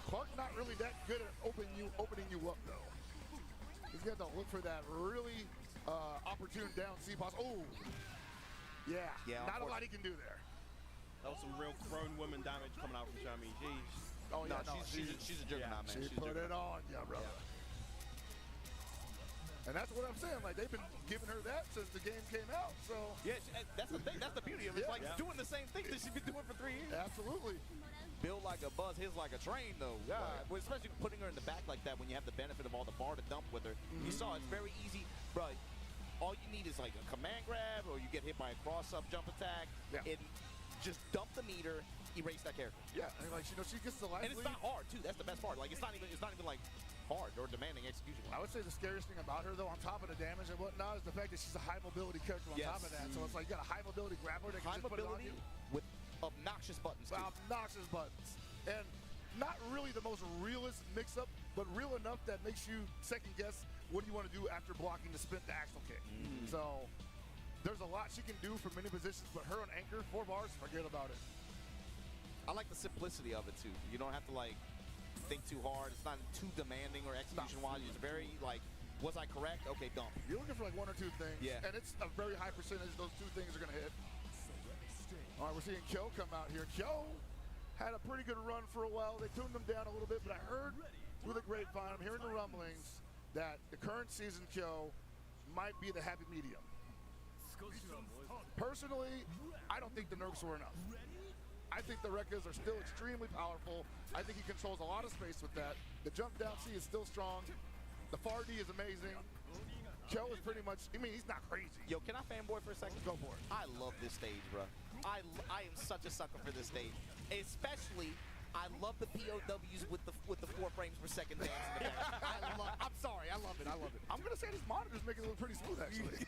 Clark not really that good at opening you up, though. He's going to look for that really opportune down C boss. Oh, yeah. Not a lot he can do there. That was some real grown woman damage coming out from Shermie. Oh, yeah, she's a juggernaut, man. She put it on, brother. And that's what I'm saying. Like, they've been giving her that since the game came out. So yeah, that's the thing. That's the beauty of it. It's like doing the same thing that she's been doing for 3 years. Absolutely. Build like a buzz, his like a train, though. Yeah. Well, especially putting her in the back like that when you have the benefit of all the bar to dump with her. You saw it's very easy, bro. All you need is like a command grab, or you get hit by a cross-up jump attack, and just dump the meter, erase that character. Yeah, and like she gets the life and it's lead. not hard too. That's the best part. Like it's not even like hard or demanding execution. I would say the scariest thing about her, though, on top of the damage and whatnot, is the fact that she's a high mobility character on top of that. So it's like you got a high mobility grappler that can just put it on you with obnoxious buttons. Obnoxious buttons, and not really the most realist mix-up, but real enough that makes you second guess what do you want to do after blocking the spin to axle kick. So there's a lot she can do from many positions, but her on anchor, 4 bars, forget about it. I like the simplicity of it too. You don't have to like think too hard. It's not too demanding or execution-wise. It's very like, was I correct? Okay, dump. You're looking for like 1 or 2 things, and it's a very high percentage those 2 things are going to hit. All right, we're seeing Kyo come out here. Kyo had a pretty good run for a while. They tuned him down a little bit, but I heard through the grapevine, I'm hearing the rumblings that the current season Kyo might be the happy medium. Personally, I don't think the nerfs were enough. I think the Rekkas are still extremely powerful. I think he controls a lot of space with that. The jump down C is still strong. The far D is amazing. Kel is pretty much, I mean, he's not crazy. Yo, can I fanboy for a second? Go for it. I love this stage, bro. I am such a sucker for this stage. Especially, I love the POWs with the 4 frames per second dance in the back. I'm sorry, I love it. I'm gonna say this monitor's making it look pretty smooth, actually.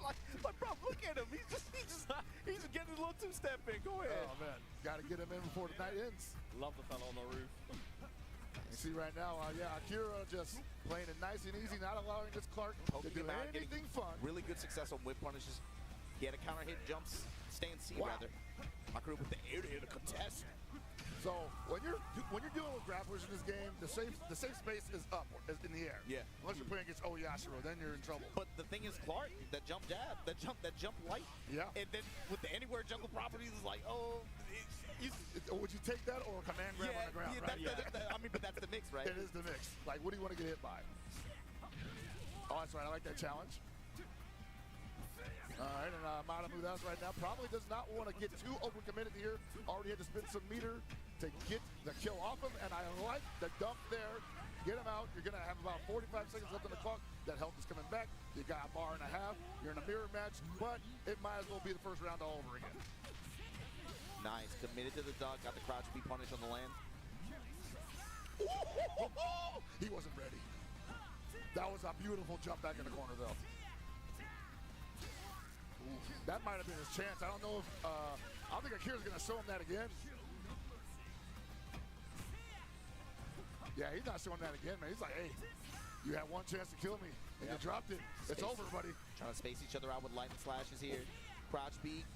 like, bro, look at him. He's getting a little two-step in. Go ahead. Oh man, gotta get him in before the night ends. Love the fella on the roof. You see right now, Akira just playing it nice and easy, not allowing this Clark to do anything fun. Really good success on whip punishes. He had a counter hit jumps, stand C rather. My crew with the air to hit a contest. So when you're dealing with grapplers in this game, the safe space is up, is in the air. Yeah. Unless you're playing against Oyashiro, then you're in trouble. But the thing is, Clark, that jump jab, that jump light. Yeah. And then with the anywhere jungle properties, is like, would you take that or command grab on the ground? Right? I mean, but that's the mix, right? It is the mix. Like, what do you want to get hit by? Oh, that's right. I like that challenge. All right, and Mata Mudas right now probably does not want to get too overcommitted here. Already had to spend some meter to get the kill off him, and I like the dump there. Get him out. You're going to have about 45 seconds left on the clock. That health is coming back. You got a bar and a half. You're in a mirror match, but it might as well be the first round all over again. Nice. Committed to the dog. Got the crouch be punished on the land. He wasn't ready. That was a beautiful jump back in the corner, though. That might have been his chance. I don't know if, I don't think Akira's going to show him that again. Yeah, he's not showing that again, man. He's like, hey, you had one chance to kill me, and you dropped it. It's over, buddy. Trying to space each other out with lightning slashes here. Crouch beat.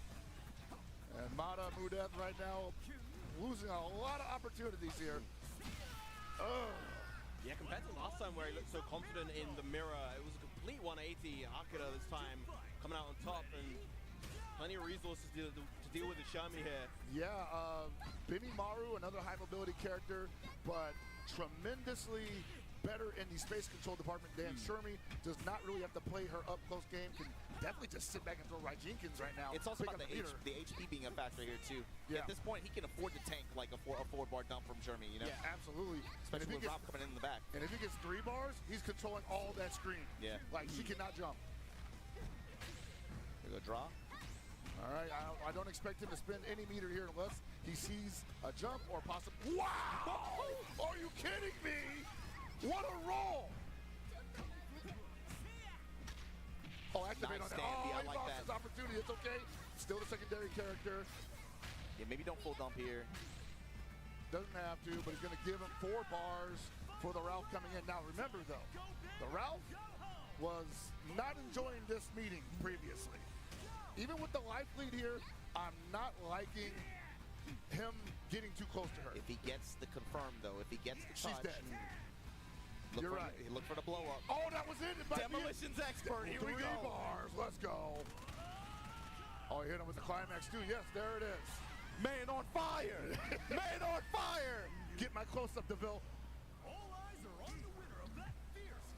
And Mata Mudas right now losing a lot of opportunities here. Yeah, compared to last time where he looked so confident in the mirror, it was a complete 180. Akira this time coming out on top, and plenty of resources to deal with the Shami here. Yeah, Bimi Maru, another high mobility character, but tremendously better in the space control department. Dan Shermy does not really have to play her up close game, can definitely just sit back and throw right Jenkins right now. It's also about the HP being a factor here too. Yeah. At this point, he can afford to tank like a forward bar dump from Shermy, you know? Yeah, absolutely. Especially with Rob coming in the back. And if he gets 3 bars, he's controlling all that screen. Yeah. Like, she cannot jump. Here we go, draw. All right, I don't expect him to spend any meter here unless he sees a jump or possibly. Wow! Are you kidding me? What a roll! Oh, activate on that. Oh, he lost his opportunity. It's okay. Still the secondary character. Yeah, maybe don't full dump here. Doesn't have to, but he's going to give him 4 bars for the Ralph coming in. Now, remember, though, the Ralph was not enjoying this meeting previously. Even with the life lead here, I'm not liking him getting too close to her. If he gets the confirm, though, if he gets the touch. She's dead. You're right. Look for the blow up. Oh, that was it. Demolition's expert. Here we go. 3 bars. Let's go. Oh, he hit him with the climax, too. Yes, there it is. Man on fire. Man on fire. Get my close-up, DeVille.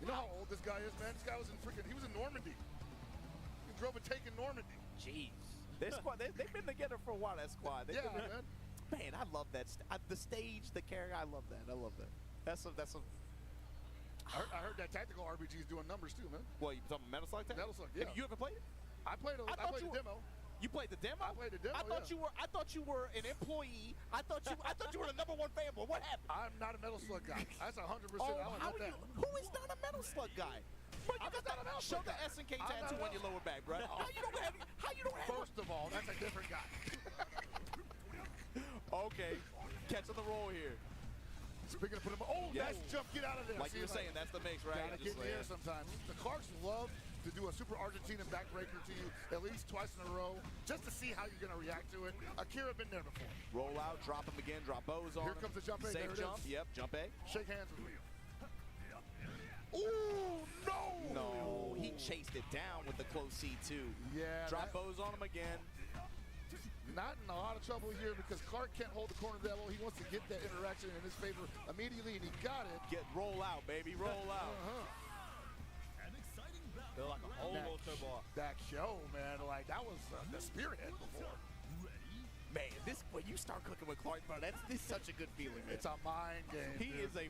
You know how old this guy is, man? This guy was he was in Normandy. He drove a tank in Normandy. Jeez. Their squad, they've been together for a while, that squad. Yeah, man. Man, I love that. The stage, the character, I love that. I love that. That's a I heard that tactical RPG is doing numbers too, man. Well, you talking Metal Slug? Metal Slug, yeah. You ever played it? I played the demo. You played the demo? I played the demo. I thought you were an employee. I thought you were the #1 fanboy. What happened? I'm not a Metal Slug guy. That's 100%. Who is not a Metal Slug guy? Bro, show the SNK tattoo on your lower back, bro. How you don't have First of all, that's a different guy. Okay. Catch on the roll here. Speaking of putting him, nice jump, get out of there. Like you were saying, that's the mix, right? Gotta get in the air sometimes. The Clarks love to do a super Argentinian backbreaker to you at least twice in a row, just to see how you're gonna react to it. Akira been there before. Roll out, drop him again, drop bows on him. Here comes the jump A. Safe jump, yep, jump A. Shake hands with me. Ooh, no! No, he chased it down with the close C2. Yeah. Drop bows on him again. Not in a lot of trouble here because Clark can't hold the corner that well. He wants to get that interaction in his favor immediately, and he got it. Roll out, baby, roll out. They're like a whole auto bar. That show, man, like that was the spearhead before. Man, this when you start cooking with Clark, bro, this is such a good feeling, man. It's a mind game. He is a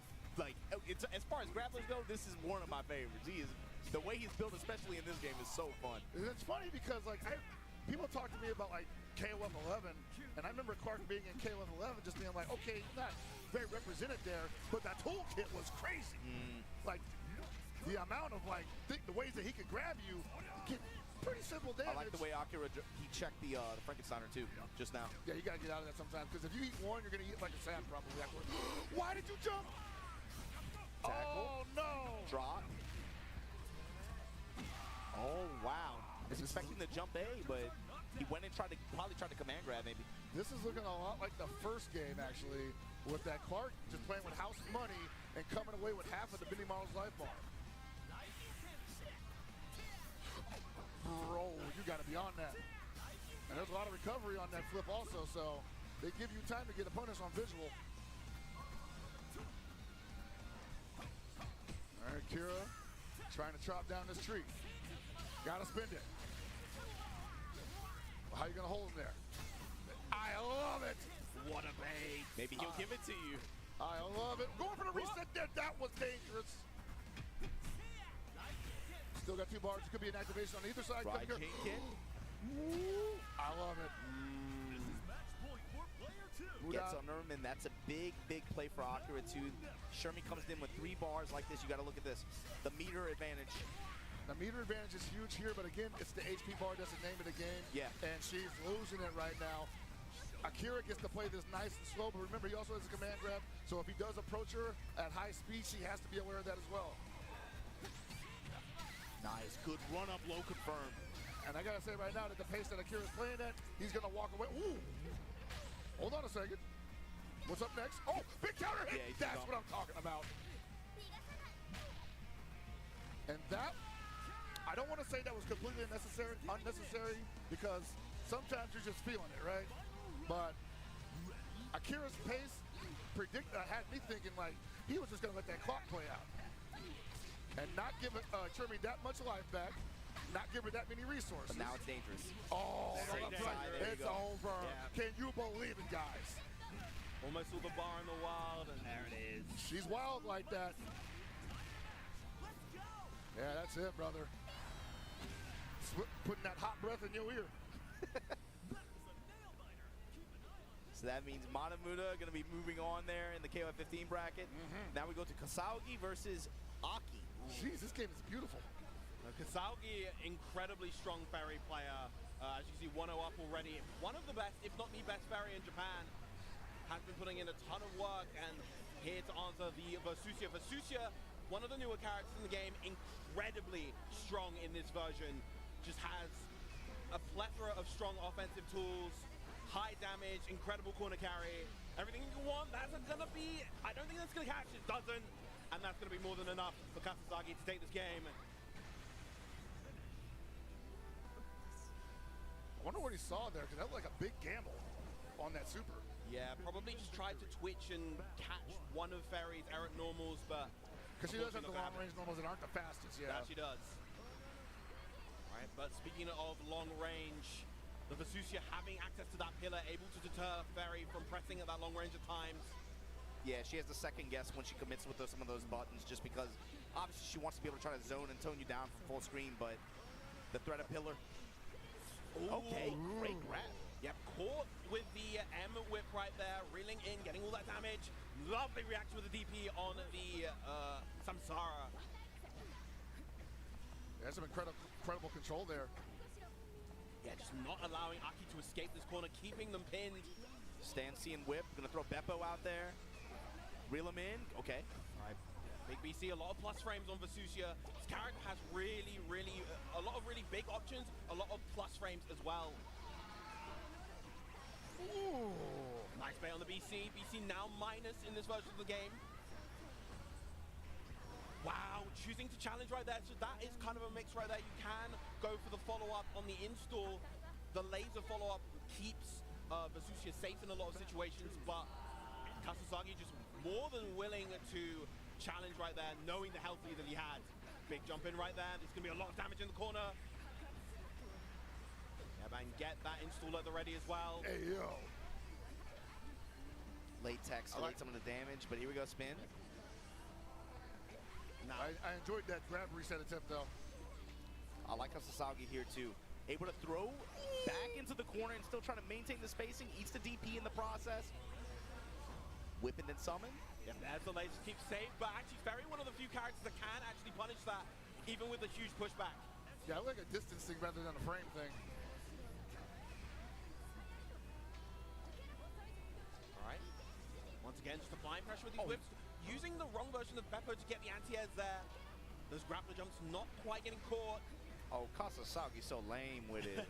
it's as far as grapplers go, this is one of my favorites. He is the way he's built, especially in this game, is so fun. It's funny because like people talk to me about like KOF 11, and I remember Clark being in KOF 11 just being like, okay, he's not very represented there, but that toolkit was crazy. Like the amount of like the ways that he could grab you, get pretty simple damage. I like the way Akira he checked the Frankensteiner too just now. Yeah, you gotta get out of that sometimes because if you eat one, you're gonna eat like a sand probably afterwards. Why did you jump? Tackle. Oh no! Drop. Oh wow! Was expecting the jump A, but he went and probably tried to command grab maybe. This is looking a lot like the first game actually, with that Clark just playing with house money and coming away with half of the Benny Models life bar. Bro, you gotta be on that. And there's a lot of recovery on that flip also, so they give you time to get opponents on visual. All right, Kira trying to chop down this tree. Gotta spend it. How you gonna hold him there? I love it. What a bait. Maybe he'll give it to you. I love it. Going for the reset there. That was dangerous. Still got 2 bars. It could be an activation on either side. I love it. Gets on him, and that's a big, big play for Akira too. Shermie comes in with 3 bars like this. You got to look at this. The meter advantage. The meter advantage is huge here, but again, it's the HP bar. That's the name of the game. Yeah. And she's losing it right now. Akira gets to play this nice and slow, but remember, he also has a command grab. So if he does approach her at high speed, she has to be aware of that as well. Nice, good run up, low confirm. And I gotta say right now that the pace that Akira's playing at, he's gonna walk away. Ooh! Hold on a second. What's up next? Oh, big counter hit! Yeah, that's what I'm talking about. And that, I don't want to say that was completely unnecessary, because sometimes you're just feeling it, right? But Akira's pace had me thinking like he was just gonna let that clock play out and not give Shermie that much life back, not give her that many resources. But now it's dangerous. Oh, it's over. Yeah. Can you believe it, guys? Almost saw the bar in the wild, and there it is. She's wild like that. Yeah, that's it, brother. Putting that hot breath in your ear. So that means Manamuda going to be moving on there in the KOF 15 bracket. Now we go to Kasaugi versus Aki. Jeez, this game is beautiful. Kasaugi, incredibly strong ferry player. As you can see, 1-0 up already. One of the best, if not the best ferry in Japan. Has been putting in a ton of work, and here to answer the Versusia. Versusia, one of the newer characters in the game, incredibly strong in this version. Just has a plethora of strong offensive tools, high damage, incredible corner carry, everything you want. That's gonna be, I don't think that's gonna catch, it doesn't, and that's gonna be more than enough for Kasaugi to take this game. I wonder what he saw there, because that was like a big gamble on that super. Yeah, probably just tried to twitch and catch one of Ferry's Eric normals, but because she does have the long range normals that aren't the fastest, yeah. That she does. Right, but speaking of long range, the Versusia having access to that pillar, able to deter Ferry from pressing at that long range at times. Yeah, she has to second guess when she commits with some of those buttons, just because obviously she wants to be able to try to zone and tone you down from full screen, but the threat of pillar. Ooh. Okay, great grab. Yep, caught with the M whip right there, reeling in, getting all that damage. Lovely reaction with the DP on the Samsara. There's some incredible control there. Yeah, just not allowing Aki to escape this corner, keeping them pinned. Stand C and whip, gonna throw Beppo out there. Reel him in, okay. All right, Big BC, a lot of plus frames on Versusia. This character has really, a lot of really big options, a lot of plus frames as well. Ooh. Nice bait on the BC. BC now minus in this version of the game. Wow, choosing to challenge right there. So that is kind of a mix right there. You can go for the follow-up on the install. The laser follow-up keeps Versusia safe in a lot of situations, but Kasaugi just more than willing to challenge right there, knowing the health lead that he had. Big jump in right there. There's going to be a lot of damage in the corner. Yeah, and get that install at the ready as well. Hey, yo. Late tech, so late some of the damage, but here we go, spin. I enjoyed that grab reset attempt, though. I like Sasagi here, too. Able to throw back into the corner and still trying to maintain the spacing. Eats the DP in the process. Whip and then summon. Yeah, there's the laser keep safe, but actually Ferry, one of the few characters that can actually punish that, even with a huge pushback. Yeah, I like a distance thing rather than a frame thing. All right. Once again, just applying pressure with these whips. Using the wrong version of Beppo to get the anti-airs there. Those grappler jumps not quite getting caught. Oh, Kasasagi's so lame with it.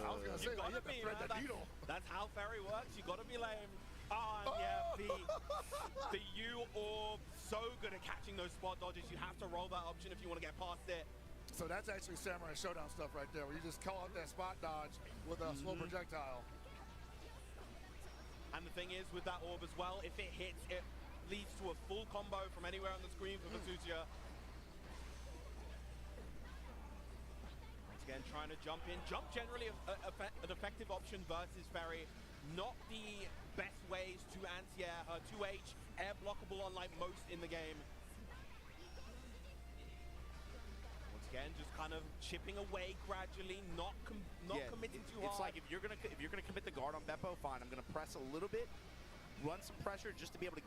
I was going to say, you have to thread the needle. That's how Ferry works. You got to be lame. Yeah, the U orb, so good at catching those spot dodges. You have to roll that option if you want to get past it. So that's actually Samurai Showdown stuff right there, where you just call out that spot dodge with a slow projectile. And the thing is, with that orb as well, if it hits, it leads to a full combo from anywhere on the screen for Vasutia. Once again, trying to jump in. Jump generally an effective option versus Ferry. Not the best ways to anti-air her 2H, air blockable unlike most in the game. Once again, just kind of chipping away gradually, not committing too hard. It's like if you're gonna commit the guard on Beppo, fine. I'm gonna press a little bit, run some pressure just to be able to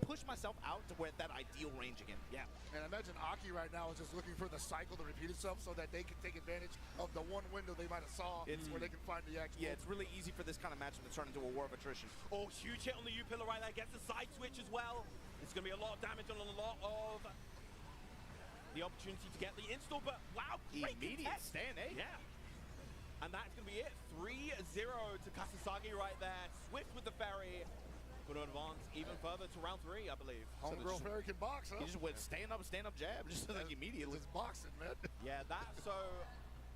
push myself out to where that ideal range again. Yeah. And I imagine Aki right now is just looking for the cycle to repeat itself so that they can take advantage of the one window they might have saw where they can find the actual. Yeah, it's really easy for this kind of matchup to turn into a war of attrition. Oh, huge hit on the U-pillar right there. Gets the side switch as well. It's going to be a lot of damage on a lot of the opportunity to get the install, but wow, great immediate contest. stand, eh? Yeah. And that's going to be it. 3-0 to Kasasagi right there. Swift with the Ferry. Going to advance even further to round 3, I believe. Homegirl Ferry can box, huh? He just went stand up jab, just like immediately. Just boxing, man. Yeah, so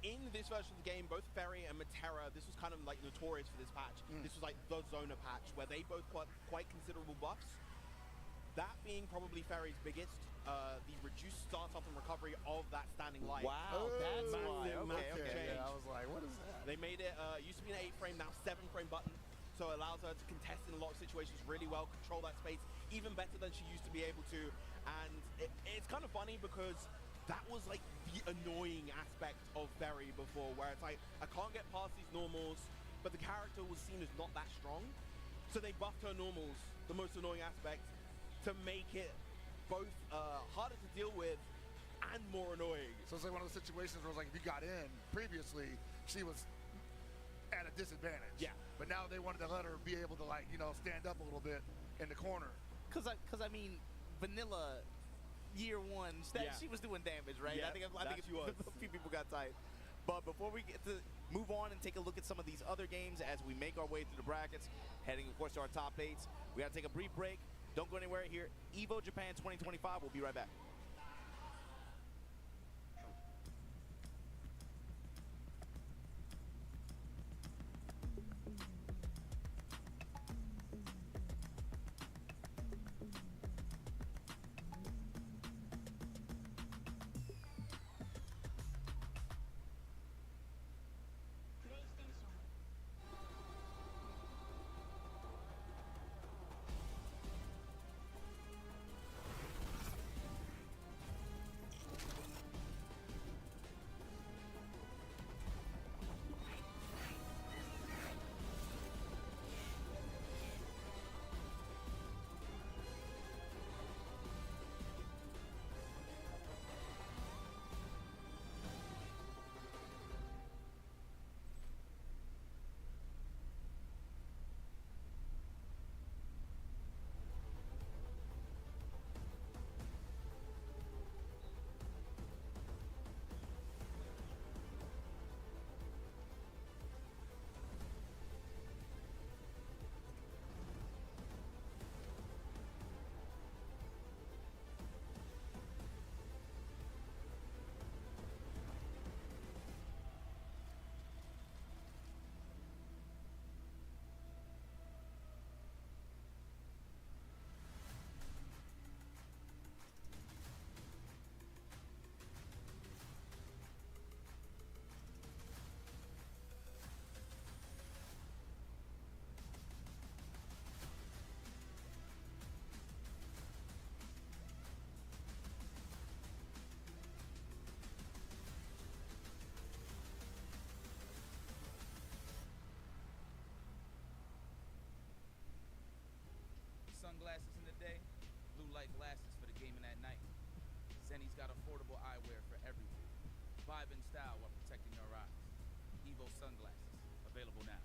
in this version of the game, both Ferry and Matera, this was kind of like notorious for this patch. This was like the Zona patch, where they both got quite considerable buffs. That being probably Ferry's biggest, the reduced startup and recovery of that standing light. Wow, that's why. Massive change. Yeah, I was like, what is that? They made it, used to be an 8-frame, now 7-frame button. So it allows her to contest in a lot of situations really well, control that space even better than she used to be able to. And it's kind of funny because that was like the annoying aspect of Ferry before, where it's like, I can't get past these normals, but the character was seen as not that strong. So they buffed her normals, the most annoying aspect, to make it both harder to deal with and more annoying. So it's like one of those situations where it's like, if you got in previously, she was at a disadvantage. Yeah. But now they wanted to let her be able to, like, you know, stand up a little bit in the corner. Cause I mean, Vanilla year 1, she was doing damage, right? Yeah, I think a few people got tight. But before we get to move on and take a look at some of these other games as we make our way through the brackets, heading of course to our top 8s, we gotta take a brief break. Don't go anywhere here. Evo Japan 2025. We'll be right back. Zenny's got affordable eyewear for everyone. Vibe in style while protecting your eyes. Evo sunglasses, available now.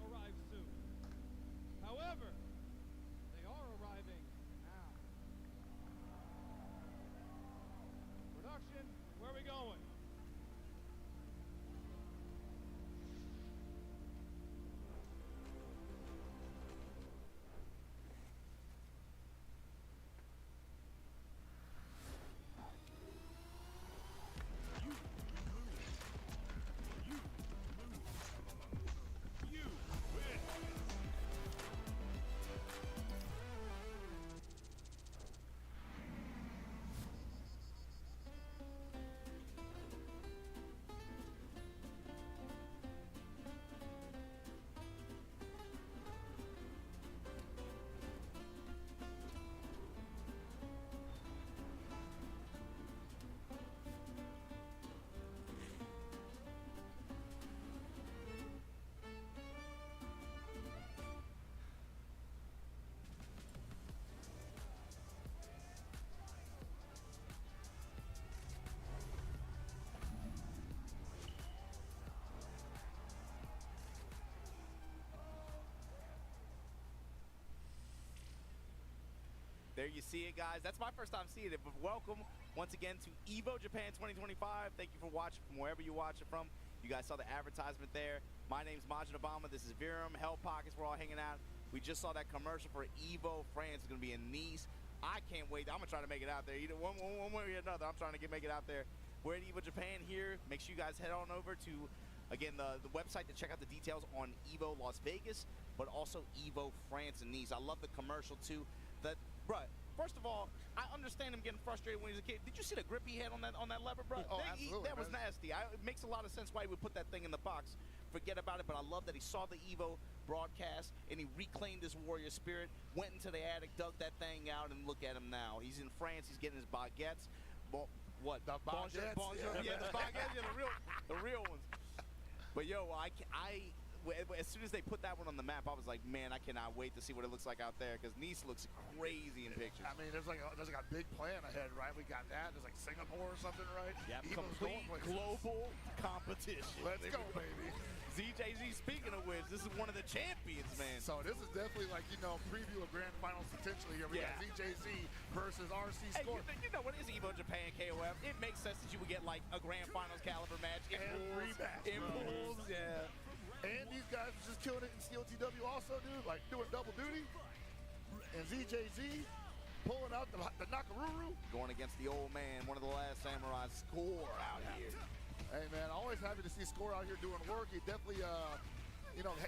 Arrive soon. However, they are arriving now. Production, where are we going? There you see it, guys. That's my first time seeing it, but welcome once again to Evo Japan 2025. Thank you for watching from wherever you watch it from. You guys saw the advertisement there. My name's Majid Obama. This is Virum, Hell Pockets. We're all hanging out. We just saw that commercial for Evo France. It's going to be in Nice. I can't wait. I'm going to try to make it out there. Either one way or another, I'm trying to make it out there. We're at Evo Japan here. Make sure you guys head on over to, again, the website to check out the details on Evo Las Vegas, but also Evo France and Nice. I love the commercial, too. Bruh, first of all, I understand him getting frustrated when he was a kid. Did you see the grip he had on that lever, bro? Oh, absolutely. That was nasty. It makes a lot of sense why he would put that thing in the box. Forget about it, but I love that he saw the Evo broadcast and he reclaimed his warrior spirit, went into the attic, dug that thing out, and look at him now. He's in France. He's getting his baguettes. What? The baguettes. Bonjour. Yeah, the baguettes. Yeah, the real ones. But yo, as soon as they put that one on the map, I was like, man, I cannot wait to see what it looks like out there, because Nice looks crazy in pictures. I mean, there's like a big plan ahead, right? We got that. There's like Singapore or something, right? Yeah, Evo's complete going places. global competition. Let's go, baby. ZJZ, speaking of which, this is one of the champions, man. So this is definitely like, preview of grand finals potentially here. We got ZJZ versus RC Score. You know what is Evo Japan KOF? It makes sense that you would get like a grand finals caliber match. In pools, yeah. And these guys are just killing it in COTW also, dude. Like doing double duty. And ZJZ pulling out the Nakaruru. Going against the old man, one of the last samurai, Score out here. Hey, man, always happy to see Score out here doing work. He definitely,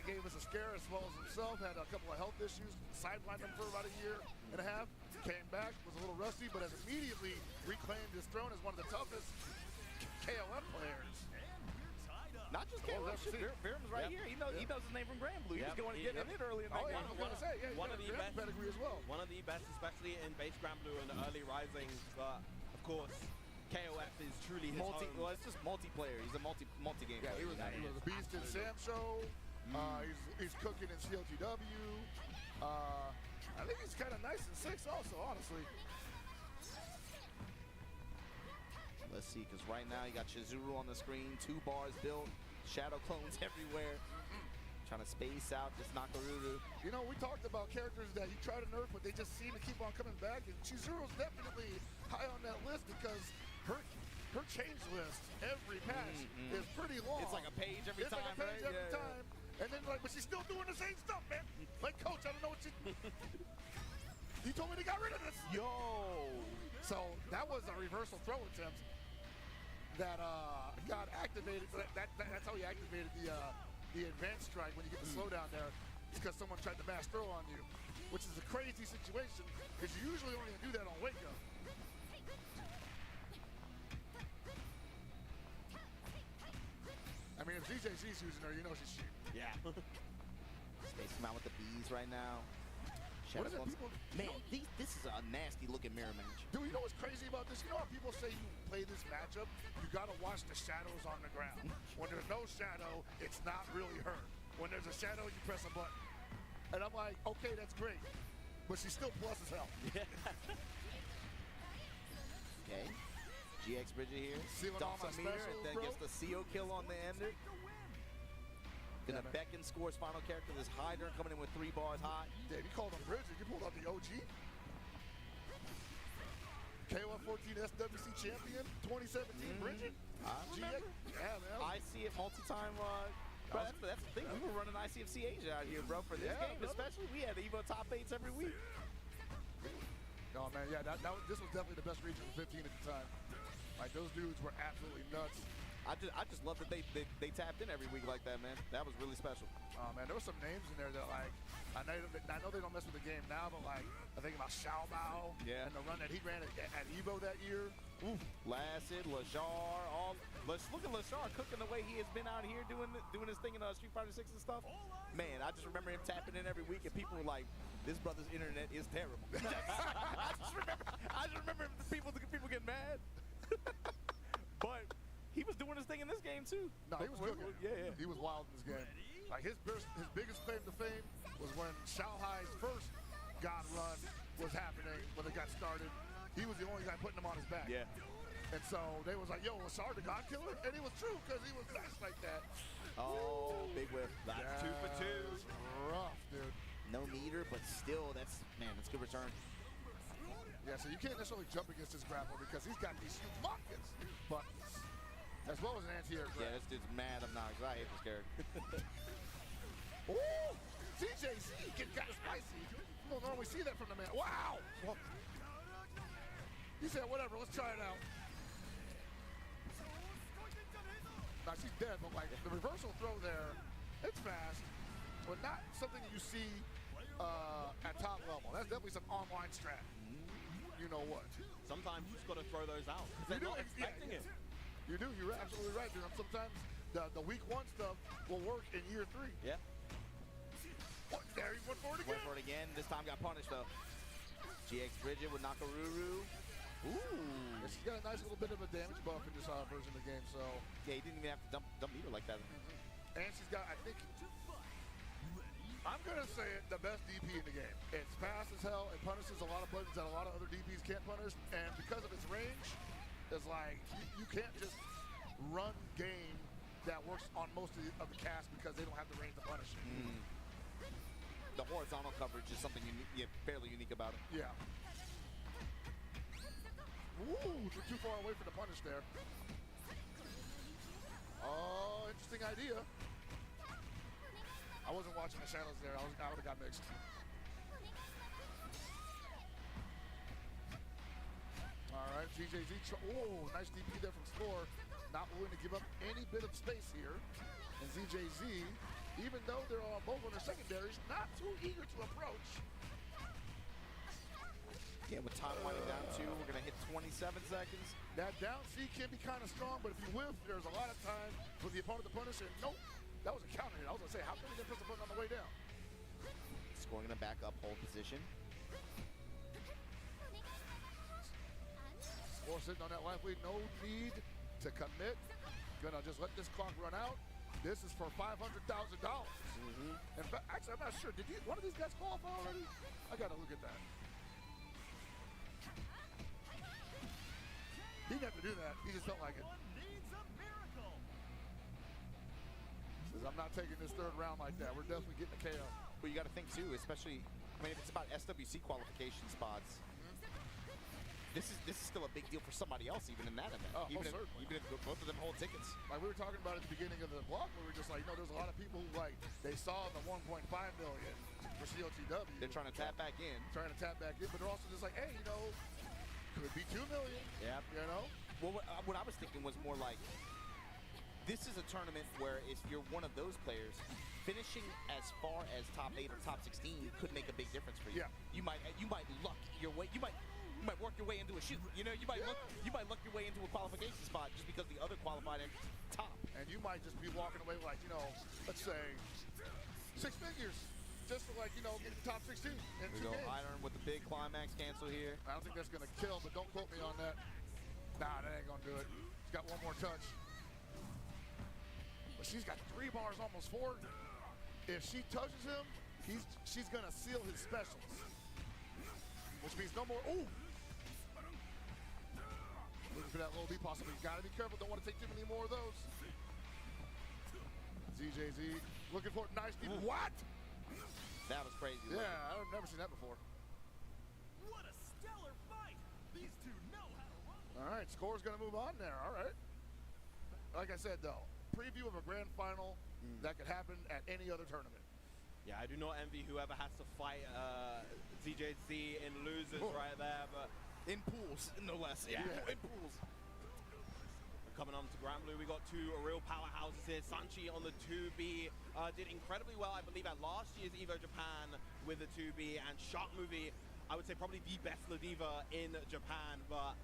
gave us a scare as well as himself. Had a couple of health issues, sidelined him for about a year and a half. Came back, was a little rusty, but has immediately reclaimed his throne as one of the toughest KOF players. Not just KOF, Virum's right here. He knows his name from Granblue. He was going to get it early in that game. I was going to say, one of the best pedigree as well. One of the best, especially in base Granblue and the early Rising. But of course, KOF is truly his home. Well, it's just multiplayer. He's a multi-game Yeah, player. he was a beast in Sam Show. He's cooking in CLTW. I think he's kind of nice in 6 also, honestly. Let's see, because right now you got Chizuru on the screen, 2 bars built, shadow clones everywhere. Trying to space out this Nakaruru. You know, we talked about characters that you try to nerf, but they just seem to keep on coming back. And Chizuru's definitely high on that list because her change list every patch is pretty long. It's like a page every time, It's like a page right? every time. And then like, but she's still doing the same stuff, man. Like, coach, I don't know what you told me they got rid of this. Yo! So that was a reversal throw attempt that got activated. That's how he activated the advanced strike when you get the slowdown there. It's because someone tried to mass throw on you, which is a crazy situation because you usually only do that on wake up. I mean, if ZJZ's using her, you know she's cheap. Yeah. Space him out with the bees right now. What is it, people? Man, this is a nasty looking mirror match. Dude, you know what's crazy about this? You know how people say you play this matchup, you gotta watch the shadows on the ground. When there's no shadow, it's not really her. When there's a shadow, you press a button. And I'm like, okay, that's great. But she's still plus as hell. Okay. GX Bridget here. Sealing all Dumps my a meter specials, and then bro. gets the CO kill on the ender. Gonna Beckon scores final character. This Hydra coming in with 3 bars high. Damn, you called him Bridget. You pulled out the OG. KOF 14 SWC champion, 2017 Bridget. I remember. Yeah, man. I see it multi-time. Bro, that's the thing. We were running ICFC Asia out here, bro, for this game brother. especially. We had Evo top 8s every week. No, man, yeah, this was definitely the best region for 15 at the time. Like, those dudes were absolutely nuts. I just love that they tapped in every week like that, man. That was really special. Oh, man, there were some names in there that, like, I know they don't mess with the game now, but, like, I think about Xiao Bao and the run that he ran at Evo that year. Ooh, Lassed, Lajar, look at Lajar cooking the way he has been out here doing his thing in Street Fighter 6 and stuff. Man, I just remember him tapping in every week, and people were like, "This brother's internet is terrible." I just remember people getting mad. But he was doing his thing in this game too. No, he was cooking. Yeah. He was wild in this game. Like his biggest claim to fame was when Shanghai's first God run was happening, when it got started. He was the only guy putting him on his back. Yeah. And so they was like, yo, Lassard the God Killer? And it was true because he was fast like that. Oh, big whip. That's 2 for 2. Rough, dude. No meter, but still, that's good return. Yeah, so you can't necessarily jump against this grappler because he's got these humongous buttons, as well as an anti-air grab. Yeah, this dude's mad obnoxious. I hate this character. Ooh, CJZ getting kind of spicy. You don't normally see that from the man. Wow. Well, he said, whatever, let's try it out. Now, she's dead, but like the reversal throw there, it's fast, but not something that you see at top level. That's definitely some online strat. You know what? Sometimes you just got to throw those out because they're not expecting it. You do. You're absolutely right, dude. Sometimes the week 1 stuff will work in year 3. Yeah. What? There he went for it again. Went for it again. This time got punished though. GX Bridget with Nakaruru. Ooh. Yeah, she's got a nice little bit of a damage buff in this version of the game, so. Yeah, he didn't even have to dump meter like that. And she's got, I think, I'm gonna say it, the best DP in the game. It's fast as hell. It punishes a lot of buttons that a lot of other DPs can't punish. And because of its range, it's like you can't just run game that works on most of the cast because they don't have the range to punish it. The horizontal coverage is something fairly unique about it. Yeah. Ooh, too far away for the punish there. Oh, interesting idea. I wasn't watching the shadows there. I would have got mixed. All right, GJZ. Oh, nice DP there from Score. Not willing to give up any bit of space here. And ZJZ, even though they're both on their secondaries, not too eager to approach. Yeah, with time winding down too, we're gonna hit 27 seconds. That down C can be kind of strong, but if you whiff, there's a lot of time for the opponent to punish it. Nope, that was a counter hit. I was gonna say, how come he didn't press the button on the way down? Scoring in a back up hold position. Or sitting on that life lead, no need to commit. Gonna just let this clock run out. This is for $500,000. In fact, actually, I'm not sure. Did one of these guys qualify already? I gotta look at that. He didn't have to do that. He just felt like it. Says, I'm not taking this third round like that. We're definitely getting a KO. Well, you got to think too, especially, I mean, if it's about SWC qualification spots, this is still a big deal for somebody else, even in that event. Oh, even certainly. if both of them hold tickets. Like we were talking about at the beginning of the block, we were just like, there's a lot of people who they saw the 1.5 million for COTW. They're trying to tap back in. But they're also just like, hey, could be 2 million. Yeah. Well, what I was thinking was more like, this is a tournament where if you're one of those players, finishing as far as top 8 or top 16 could make a big difference for you. Yeah. You might luck your way. You might work your way into a shoot. You might luck your way into a qualification spot just because the other qualified at top. And you might just be walking away like, let's say 6 figures. Just to get top 16 in 2 games. Iron with the big climax cancel here. I don't think that's gonna kill, but don't quote me on that. Nah, that ain't gonna do it. She's got one more touch. But she's got 3 bars, almost 4. If she touches him, she's gonna seal his specials. Which means no more. Ooh! Looking for that low B possibly. You gotta be careful. Don't want to take too many more of those. ZJZ looking for it. Nice. What? That was crazy. Yeah, I've never seen that before. What a stellar fight! These two know how to run. All right, score's gonna move on there. All right. Like I said though, preview of a grand final that could happen at any other tournament. Yeah, I do not envy whoever has to fight ZJZ in losers right there, but in pools, no less. Yeah. In pools. Coming on to Granblue, we got 2 real powerhouses here. Sanchi on the 2B did incredibly well, I believe, at last year's Evo Japan with the 2B, and Shark Movie, I would say probably the best Ladiva in Japan, but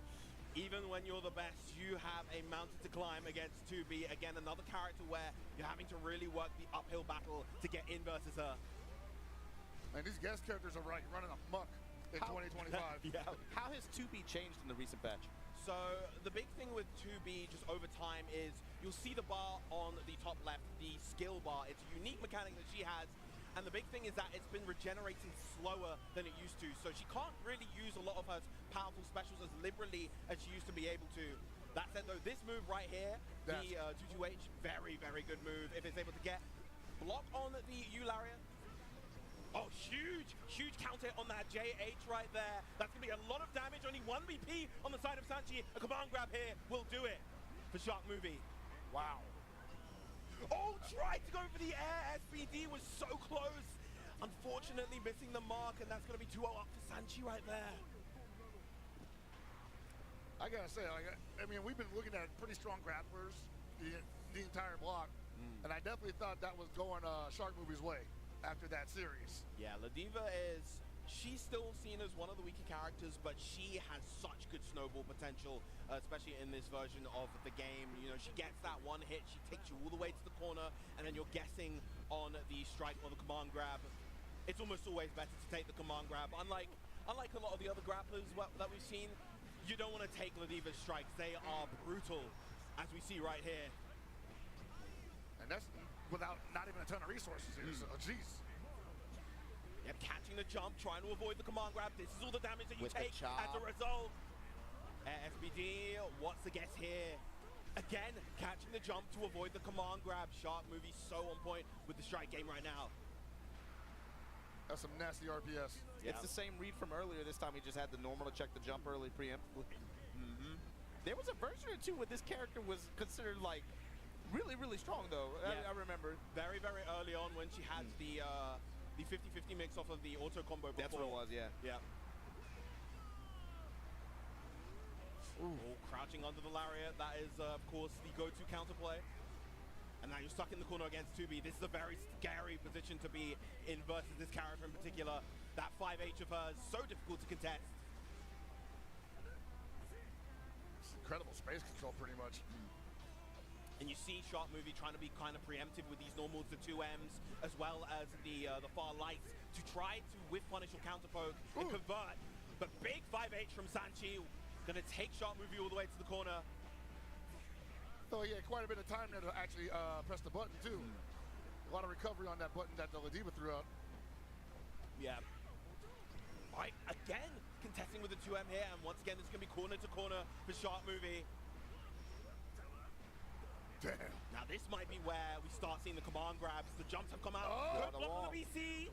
even when you're the best, you have a mountain to climb against 2B. Again, another character where you're having to really work the uphill battle to get in versus her. And these guest characters are running amok in 2025. Yeah. How has 2B changed in the recent patch? So the big thing with 2B just over time is you'll see the bar on the top left, the skill bar. It's a unique mechanic that she has. And the big thing is that it's been regenerating slower than it used to. So she can't really use a lot of her powerful specials as liberally as she used to be able to. That said though, this move right here, the 2-2H, very, very good move. If it's able to get block on the U-Lariat. Oh, huge counter on that JH right there. That's going to be a lot of damage. Only 1 BP on the side of Sanchi. A command grab here will do it for Shark Movie. Wow. Oh, tried to go for the air. SPD was so close. Unfortunately, missing the mark, and that's going to be 2-0 up for Sanchi right there. I gotta say, I mean, we've been looking at pretty strong grapplers the entire block, and I definitely thought that was going Shark Movie's way after that series. Yeah, Ladiva she's still seen as one of the weaker characters, but she has such good snowball potential, especially in this version of the game. She gets that one hit, she takes you all the way to the corner, and then you're guessing on the strike or the command grab. It's almost always better to take the command grab. Unlike a lot of the other grapplers that we've seen, you don't want to take Ladiva's strikes. They are brutal, as we see right here. And that's without not even a ton of resources here, so jeez. Yep, catching the jump, trying to avoid the command grab. This is all the damage that you With the take as a result. SPD, what's the guess here? Again, catching the jump to avoid the command grab. Shark Movie so on point with the strike game right now. That's some nasty RPS. It's the same read from earlier. This time he just had the normal to check the jump early preemptively. There was a version or two where this character was considered like really, really strong though. Yeah. I remember. Very, very early on when she had the 50-50 mix off of the auto combo before. That's what it was, yeah. Yeah. Oh, crouching under the lariat. That is, of course, the go-to counterplay. And now you're stuck in the corner against 2B. This is a very scary position to be in versus this character in particular. That 5H of hers, so difficult to contest. It's incredible space control, pretty much. And you see Shark Movie trying to be kind of preemptive with these normals, the 2Ms, as well as the far lights to try to whiff punish or counter poke and convert. But big 5H from Sanchi. Gonna take Shark Movie all the way to the corner. So yeah, quite a bit of time there to actually press the button too. A lot of recovery on that button that the Ladiva threw out. Yeah. Right, again, contesting with the 2M here, and once again, it's gonna be corner to corner for Shark Movie. Damn. Now this might be where we start seeing the command grabs. The jumps have come out. Oh, Good block from the BC.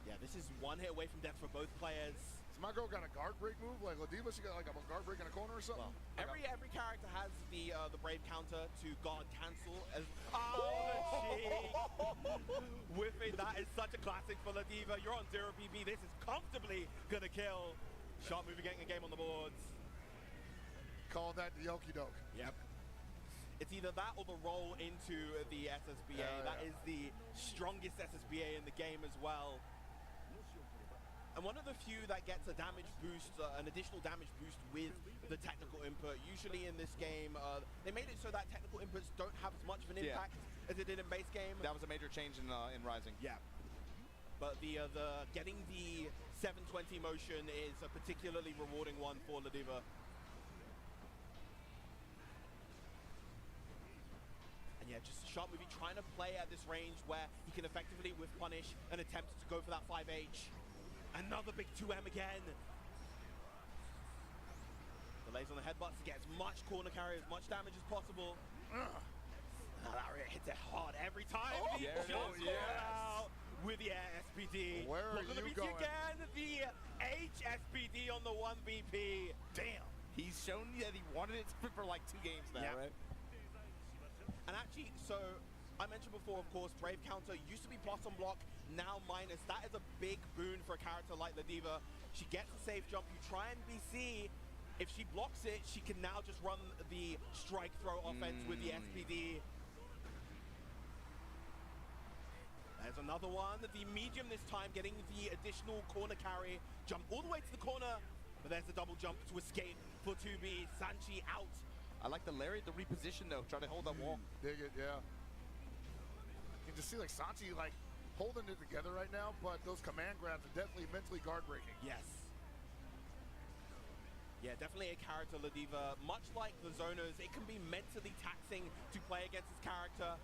Yeah, this is one hit away from death for both players. So my girl got a guard break move like Ladiva. She got like a guard break in a corner or something. Well, every character has the brave counter to guard cancel. As whiffing, that is such a classic for Ladiva. You're on 0 BB. This is comfortably gonna kill. Shark Movie getting a game on the boards. Call that the okie doke. Yep. It's either that or the roll into the SSBA. That is the strongest SSBA in the game as well. And one of the few that gets a damage boost, an additional damage boost with the technical input. Usually in this game, they made it so that technical inputs don't have as much of an impact as it did in base game. That was a major change in Rising. Yeah. But the getting the 720 motion is a particularly rewarding one for Ladiva. And yeah, just Shark Movie trying to play at this range where he can effectively whiff punish and attempt to go for that 5H. Another big 2M again. Delays on the headbutts to get as much corner carry, as much damage as possible. Now that hits it hard every time. Out with the air SPD. Where are you going? Again, the HSPD on the 1VP. Damn. He's shown that he wanted it for like 2 games now, right? And actually, so I mentioned before, of course, Brave Counter used to be plus on block, now minus. That is a big boon for a character like Ladiva. She gets a safe jump. You try and BC. If she blocks it, she can now just run the strike throw offense with the SPD. There's another one. The medium this time getting the additional corner carry. Jump all the way to the corner. But there's the double jump to escape for 2B. Sanchi out. I like the lariat, the reposition though, try to hold that wall. Dig it, yeah. You can just see like Sanchi like holding it together right now, but those command grabs are definitely mentally guard breaking. Yes. Yeah, definitely a character, Ladiva. Much like the Zoners, it can be mentally taxing to play against this character.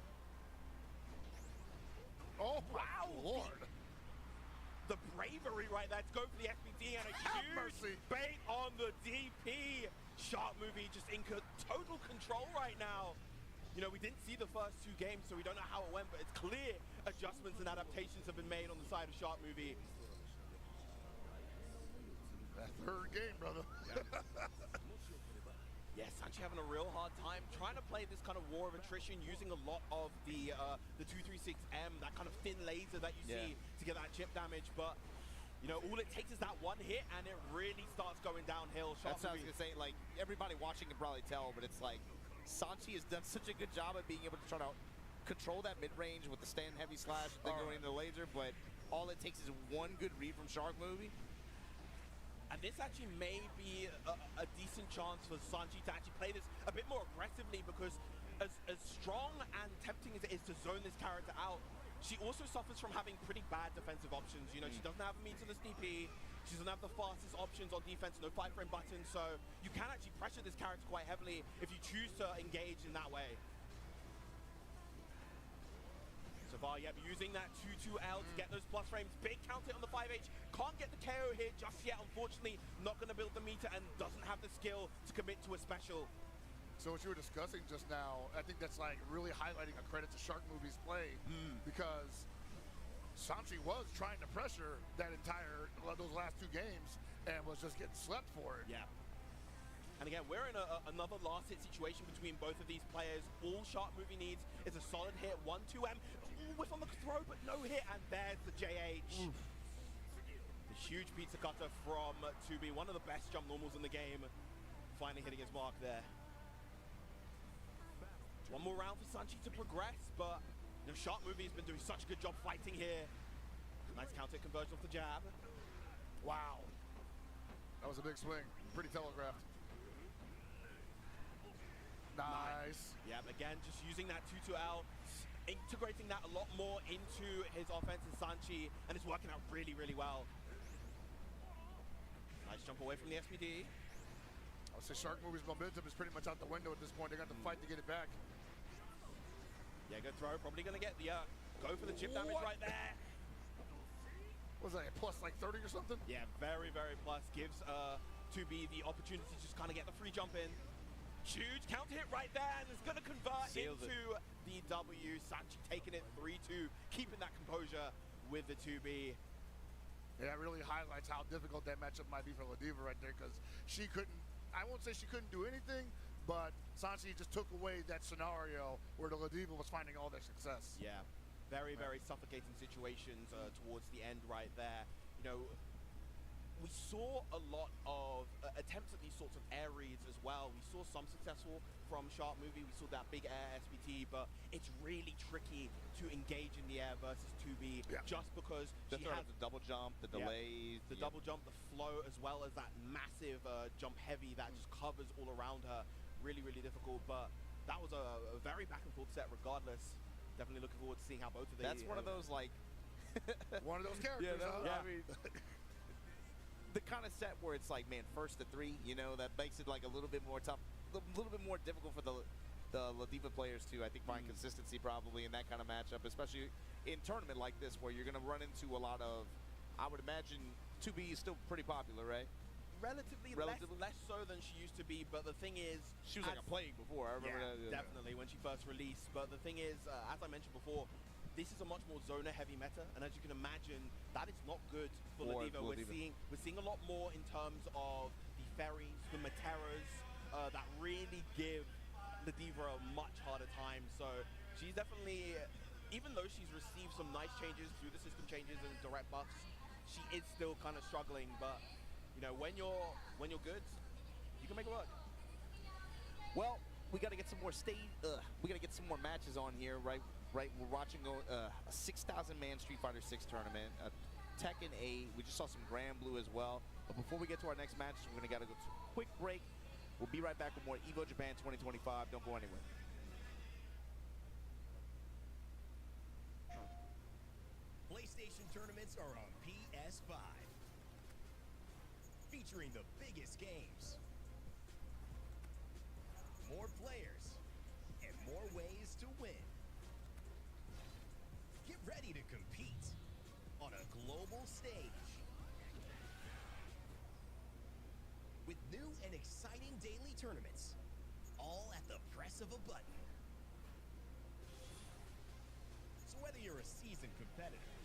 Oh, wow, Lord. The bravery right there to go for the SPD and a huge bait on the DP. Shark Movie just in total control right now. You know, we didn't see the first 2 games, so we don't know how it went, but it's clear adjustments and adaptations have been made on the side of Shark Movie. That 3rd game, brother. Yeah, Sanchi having a real hard time trying to play this kind of war of attrition, using a lot of the 236M, that kind of thin laser that you see to get that chip damage, but you know, all it takes is that one hit and it really starts going downhill. That's what I was gonna say, like, everybody watching can probably tell, but it's like, Sanchi has done such a good job at being able to try to control that mid-range with the stand heavy slash, then going into the laser, but all it takes is one good read from Shark Movie. And this actually may be a decent chance for Sanchi to actually play this a bit more aggressively, because as strong and tempting as it is to zone this character out, she also suffers from having pretty bad defensive options. You know, she doesn't have a meterless DP, she doesn't have the fastest options on defense, no 5-frame buttons, so you can actually pressure this character quite heavily if you choose to engage in that way. So far, yep, using that 2-2L to get those plus frames. Big counter on the 5H. Can't get the KO here just yet, unfortunately. Not going to build the meter and doesn't have the skill to commit to a special. So what you were discussing just now, I think that's like really highlighting a credit to Shark Movie's play, because Sanchi was trying to pressure that those last 2 games and was just getting slept for it. Yeah. And again, we're in another last hit situation between both of these players. All Shark Movie needs is a solid hit, 1-2M. Whiff on the throw, but no hit, and there's the JH. The huge pizza cutter from 2B, one of the best jump normals in the game. Finally hitting his mark there. One more round for Sanchi to progress, but you know, Shark Movie has been doing such a good job fighting here. Nice counter conversion off the jab. Wow. That was a big swing. Pretty telegraphed. Nice. Yeah, again, just using that 2-2L, integrating that a lot more into his offense in Sanchi, and it's working out really, really well. jump away from the SPD. I would say Shark Movie's momentum is pretty much out the window at this point. They got to fight to get it back. Yeah, good throw. Probably going to get the go for the chip damage right there. What was that, plus like 30 or something? Yeah, very, very plus. Gives 2B the opportunity to just kind of get the free jump in. Huge counter hit right there, and it's going to convert into the W. Sanchi taking it 3-2, keeping that composure with the 2B. Yeah, it really highlights how difficult that matchup might be for Ladiva right there, because she couldn't, I won't say she couldn't do anything, but Sanchi just took away that scenario where the Ladiva was finding all their success. Yeah, very, very suffocating situations towards the end right there. You know, we saw a lot of attempts at these sorts of air reads as well. We saw some successful from Shark Movie. We saw that big air SBT, but it's really tricky to engage in the air versus 2B just because she has the double jump, the delays. The double jump, the flow, as well as that massive jump heavy that just covers all around her. Really, really difficult, but that was a very back and forth set regardless. Definitely looking forward to seeing how both of these... That's one of those, like... one of those characters, I mean... the kind of set where it's like, man, first to 3, you know, that makes it like a little bit more tough, a little bit more difficult for the Ladiva players to, I think, find consistency probably in that kind of matchup, especially in tournament like this where you're going to run into a lot of, I would imagine 2B is still pretty popular, right? Relatively less so than she used to be, but the thing is... She was like a plague before, I remember that. Definitely, when she first released. But the thing is, as I mentioned before, this is a much more zoner-heavy meta, and as you can imagine, that is not good for Ladiva. We're seeing a lot more in terms of the ferries, the Materas, that really give Ladiva a much harder time. So she's definitely, even though she's received some nice changes through the system changes and direct buffs, she is still kind of struggling. But you know, when you're good, you can make it work. Well, we got to get some more we got to get some more matches on here, right? Right, we're watching a 6,000-man Street Fighter 6 tournament, TEKKEN 8. We just saw some Granblue as well. But before we get to our next matches, we're going to go to a quick break. We'll be right back with more Evo Japan 2025. Don't go anywhere. PlayStation tournaments are on PS5, featuring the biggest games, more players, and more ways to win. Get ready to compete on a global stage with new and exciting daily tournaments, all at the press of a button. So whether you're a seasoned competitor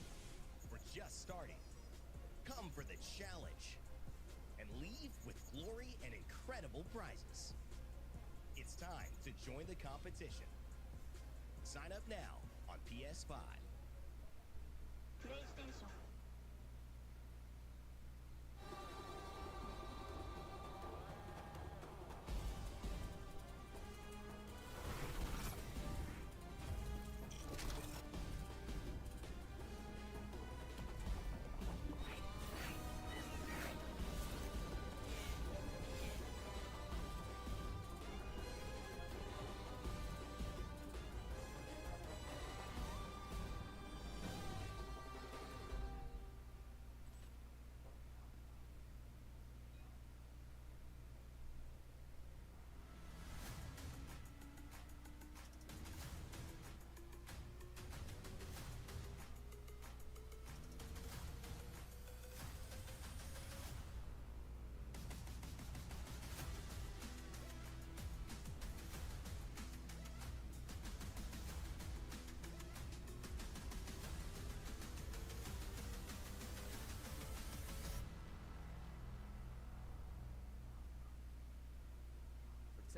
or just starting, come for the challenge and leave with glory and incredible prizes. It's time to join the competition. Sign up now on PS5. PlayStation.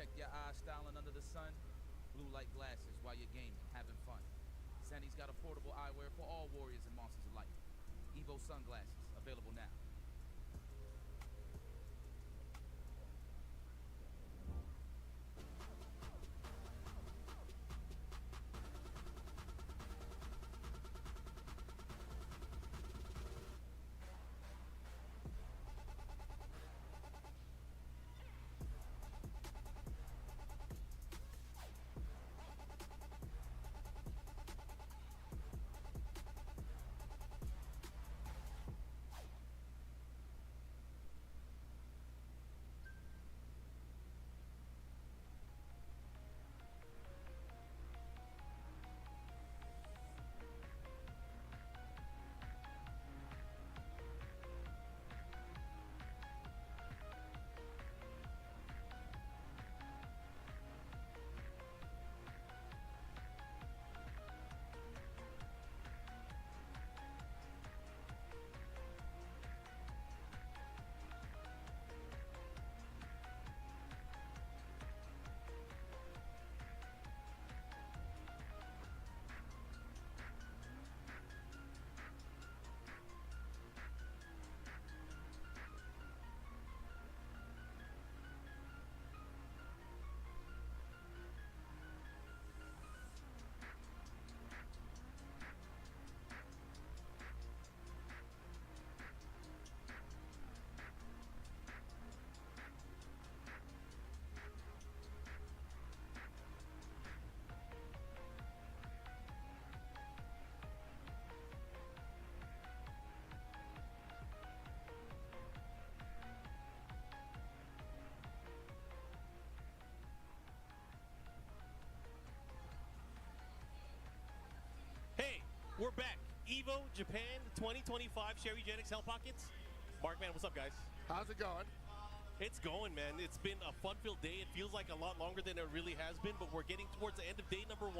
Protect your eyes styling under the sun. Blue light glasses while you're gaming, having fun. Zenny's got affordable eyewear for all warriors and monsters alike. Evo sunglasses, available now. Evo Japan 2025 Sherry Genix Hell Pockets. Mark, man, what's up, guys? How's it going? It's going, man. It's been a fun-filled day. It feels like a lot longer than it really has been, but we're getting towards the end of day number 1.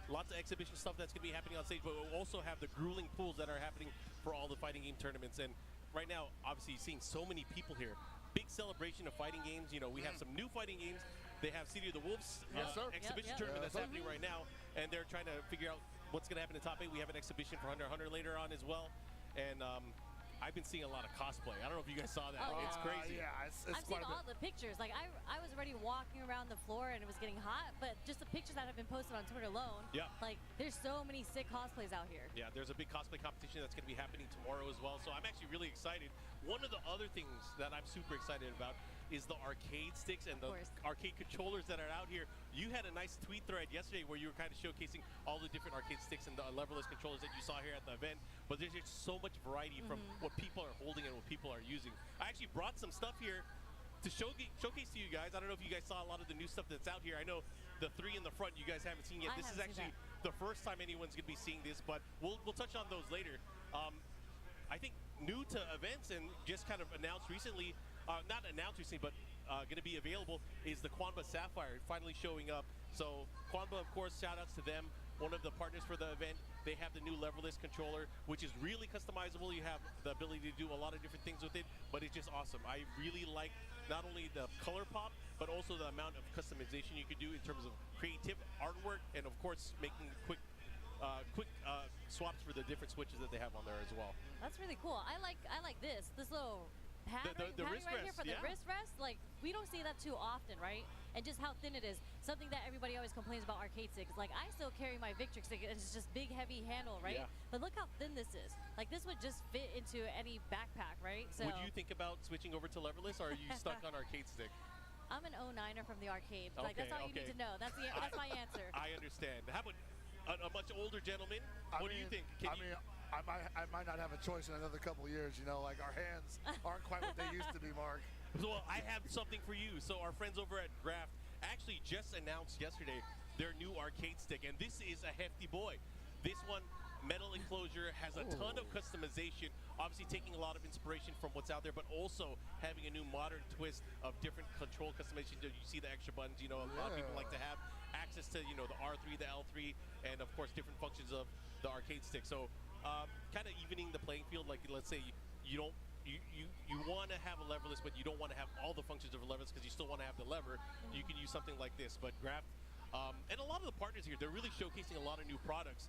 Lots of exhibition stuff that's going to be happening on stage, but we'll also have the grueling pools that are happening for all the fighting game tournaments. And right now, obviously, seeing so many people here. Big celebration of fighting games. You know, we have some new fighting games. They have City of the Wolves exhibition tournament that's happening right now, and they're trying to figure out what's going to happen in top 8. We have an exhibition for Hunter x Hunter later on as well. And I've been seeing a lot of cosplay. I don't know if you guys saw that. It's crazy. Yeah, it's I've seen all the pictures. Like I was already walking around the floor and it was getting hot, but just the pictures that have been posted on Twitter alone. Yeah. Like there's so many sick cosplays out here. Yeah, there's a big cosplay competition that's going to be happening tomorrow as well. So I'm actually really excited. One of the other things that I'm super excited about is the arcade sticks and the arcade controllers that are out here. You had a nice tweet thread yesterday where you were kind of showcasing all the different arcade sticks and the leverless controllers that you saw here at the event. But there's just so much variety from what people are holding and what people are using. I actually brought some stuff here to showcase to you guys. I don't know if you guys saw a lot of the new stuff that's out here. I know the 3 in the front you guys haven't seen yet. This is actually the first time anyone's going to be seeing this, but we'll touch on those later. I think new to events and just kind of announced recently, not announced recently, but going to be available is the Quanba Sapphire finally showing up. So Quanba, of course, shout outs to them. One of the partners for the event. They have the new leverless controller, which is really customizable. You have the ability to do a lot of different things with it, but it's just awesome. I really like not only the color pop, but also the amount of customization you can do in terms of creative artwork, and of course making quick swaps for the different switches that they have on there as well. That's really cool. I like this little padding wrist right here rest, for the wrist rest. Like we don't see that too often, right? And just how thin it is. Something that everybody always complains about arcade sticks. Like I still carry my Victrix stick, and it's just big, heavy handle, right? Yeah. But look how thin this is. Like this would just fit into any backpack, right? So would you think about switching over to leverless, or are you stuck on arcade stick? I'm an 09er from the arcade. Like that's all you need to know. That's my answer. I understand. How about a much older gentleman? What do you think? I might not have a choice in another couple of years. You know, like our hands aren't quite what they used to be, Mark. Well, I have something for you. So our friends over at Graft actually just announced yesterday their new arcade stick, and this is a hefty boy. This one, metal enclosure, has a ton of customization, obviously taking a lot of inspiration from what's out there, but also having a new modern twist of different control customization. You see the extra buttons, you know, a lot of people like to have access to, you know, the R3, the L3, and of course different functions of the arcade stick. So kind of evening the playing field. Like let's say you want to have a leverless, but you don't want to have all the functions of a leverless because you still want to have the lever. You can use something like this. But Graft and a lot of the partners here, they're really showcasing a lot of new products.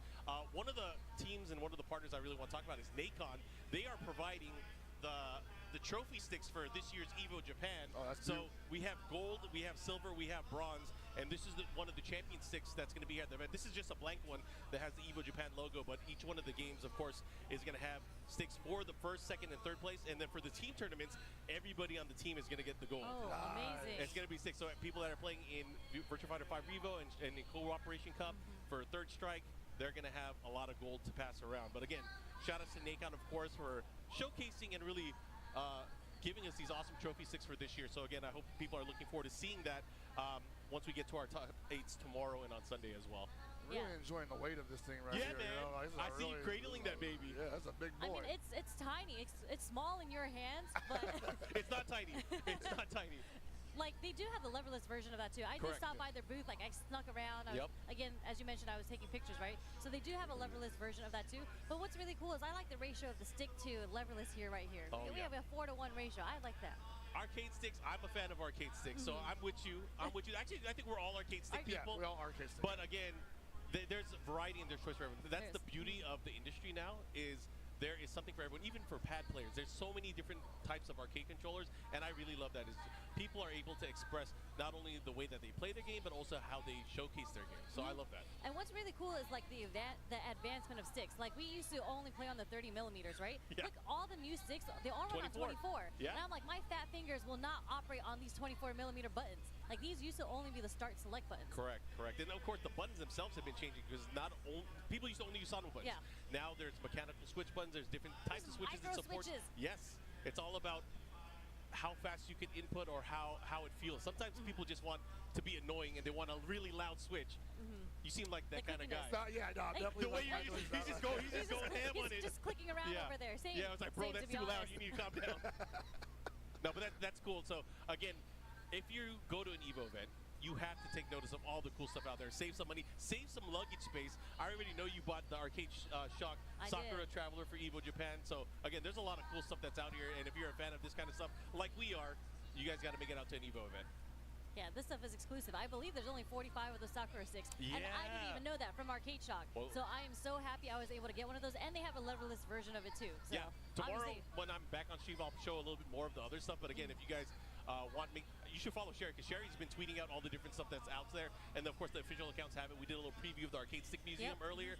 One of the teams and one of the partners I really want to talk about is Nacon. They are providing the trophy sticks for this year's Evo Japan. So we have gold, we have silver, we have bronze, and this is one of the champion sticks that's going to be at the event. This is just a blank one that has the Evo Japan logo, but each one of the games, of course, is going to have sticks for the first, second, and third place, and then for the team tournaments, everybody on the team is going to get the gold. Oh, amazing. It's going to be sticks. So people that are playing in Virtua Fighter 5 Revo and in Cooperation Cup for Third Strike, they're going to have a lot of gold to pass around. But again, shout out to Nacon, of course, for showcasing and really giving us these awesome trophy sticks for this year. So again, I hope people are looking forward to seeing that once we get to our top 8s tomorrow and on Sunday as well. Really enjoying the weight of this thing right here. Man. You know, like, I see you cradling that baby. Yeah, that's a big boy. I mean, it's tiny. It's small in your hands, but it's not tiny. It's not tiny. Like they do have the leverless version of that too. I just stopped by their booth, like I snuck around. Again, as you mentioned, I was taking pictures, right? So they do have a leverless version of that too. But what's really cool is I like the ratio of the stick to leverless here, right here. We have a 4-to-1 ratio. I like that. Arcade sticks, I'm a fan of arcade sticks, so I'm with you. Actually, I think we're all arcade stick people. Yeah, we all arcade sticks. But again, there's variety and there's choice for everyone. That's the beauty of the industry now, is there is something for everyone, even for pad players. There's so many different types of arcade controllers, and I really love that. Is people are able to express not only the way that they play the game, but also how they showcase their game. So I love that. And what's really cool is like the advancement of sticks. Like we used to only play on the 30 millimeters, right? Yeah. Look, all the new sticks, they all run on 24. Yeah. And I'm like, my fat fingers will not operate on these 24 millimeter buttons. Like these used to only be the start select buttons. Correct. And of course the buttons themselves have been changing because people used to only use solid buttons. Yeah. Now there's mechanical switch buttons. There's different types of switches it supports. Switches. Yes. It's all about how fast you can input or how it feels. Sometimes people just want to be annoying and they want a really loud switch. You seem like that kind of guy. Definitely. The way he's just going ham on it. He's just clicking around over there. Same, yeah, I was like, bro, that's too loud. You need to calm down. No, but that's cool. So again, if you go to an Evo event, you have to take notice of all the cool stuff out there. Save some money, save some luggage space. I already know you bought the Arcade Shock Sakura Traveler for Evo Japan. So again, there's a lot of cool stuff that's out here. And if you're a fan of this kind of stuff, like we are, you guys got to make it out to an Evo event. Yeah, this stuff is exclusive. I believe there's only 45 of the Sakura sticks. Yeah. And I didn't even know that from Arcade Shock. Well, so I am so happy I was able to get one of those. And they have a leveless version of it too. So yeah, tomorrow when I'm back on stream, I'll show a little bit more of the other stuff. But again, if you guys want me, you should follow Sherry, because Sherry's been tweeting out all the different stuff that's out there. And of course, the official accounts have it. We did a little preview of the Arcade Stick Museum earlier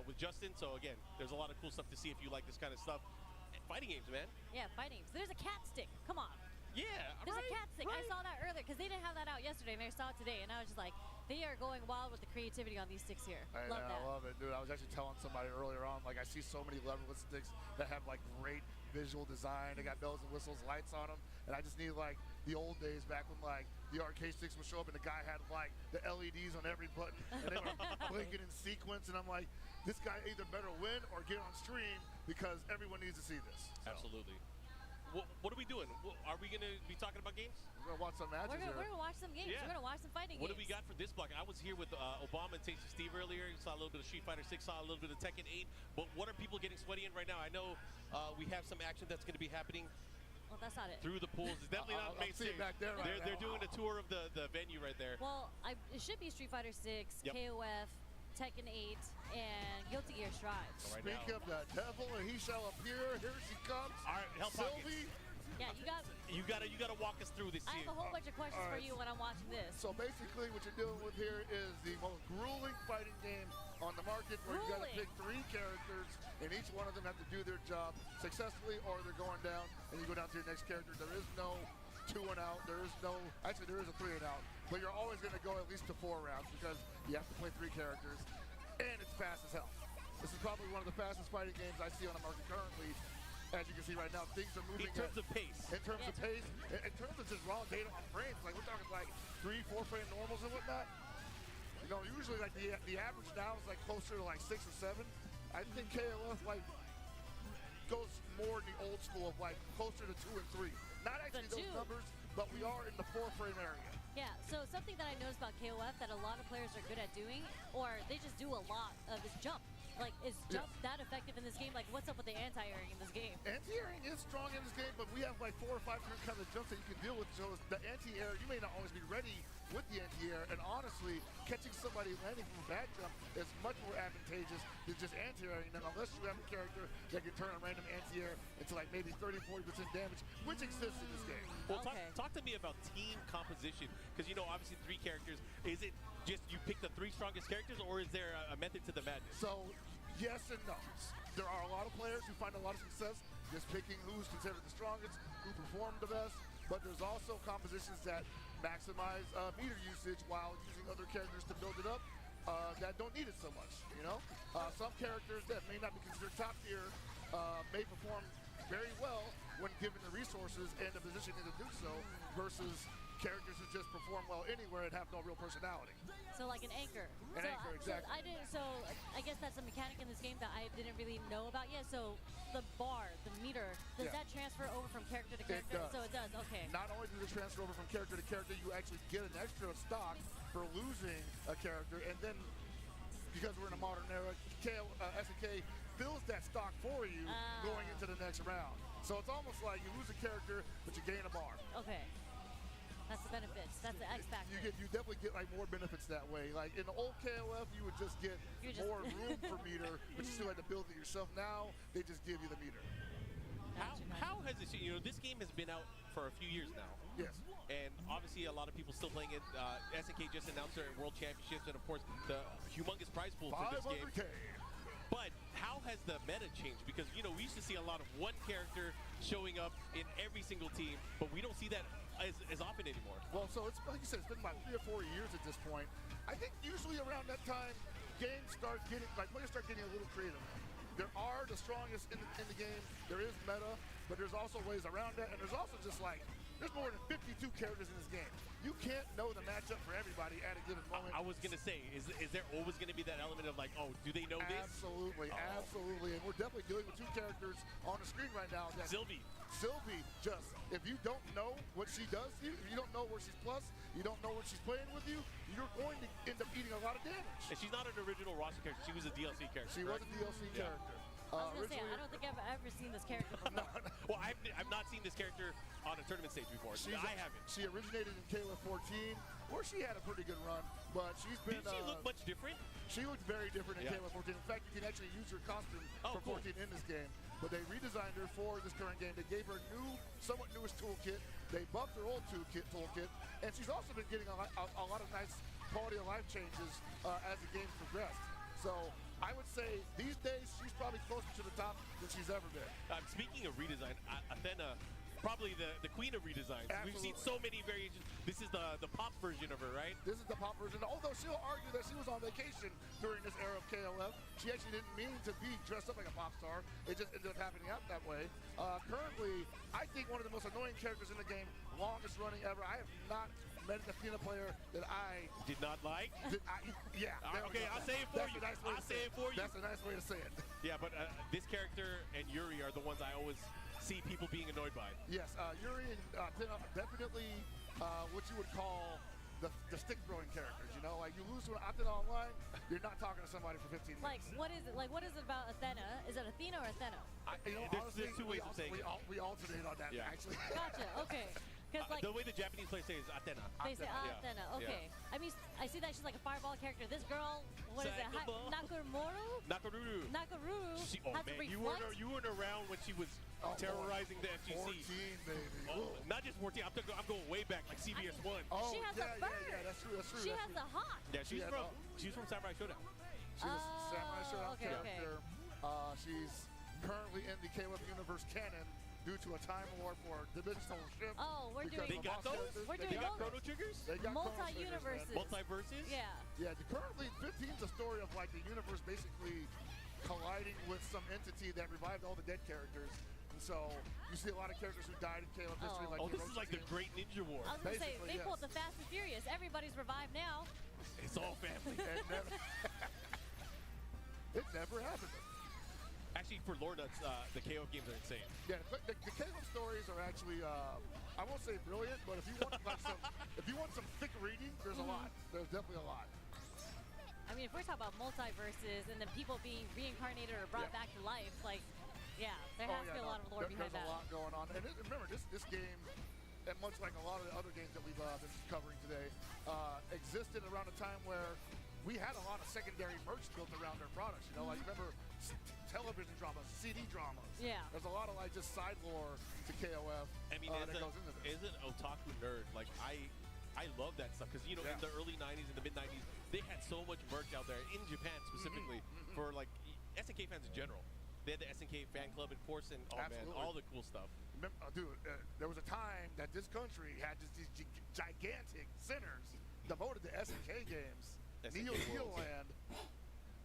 with Justin. So again, there's a lot of cool stuff to see if you like this kind of stuff. Fighting games, man. Yeah, fighting games. There's a cat stick. Come on. Yeah, there's a cat stick. I saw that earlier because they didn't have that out yesterday, and I saw it today, and I was just like, they are going wild with the creativity on these sticks here. I love it, dude. I was actually telling somebody earlier on, like, I see so many leverless sticks that have like great visual design. They got bells and whistles, lights on them, and I just need like the old days back when like the arcade sticks would show up and the guy had like the LEDs on every button and they were blinking in sequence, and I'm like, this guy either better win or get on stream because everyone needs to see this. So. Absolutely. What are we doing? Are we going to be talking about games? We're going to watch some matches. We're going to watch some games. Yeah. We're going to watch some fighting What games. do we got for this block? I was here with Obama and Tasty Steve earlier. Saw a little bit of Street Fighter 6, saw a little bit of Tekken 8. But what are people getting sweaty in right now? I know we have some action that's going to be happening. Well, that's not it. Through the pools. It's definitely not main stage. Back there they're doing a tour of the venue right there. Well, it should be Street Fighter 6, KOF, Tekken 8, and Guilty Gear Strive. So Speak of the devil, and he shall appear. Here she comes. All right, help Sylvie. Yeah, you gotta walk us through this. I have a whole bunch of questions for you when I'm watching this. So basically, what you're dealing with here is the most grueling fighting game on the market, where you got to pick 3 characters, and each one of them have to do their job successfully, or they're going down, and you go down to your next character. There is no 2 and out. There is no, actually, there is a 3 and out, but you're always going to go at least to 4 rounds because you have to play 3 characters, and it's fast as hell. This is probably one of the fastest fighting games I see on the market currently. As you can see right now, things are moving. In terms of pace. In terms of pace. In terms of just raw data on frames. Like, we're talking like 3-4 frame normals and whatnot. You know, usually like the average now is like closer to like 6 or 7. I think KOF like goes more in the old school of like closer to 2 and 3. Not actually those numbers, but we are in the 4 frame area. Yeah, so something that I noticed about KOF that a lot of players are good at doing, or they just do a lot of, is jump. Like, is jump that effective in this game? Like, what's up with the anti-airing in this game? Anti-airing is strong in this game, but we have like 4 or 5 different kinds of jumps that you can deal with. So the anti-air, you may not always be ready with the anti-air, and honestly, catching somebody landing from a bad jump is much more advantageous than just anti-airing them, unless you have a character that can turn a random anti-air into like maybe 30-40% damage, which exists in this game. Well, talk to me about team composition, because you know, obviously 3 characters. Is it just you pick the 3 strongest characters, or is there a method to the madness? So, yes and no. There are a lot of players who find a lot of success just picking who's considered the strongest, who perform the best, but there's also compositions that maximize meter usage while using other characters to build it up that don't need it so much, you know? Some characters that may not be considered top tier may perform very well when given the resources and the positioning to do so, versus characters who just perform well anywhere and have no real personality. So like an anchor. Anchor, exactly. So I guess that's a mechanic in this game that I didn't really know about yet. So the bar, the meter, does that transfer over from character to character? It does. So it does, okay. Not only does it transfer over from character to character, you actually get an extra stock for losing a character, and then because we're in a modern era, SNK fills that stock for you going into the next round. So it's almost like you lose a character, but you gain a bar. Okay. That's the benefits. That's the X factor. You definitely get like more benefits that way. Like in the old KOF, you would just get more room for meter, but you still had to build it yourself. Now they just give you the meter. How has this? You know, this game has been out for a few years now. Yes. And obviously, a lot of people still playing it. SNK just announced their World Championships, and of course, the humongous prize pool for this game. But how has the meta changed? Because, you know, we used to see a lot of one character showing up in every single team, but we don't see that as often anymore. Well, so it's like you said, it's been about 3 or 4 years at this point. I think usually around that time, games start getting, like players start getting a little creative. There are the strongest in the game. There is meta, but there's also ways around that, and there's also just like, there's more than 52 characters in this game. You can't know the matchup for everybody at a given moment. I was going to say, is there always going to be that element of like, oh, do they know this? Absolutely, absolutely. And we're definitely dealing with two characters on the screen right now. Sylvie, just, if you don't know what she does to you, if you don't know where she's plus, you don't know when she's playing with you, you're going to end up eating a lot of damage. And she's not an original roster character. She was a DLC character. She was a DLC character. I was going to say, I don't think I've ever seen this character before. Well, I've not seen this character on a tournament stage before. I haven't. She originated in KOF 14, where she had a pretty good run, but she's been... Did she look much different? She looked very different in KOF 14. In fact, you can actually use her costume for 14 in this game. But they redesigned her for this current game. They gave her a somewhat newish toolkit. They buffed her old toolkit, and she's also been getting a lot of nice quality of life changes as the game progressed. So I would say these days she's probably closer to the top than she's ever been. Speaking of redesign, Athena, probably the queen of redesigns. Absolutely. We've seen so many variations. This is the pop version of her, right? This is the pop version. Although she'll argue that she was on vacation during this era of KOF. She actually didn't mean to be dressed up like a pop star. It just ended up happening out that way. Currently, I think one of the most annoying characters in the game, longest running ever. I have not met an Athena player that I did not like. Okay, I'll say it for you. I'll say it for you. That's a nice way to say it. Yeah, but this character and Yuri are the ones I always see people being annoyed by. Yes, Yuri and Athena are definitely what you would call the stick throwing characters. You know, like you lose to an Athena online, you're not talking to somebody for 15 minutes. Like, what is it? Like, what is it about Athena? Is it Athena or Athena? Honestly, there's two ways of saying it. We alternate on that, actually. Gotcha. Okay. Like, the way the Japanese players say is Athena. They say Athena. Okay. Yeah. I mean, I see that she's like a fireball character. This girl, what is it? Nakamura? Nakaruru. Has to reflect? You weren't around when she was terrorizing the FGC. 14, baby. Not just 14. I'm going way back, like CBS 1. She has a bird. Yeah, that's true. She has a hawk. Yeah, she's from Samurai Showdown. She's a Samurai Showdown character. Okay. She's currently in the KOF Universe canon due to a time award for dimensional shift. Oh, we're doing. They got those? They got Chrono Triggers? They got multi-universes. Multiverses? Yeah. Yeah, currently 15's a story of like the universe basically colliding with some entity that revived all the dead characters. And so you see a lot of characters who died in KOF history. Like this is like the Great Ninja War. I was going to say, they pulled the Fast and Furious. Everybody's revived now. It's all family. It never happened. Actually, for lore nuts, the KOF games are insane. Yeah, the KOF stories are actually, I won't say brilliant, but if you want some thick reading, there's a lot. There's definitely a lot. I mean, if we're talking about multiverses and then people being reincarnated or brought back to life, like, yeah, there has to be a lot of lore behind that. There's a lot going on. And remember, this game, and much like a lot of the other games that we've been covering today, existed around a time where we had a lot of secondary merch built around their products. You know, like remember television dramas, CD dramas. Yeah. There's a lot of like just side lore to KOF. I mean, that goes into this. As an otaku nerd, like I love that stuff because in the early '90s and the mid '90s, they had so much merch out there in Japan specifically for like SNK fans in general. They had the SNK fan club in Porson. Oh man, all the cool stuff. Dude, there was a time that this country had just these gigantic centers devoted to SNK games. Neoland.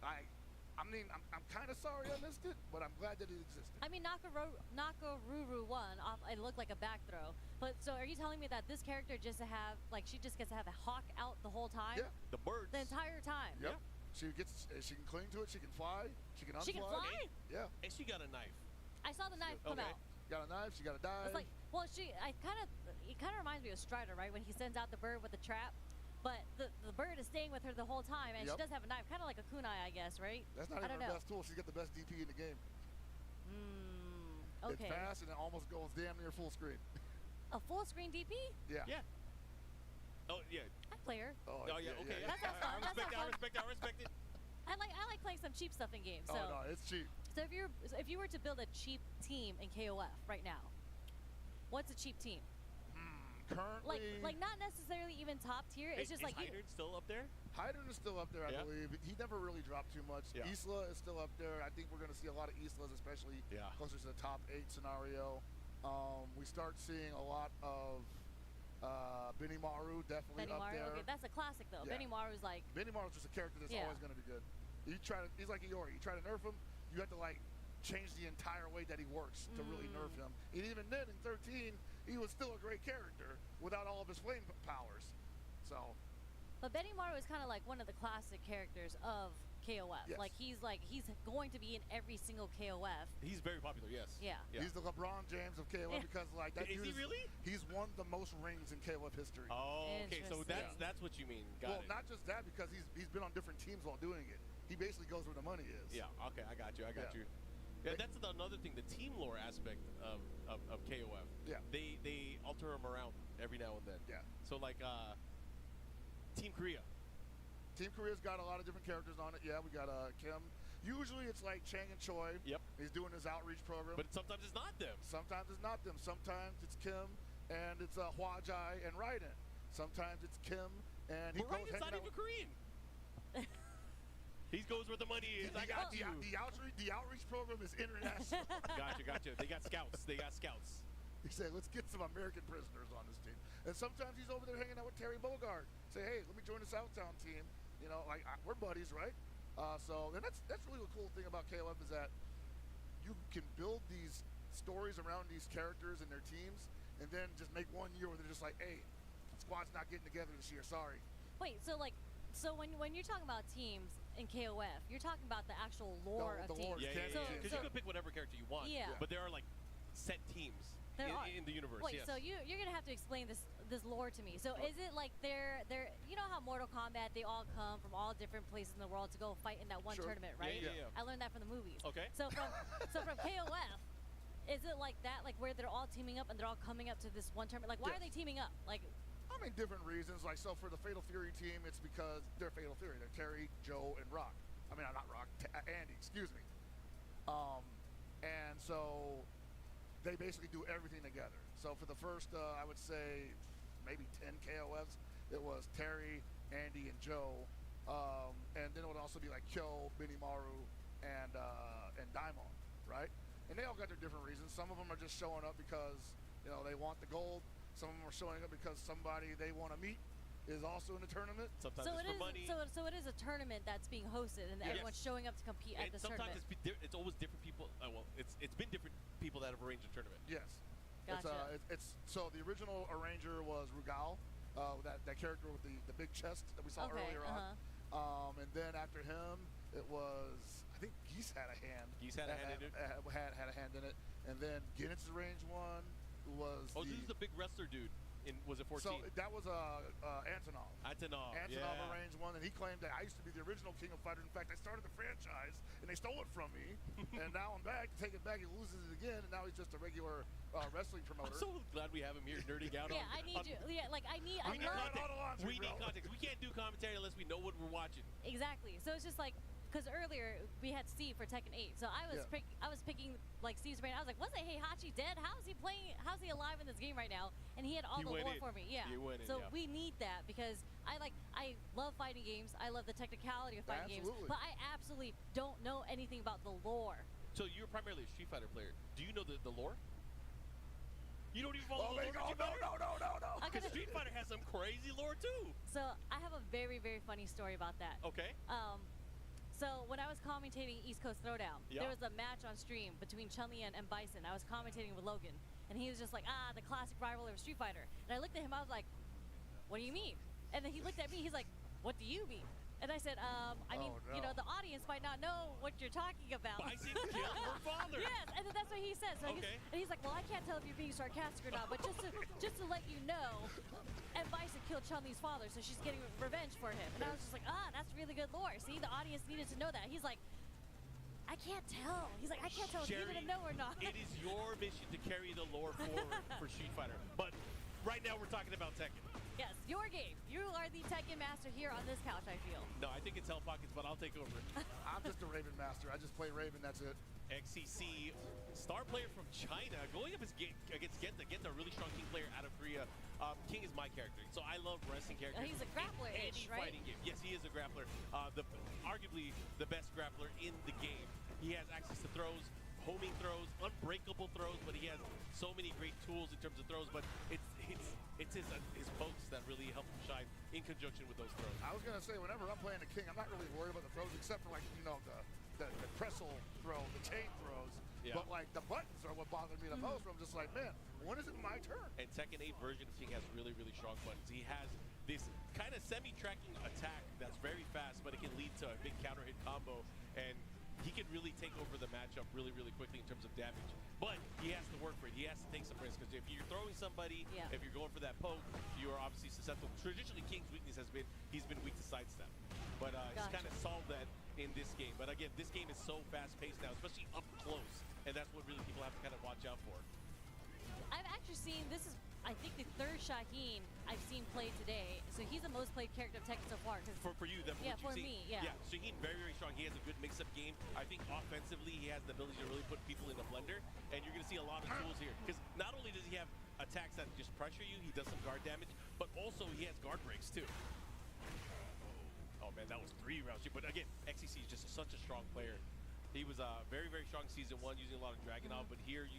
I mean, I'm kind of sorry I missed it, but I'm glad that it existed. I mean, Nakaruru won off. It looked like a back throw. But so, are you telling me that this character just she just gets to have a hawk out the whole time? Yeah, the birds. The entire time. Yep. Yeah. She can cling to it. She can fly. She can unfly. She can fly. Yeah. And she got a knife. I saw the knife come out. Got a knife. She got a dive. It's like, well, it kind of reminds me of Strider, right? When he sends out the bird with the trap. But the bird is staying with her the whole time, and she does have a knife, kind of like a kunai, I guess, right? That's not even her best tool. She's got the best DP in the game. Okay. It's fast, and it almost goes damn near full screen. A full screen DP? Yeah. Yeah. Oh yeah. I play her. Oh yeah. Okay. That's not fun. I respect it. I like playing some cheap stuff in games. So. Oh no, it's cheap. So if you were to build a cheap team in KOF right now, what's a cheap team? Currently, like not necessarily even top tier. It's just like Hydern still up there? Hydern is still up there, I believe. He never really dropped too much. Yeah. Isla is still up there. I think we're going to see a lot of Islas, especially closer to the top 8 scenario. We start seeing a lot of Benimaru definitely up there. Okay, that's a classic though. Yeah. Benimaru's just a character that's always going to be good. He's like Iori. You try to nerf him, you have to like changed the entire way that he works to really nerf him. And even then, in 13, he was still a great character without all of his flame powers. So. But Benimaru is kind of like one of the classic characters of KOF. Yes. Like he's going to be in every single KOF. He's very popular, yes. Yeah. He's the LeBron James of KOF because like that Is dude he really? He's won the most rings in KOF history. Oh, okay. So that's what you mean. Got it. Not just that, because he's been on different teams while doing it. He basically goes where the money is. Yeah. Okay. I got you. Yeah, that's another thing. The team lore aspect of KOF. Yeah. They alter them around every now and then. Yeah. So like Team Korea. Team Korea's got a lot of different characters on it. Yeah, we got Kim. Usually it's like Chang and Choi. Yep. He's doing his outreach program. But sometimes it's not them. Sometimes it's not them. Sometimes it's Kim and it's Hwa Jai and Raiden. Sometimes it's Kim and he But goes Raiden's not even Korean. He goes where the money is. I got you. The outreach program is international. Gotcha. They got scouts. He said, let's get some American prisoners on this team. And sometimes he's over there hanging out with Terry Bogard. Say, hey, let me join the Southtown team. You know, like we're buddies, right? And that's really the cool thing about KOF is that you can build these stories around these characters and their teams, and then just make one year where they're just like, hey, squad's not getting together this year. Sorry. Wait, so when you're talking about teams in KOF, you're talking about the actual lore of teams. Yeah. Because you can pick whatever character you want. Yeah. But there are like set teams in the universe. Wait, yes. so you're gonna have to explain this lore to me. So is it like they're you know how Mortal Kombat, they all come from all different places in the world to go fight in that one tournament, right? Yeah. I learned that from the movies. Okay. So from KOF, is it like that, like where they're all teaming up and they're all coming up to this one tournament? Like why are they teaming up? Like I mean, different reasons. Like, so for the Fatal Fury team, it's because they're Fatal Fury. They're Terry, Joe, and Rock. I mean, not Rock, Andy, excuse me. And so they basically do everything together. So for the first, I would say, maybe 10 KOFs, it was Terry, Andy, and Joe. And then it would also be like Kyo, Benimaru, and Daimon, right? And they all got their different reasons. Some of them are just showing up because, you know, they want the gold. Some of them are showing up because somebody they want to meet is also in the tournament. Sometimes it's for money. So it is a tournament that's being hosted, and everyone's showing up to compete at this tournament. Sometimes it's always different people. It's been different people that have arranged the tournament. Yes. Gotcha. So the original arranger was Rugal, that character with the big chest that we saw earlier on. And then after him, it was, I think Geese had a hand. Geese had a hand in it. Had a hand in it. And then Guinness arranged one. Was this is the big wrestler dude. Was it 14? So that was Antonov. Antonov arranged one, and he claimed that I used to be the original King of Fighters. In fact, I started the franchise, and they stole it from me. And now I'm back to take it back. He loses it again, and now he's just a regular wrestling promoter. I'm so glad we have him here nerding out. Yeah, I need you. Yeah, like I need context. We need context. We can't do commentary unless we know what we're watching. Exactly. So it's just like, because earlier we had Steve for Tekken 8, so I was picking like Steve's brain. I was like, wasn't Heihachi dead? How is he playing? How's he alive in this game right now? And he had all the lore for me. Yeah. So we need that because I love fighting games. I love the technicality of fighting games, but I absolutely don't know anything about the lore. So you're primarily a Street Fighter player. Do you know the lore? You don't even follow the lore? No. Because Street Fighter has some crazy lore too. So I have a very, very funny story about that. Okay. So when I was commentating East Coast Throwdown, there was a match on stream between Chun-Li and Bison. I was commentating with Logan, and he was just like, the classic rivalry of Street Fighter. And I looked at him, I was like, what do you mean? And then he looked at me, he's like, what do you mean? And I said, you know, the audience might not know what you're talking about. Bison killed her father. Yes, and then that's what he said. So he's like, well, I can't tell if you're being sarcastic or not, but just to let you know, and Bison killed Chun-Li's father, so she's getting revenge for him. And I was just like, that's really good lore. See, the audience needed to know that. He's like, I can't tell. He's like, I can't tell if you're going to know or not. It is your mission to carry the lore forward for Street Fighter. But right now we're talking about Tekken. Yes, your game. You are the Tekken master here on this couch, I feel. No, I think it's Hell Pockets, but I'll take over. I'm just a Raven master. I just play Raven, that's it. XCC, star player from China, going up against Genta. Genta, a really strong King player out of Korea. King is my character, so I love wrestling characters. He's a grappler-ish, right? Fighting game. Yes, he is a grappler. Arguably the best grappler in the game. He has access to throws, homing throws, unbreakable throws, but he has so many great tools in terms of throws, but it's his pokes that really help him shine in conjunction with those throws. I was going to say, whenever I'm playing the King, I'm not really worried about the throws, except for, like, you know, the trestle throw, the chain throws. Yeah. But like the buttons are what bothered me the most. Where I'm just like, man, when is it my turn? And Tekken 8 version of King has really, really strong buttons. He has this kind of semi-tracking attack that's very fast, but it can lead to a big counter hit combo, and he can really take over the matchup really, really quickly in terms of damage. But he has to work for it. He has to take some risks, because if you're throwing somebody, if you're going for that poke, you are obviously susceptible. Traditionally, King's weakness has been he's been weak to sidestep, but he's kind of solved that in this game. But again, this game is so fast-paced now, especially up close, and that's what really people have to kind of watch out for. I've actually seen, this is, I think, the third Shaheen I've seen play today. So he's the most played character of Tekken so far. For you, then yeah, for me, yeah. Yeah, Shaheen, very, very strong. He has a good mix-up game. I think offensively, he has the ability to really put people in the blender, and you're going to see a lot of tools here. Because not only does he have attacks that just pressure you, he does some guard damage, but also he has guard breaks, too. Oh, man, that was 3 rounds. But again, XCC is just such a strong player. He was very, very strong season 1, using a lot of Dragunov, but here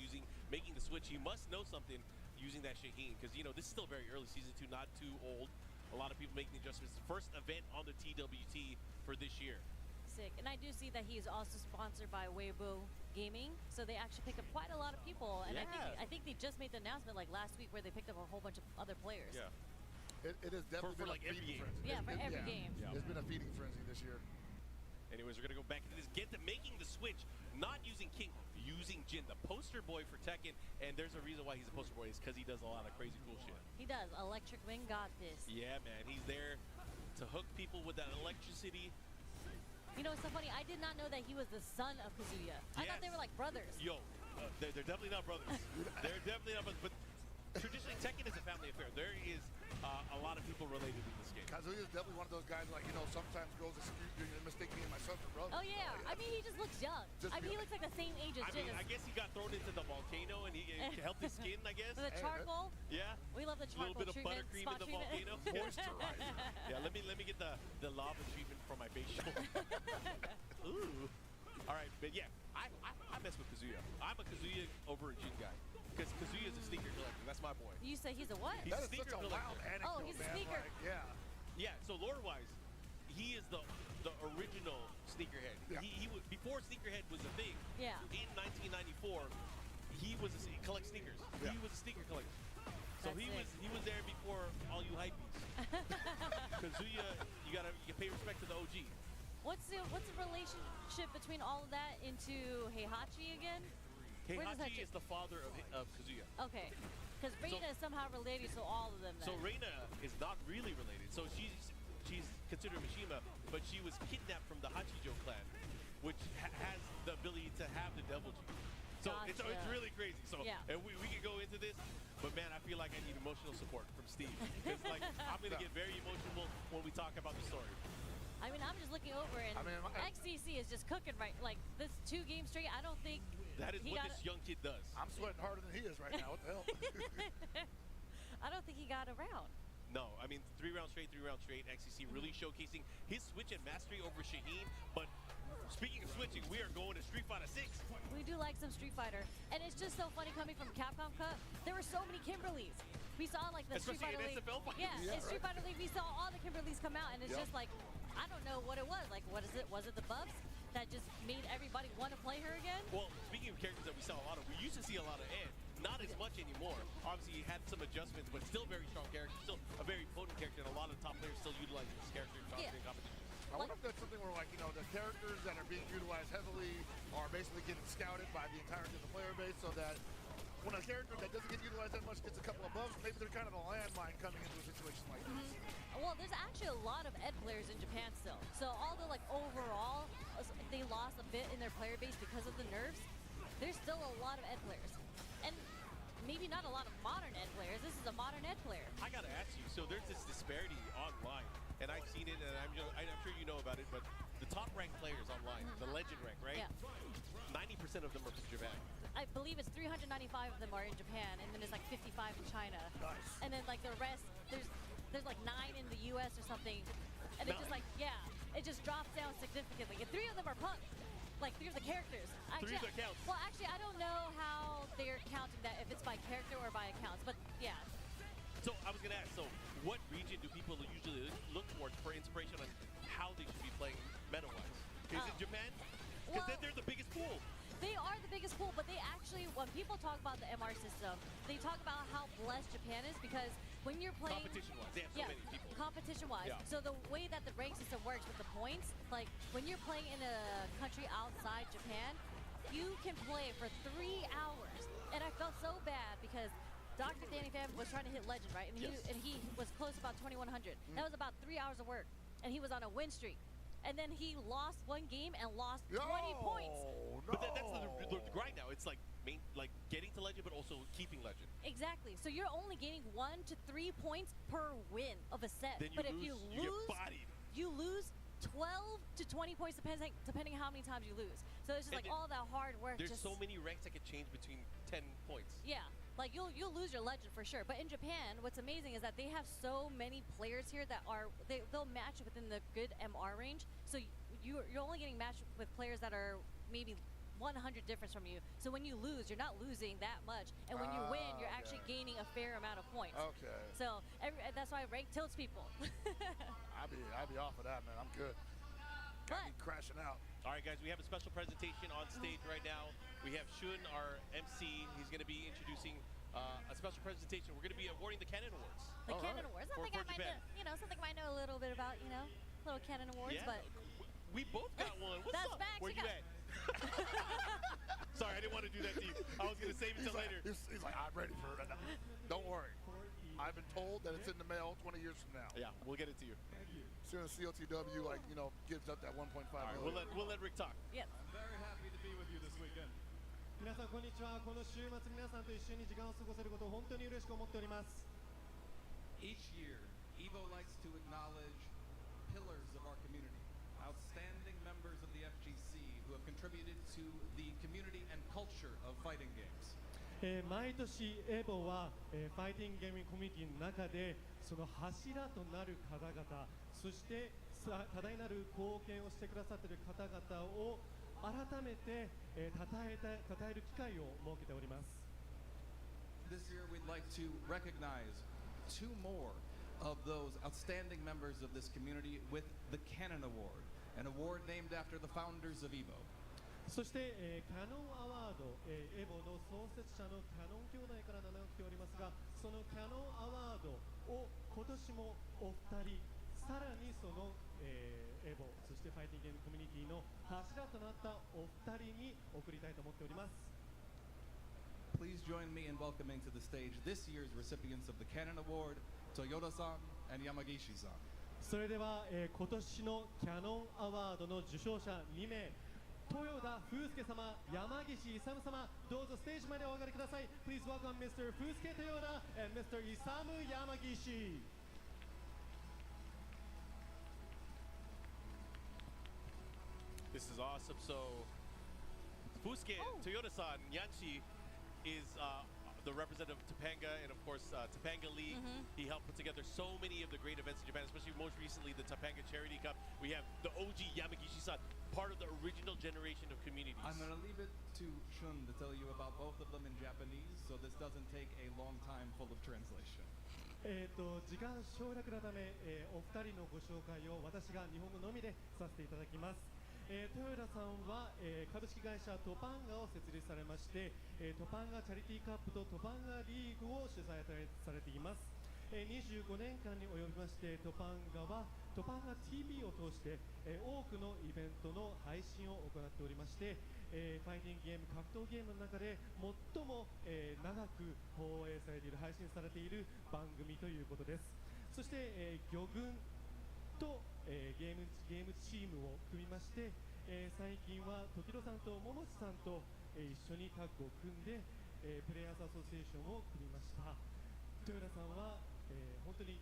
making the switch, he must know something using that Shaheen, because, you know, this is still very early, season 2, not too old. A lot of people making adjustments. First event on the TWT for this year. Sick. And I do see that he's also sponsored by Weibo Gaming, so they actually pick up quite a lot of people. And I think they just made the announcement like last week where they picked up a whole bunch of other players. Yeah. It has definitely been like a feeding frenzy. Yeah, for every game. Yeah. It's been a feeding frenzy this year. Anyways, we're going to go back into this. Making the switch, not using King, using Jin, the poster boy for Tekken. And there's a reason why he's a poster boy, is because he does a lot of crazy cool shit. He does. Electric Wing got this. Yeah, man. He's there to hook people with that electricity. You know, it's so funny. I did not know that he was the son of Kazuya. I thought they were like brothers. Yo, they're definitely not brothers. They're definitely not brothers. But traditionally, Tekken is a family affair. There is a lot of people related in this game. Kazuya is definitely one of those guys, like, you know, sometimes goes to street, you're going to mistake me and my son for brother. Oh, yeah. I mean, he just looks young. He looks like the same age as Jin. I guess he got thrown into the volcano and he helped his skin, I guess. The charcoal. Yeah. We love the charcoal treatment. A little bit of buttercream in the volcano. Moisturizer. Yeah, let me get the lava treatment for my facial. Ooh. All right, but yeah, I mess with Kazuya. I'm a Kazuya over a Jin guy. Because Kazuya is a sneaker collector. That's my boy. You say he's a what? He's that a sneaker collector. Wild anecdote, he's a man. sneaker. Like, yeah. Yeah, so lore-wise, he is the original sneakerhead. Yeah. He before sneakerhead was a thing. Yeah. In 1994, he was he collects sneakers. Yeah. He was a sneaker collector. So That's he was there before all you hypebees. Kazuya, you pay respect to the OG. What's the relationship between all of that into Heihachi again? Heihachi is the father of Kazuya. Okay. Because Reina is somehow related to all of them then. So Reina is not really related. So she's considered Mishima, but she was kidnapped from the Hachijo clan, which has the ability to have the devil gene. So it's really crazy. So and we can go into this, but man, I feel like I need emotional support from Steve. Because like I'm gonna get very emotional when we talk about the story. I mean, I'm just looking over and XCC is just cooking right. Like this 2 games straight, I don't think that is what this young kid does. I'm sweating harder than he is right now. What the hell? I don't think he got around. No, I mean 3 rounds straight. XCC really showcasing his switch and mastery over Shaheen. But speaking of switching, we are going to Street Fighter 6. We do like some Street Fighter, and it's just so funny coming from Capcom Cup. There were so many Kimberlys. We saw like the Especially Street Fighter League. SFL fighters. Yeah, in Street Fighter League, we saw all the Kimberlys come out, and it's just like, I don't know what it was. Like, what is it? Was it the buffs that just made everybody want to play her again? Well, speaking of characters that we saw a lot of, we used to see a lot of Ed. Not as much anymore. Obviously, he had some adjustments, but still very strong character. Still a very potent character, and a lot of top players still utilize this character in competition. I wonder if that's something where, like, you know, the characters that are being utilized heavily are basically getting scouted by the entirety of the player base, so that when a character that doesn't get utilized that much gets a couple of buffs, maybe they're kind of a landmine coming into a situation like this. Well, there's actually a lot of Ed players in Japan still. So although, like, overall, they lost a bit in their player base because of the nerfs, there's still a lot of Ed players. And maybe not a lot of modern Ed players. This is a modern Ed player. I gotta ask you, so there's this disparity online, and I've seen it, and I'm sure you know about it, but the top ranked players online, the legend rank, right? Yeah. 90% of them are from Japan. I believe it's 395 of them are in Japan, and then there's like 55 in China. Nice. And then like the rest, there's like 9 in the US or something. And it just like, it just drops down significantly. And 3 of them are punk. Like 3 of the characters. Actually, 3 accounts. Well, actually, I don't know how they're counting that, if it's by character or by accounts. But yeah. So I was gonna ask, so what region do people usually look towards for inspiration on how they should be playing meta-wise? Is it Japan? Because then they're the biggest pool. They are the biggest pool, but they actually, when people talk about the MR system, they talk about how blessed Japan is because when you're playing... Competition-wise, they have so many people. Competition-wise. Yeah. So the way that the rank system works with the points, like when you're playing in a country outside Japan, you can play for 3 hours. And I felt so bad because Dr. Danny Pham was trying to hit legend, right? And he was close to about 2100. That was about 3 hours of work. And he was on a win streak. And then he lost one game and lost 20 points. No. But that's the grind now. It's like getting to legend, but also keeping legend. Exactly. So you're only gaining 1 to 3 points per win of a set. Then but if you get lose, bodied. you lose 12 to 20 points depending how many times you lose. So it's just like all that hard work. There's so many ranks that can change between 10 points. Yeah. Like you'll lose your legend for sure, but in Japan, what's amazing is that they have so many players here that they'll match within the good MR range. So you're only getting matched with players that are maybe 100 difference from you. So when you lose, you're not losing that much, and when you win, you're actually gaining a fair amount of points. Okay. So that's why rank tilts people. I'd be off of that, man. I'm good. Got me crashing out. All right, guys, we have a special presentation on stage right now. We have Shun, our MC. He's going to be introducing a special presentation. We're going to be awarding the Canon Awards. The Canon Awards. Something I might know, something I might know a little bit about, little Canon Awards. Yeah, but we both got one. What's That's up? facts. Where you at? Sorry, I didn't want to do that to you. I was going to save it till later. He's like, I'm ready for it. Don't worry. I've been told that it's in the mail 20 years from now. Yeah, we'll get it to you. As soon as COTW, gives up that 1.5 All right, million. we'll let Rick talk. Yes. I'm very happy to be with you this weekend. 皆さんこんにちは。この週末皆さんと一緒に時間を過ごせることを本当に嬉しく思っております。 Each year, Evo likes to acknowledge pillars of our community, outstanding members of the FGC who have contributed to the community and culture of fighting games. 毎年エボは、ファイティングゲーミングコミュニティの中でその柱となる方々、そして多大なる貢献をしてくださっている方々を改めて、称える機会を設けております。 This year, we'd like to recognize 2 more of those outstanding members of this community with the Canon Award, an award named after the founders of Evo. そして、キャノンアワード、エボの創設者のキャノン兄弟から名前を来ておりますが、そのキャノンアワードを今年もお二人、さらにその、エボ、そしてファイティングゲームコミュニティの柱となったお二人に送りたいと思っております。 Please join me in welcoming to the stage this year's recipients of the Canon Award, Toyota-san and Yamagishi-san. それでは、今年のキャノンアワードの受賞者2名、豊田風介様、山岸勇様、どうぞステージまでお上がりください。Please welcome Mr. 風介豊田 and Mr. Isamu Yamagishi. This is awesome. So, Fusuke Toyota-san Yanshi is the representative of Topanga, and of course, Topanga League. He helped put together so many of the great events in Japan, especially most recently the Topanga Charity Cup. We have the OG Yamagishi-san, part of the original generation of communities. I'm going to leave it to Shun to tell you about both of them in Japanese, so this doesn't take a long time full of translation. 時間省略のため、お二人のご紹介を私が日本語のみでさせていただきます。豊田さんは、株式会社トパンガを設立されまして、トパンガチャリティーカップとトパンガリーグを主催されています。25年間に及びましてトパンガはトパンガ TV を通して、多くのイベントの配信を行っておりまして、ファイティングゲーム格闘ゲームの中で最も、長く放映されている配信されている番組ということです。そして、魚群と、ゲームチームを組みまして、最近は時戸さんと桃地さんと、一緒にタッグを組んで、プレイヤーズアソシエーションを組みました。豊田さんは、本当に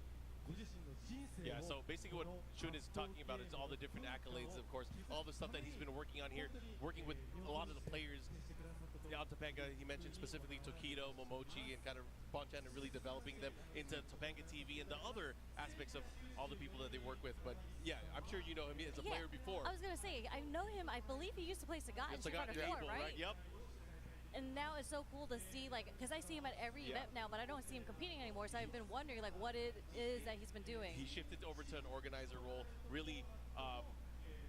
Yeah, so basically what Shun is talking about is all the different accolades, of course, all the stuff that he's been working on here, working with a lot of the players out Topanga. He mentioned specifically Tokido, Momochi, and kind of Bonchan, and really developing them into Topanga TV and the other aspects of all the people that they work with. But yeah, I'm sure you know him as a player before. I was going to say, I know him, I believe he used to play Sagat in Street Fighter 4, right? Yep. And now it's so cool to see, like, because I see him at every event now, but I don't see him competing anymore. So I've been wondering, like, what it is that he's been doing. He shifted over to an organizer role, really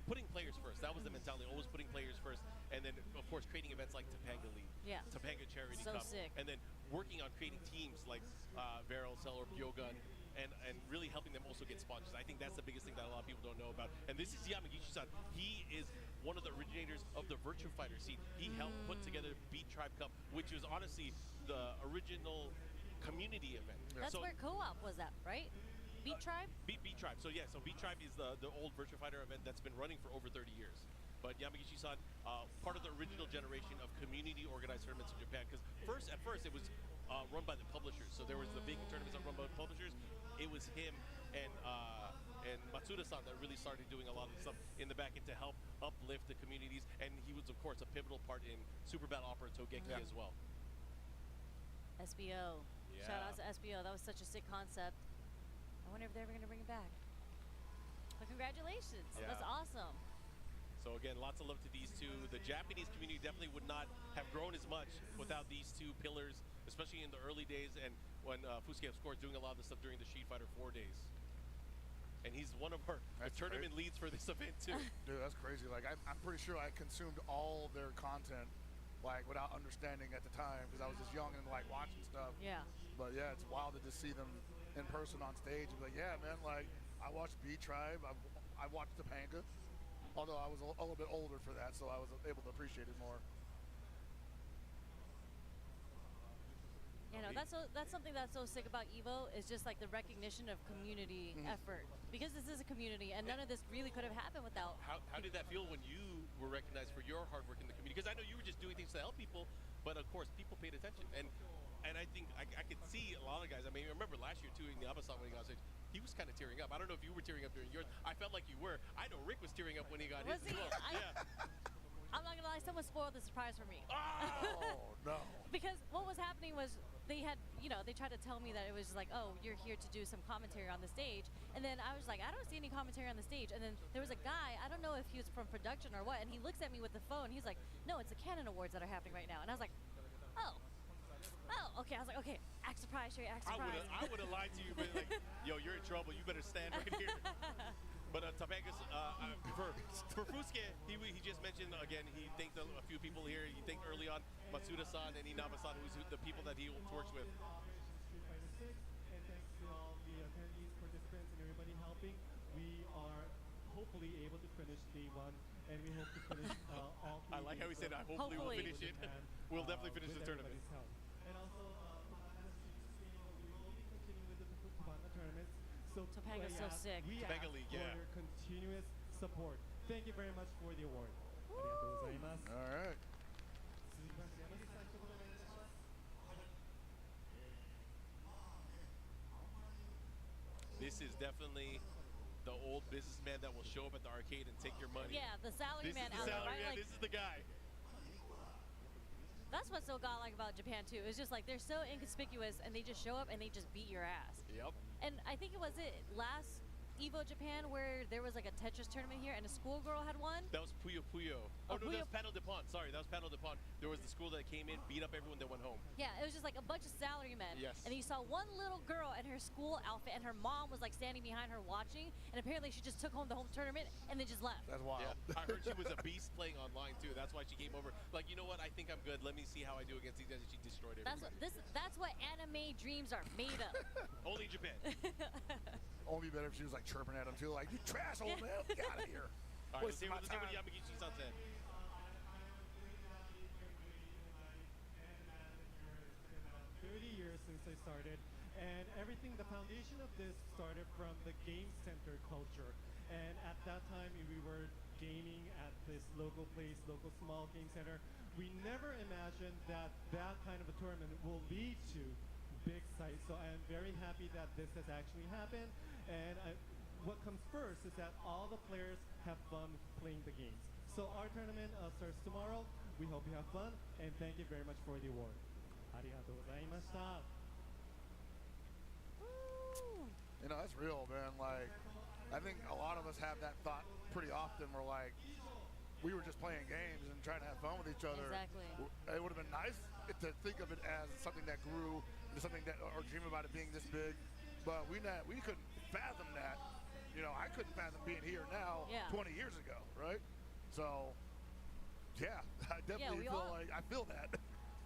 putting players first. That was the mentality, always putting players first. And then, of course, creating events like Topanga League, Topanga Charity So Cup. sick. And then working on creating teams like Varel, Seller, Byogun, and really helping them also get sponsors. I think that's the biggest thing that a lot of people don't know about. And this is Yamagishi-san. He is one of the originators of the Virtua Fighter scene. He helped put together Beat Tribe Cup, which was honestly the original community event. That's where co-op was at, right? Beat Tribe? Beat Tribe. So yeah, so Beat Tribe is the old Virtua Fighter event that's been running for over 30 years. But Yamagishi-san, part of the original generation of community organized tournaments in Japan. Because at first it was run by the publishers. So there was the big tournaments that run by the publishers. It was him and Matsuda-san that really started doing a lot of stuff in the back end to help uplift the communities. And he was, of course, a pivotal part in Super Battle Opera Togeki as well. SBO. Yeah. Shout out to SBO. That was such a sick concept. I wonder if they're ever going to bring it back. But congratulations. Yeah. That's awesome. So again, lots of love to these two. The Japanese community definitely would not have grown as much without these two pillars, especially in the early days and when Fusuke, of course, doing a lot of the stuff during the Street Fighter 4 days. And he's one of our tournament leads for this event too. Dude, that's crazy. Like, I'm pretty sure I consumed all their content, like, without understanding at the time, because I was just young and, like, watching stuff. Yeah. But, yeah, it's wild to just see them in person on stage and be like, yeah, man, like, I watched B-Tribe, I watched Topanga, although I was a little bit older for that, so I was able to appreciate it more. You know, that's something that's so sick about Evo is just like the recognition of community effort. Because this is a community, and none of this really could have happened without. How did that feel when you were recognized for your hard work in the community? Because I know you were just doing things to help people, but of course people paid attention. And I think I could see a lot of guys. I mean, I remember last year too in the Abasan when he got on stage, he was kind of tearing up. I don't know if you were tearing up during yours. I felt like you were. I know Rick was tearing up when he got his. Yeah. I'm not gonna lie, someone spoiled the surprise for me. Oh no! Because what was happening was they had, they tried to tell me that it was like, oh, you're here to do some commentary on the stage, and then I was like, I don't see any commentary on the stage, and then there was a guy, I don't know if he was from production or what, and he looks at me with the phone. He's like, no, it's the Canon Awards that are happening right now, and I was like, oh, okay. I was like, okay, act surprised, Sherry, act surprised. I would have lied to you, but like, yo, you're in trouble. You better stand right here. But Topanga's, for Fusuke, he just mentioned, again, he thanked a few people here. He thanked early on Matsuda-san and Inaba-san, who's the people that he works with. And thanks to all the attendees, participants, and everybody helping. We are hopefully able to finish day one, and we hope to finish all three. I like how he said, hopefully we'll finish it. We'll definitely finish the tournament. And also, we will be continuing with the Topanga tournaments. So Topanga's so sick. We Topanga ask League, for your continuous support. Thank you very much for the award. All right. This is definitely the old businessman that will show up at the arcade and take your money. Yeah, the salary man out there, right? Like, this is the guy. That's what's so godlike about Japan too. It's just like they're so inconspicuous and they just show up and they just beat your ass. Yep. And I think it was last Evo Japan where there was like a Tetris tournament here and a schoolgirl had won. That was Puyo Puyo. Oh, no, that was Paddle de Pont. Sorry, that was Paddle de Pont. There was the school that came in, beat up everyone, that went home. Yeah, it was just like a bunch of salarymen. Yes. And you saw one little girl in her school outfit and her mom was like standing behind her watching, and apparently she just took home the home tournament and then just left. That's wild. Yeah. I heard she was a beast playing online too. That's why she came over. Like, you know what? I think I'm good. Let me see how I do against these guys. And she destroyed everybody. That's what anime dreams are made of. Only in Japan. Only better if she was like chirping at him too, like, you trash old man, get out of here. All right, let's see what Yamagishi-san said. 30 years since I started, and everything, the foundation of this started from the game center culture. And at that time, we were gaming at this local place, local small game center. We never imagined that that kind of a tournament will lead to big sites. So I am very happy that this has actually happened. And what comes first is that all the players have fun playing the games. So our tournament starts tomorrow. We hope you have fun, and thank you very much for the award. Arigatou gozaimashita. You know, that's real, man. Like, I think a lot of us have that thought pretty often. We're like, we were just playing games and trying to have fun with each other. Exactly. It would have been nice to think of it as something that grew into something that, or dream about it being this big, but we couldn't fathom that you know, I couldn't fathom being here now 20 years ago, right? So, yeah, I definitely I feel that.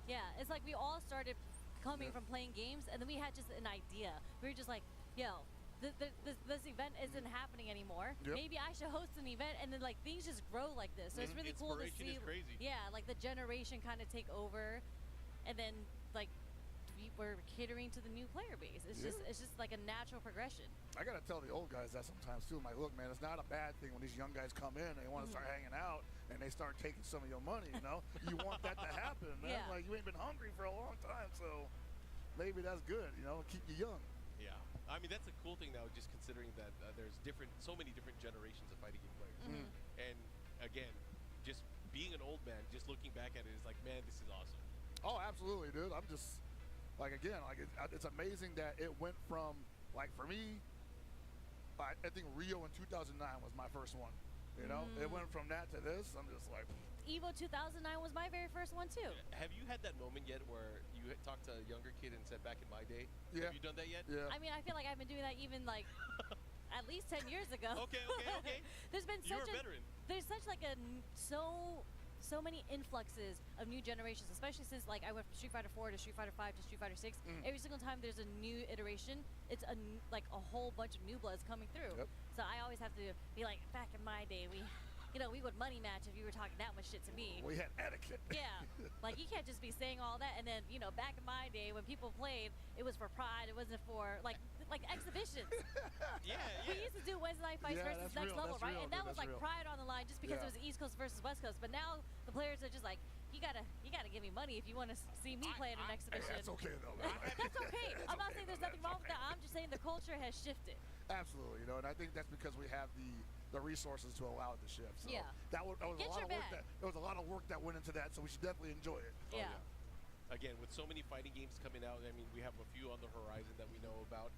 Yeah, it's like we all started coming from playing games, and then we had just an idea. We were just like, yo, this event isn't happening anymore. Maybe I should host an event, and then like things just grow like this. So it's really cool to see. Is crazy. Yeah, like the generation kind of take over, and then like we're catering to the new player base. It's just like a natural progression. I gotta tell the old guys that sometimes too. I'm like, look, man, it's not a bad thing when these young guys come in and they want to start hanging out and they start taking some of your money. You know, you want that to happen, man. Like you ain't been hungry for a long time, so maybe that's good. You know, keep you young. Yeah, I mean that's a cool thing now, just considering that there's so many different generations of fighting game players, and again, just being an old man, just looking back at it is like, man, this is awesome. Oh, absolutely, dude. I'm just like, again, like it's amazing that it went from, like, for me, I think Rio in 2009 was my first one. You know, it went from that to this. I'm just like, Evo 2009 was my very first one too. Have you had that moment yet where you talked to a younger kid and said, back in my day? Yeah. Have you done that yet? Yeah. I mean, I feel like I've been doing that even like at least 10 years ago. Okay. There's been You're a veteran. There's such like so many influxes of new generations, especially since like I went from Street Fighter 4 to Street Fighter 5 to Street Fighter 6. Every single time there's a new iteration, it's like a whole bunch of new bloods coming through. So I always have to be like, back in my day, we would money match if you were talking that much shit to me. We had etiquette. Yeah, like you can't just be saying all that, and then back in my day when people played, it was for pride. It wasn't for like exhibitions. We used to do Wednesday night fights versus next level, right? And that was like pride on the line, just because it was East Coast versus West Coast. But now the players are just like, you gotta give me money if you want to see me play in an exhibition. That's okay though. That's okay. I'm not saying there's nothing wrong with that. I'm just saying the culture has shifted. Absolutely, and I think that's because we have the resources to allow it to shift. So that was a lot of work. There was a lot of work that went into that, so we should definitely enjoy it. Yeah. Again, with so many fighting games coming out, I mean, we have a few on the horizon that we know about.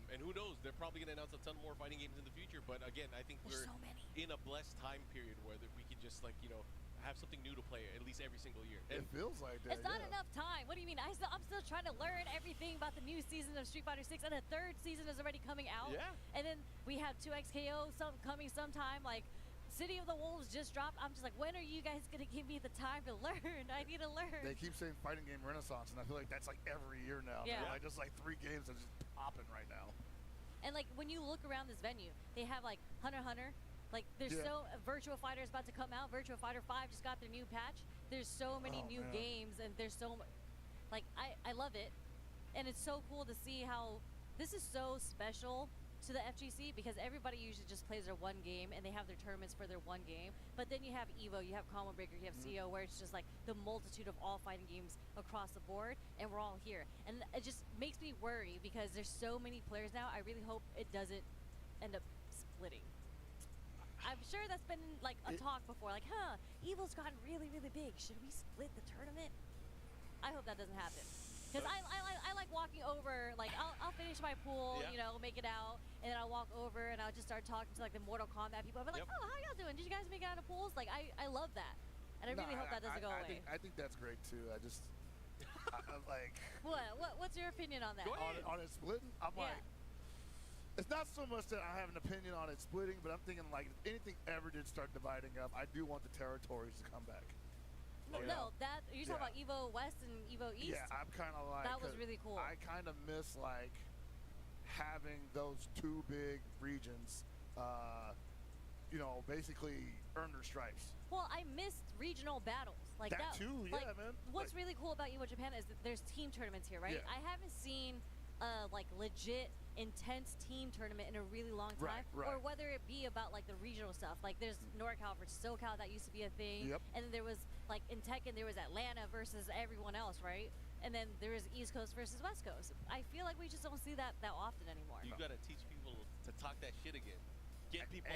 And who knows, they're probably going to announce a ton more fighting games in the future. But again, I think we're in a blessed time period where we can just have something new to play at least every single year. It feels like that. It's not enough time. What do you mean? I'm still trying to learn everything about the new season of Street Fighter 6, and a third season is already coming out. Yeah. And then we have 2XKO coming sometime. Like City of the Wolves just dropped. I'm just like, when are you guys gonna give me the time to learn? I need to learn. They keep saying fighting game renaissance, and I feel like that's like every year now. Yeah. Like just like 3 games that are just popping right now. And like when you look around this venue, they have like Hunter x Hunter. Like there's Virtua Fighter is about to come out. Virtua Fighter 5 just got their new patch. There's so many new games, and there's so much. Like I love it, and it's so cool to see how this is so special to the FGC, because everybody usually just plays their one game and they have their tournaments for their one game. But then you have Evo, you have Combo Breaker, you have CO, where it's just like the multitude of all fighting games across the board, and we're all here. And it just makes me worry because there's so many players now. I really hope it doesn't end up splitting. I'm sure that's been like a talk before, like, Evo's gotten really, really big. Should we split the tournament? I hope that doesn't happen. Because I like walking over, like, I'll finish my pool, make it out, and then I'll walk over and I'll just start talking to, like, the Mortal Kombat people. I'll be like, oh, how y'all doing? Did you guys make it out of pools? Like, I love that. And I really hope that doesn't go away. I think that's great, too. I just, like... What's your opinion on that? On it splitting? I'm like... It's not so much that I have an opinion on it splitting, but I'm thinking, like, if anything ever did start dividing up, I do want the territories to come back. No, that you're talking about Evo West and Evo East. Yeah, I'm kind of like, that was really cool. I kind of miss like having those 2 big regions, basically earn their stripes. Well, I missed regional battles like that too. Like, yeah, man. What's really cool about Evo Japan is that there's team tournaments here, right? Yeah. I haven't seen like legit intense team tournament in a really long time, or whether it be about like the regional stuff. Like there's NorCal versus SoCal, that used to be a thing, and then there was like in Tekken there was Atlanta versus everyone else, right? And then there is East Coast versus West Coast. I feel like we just don't see that often anymore. You gotta teach people to talk that shit again. Get people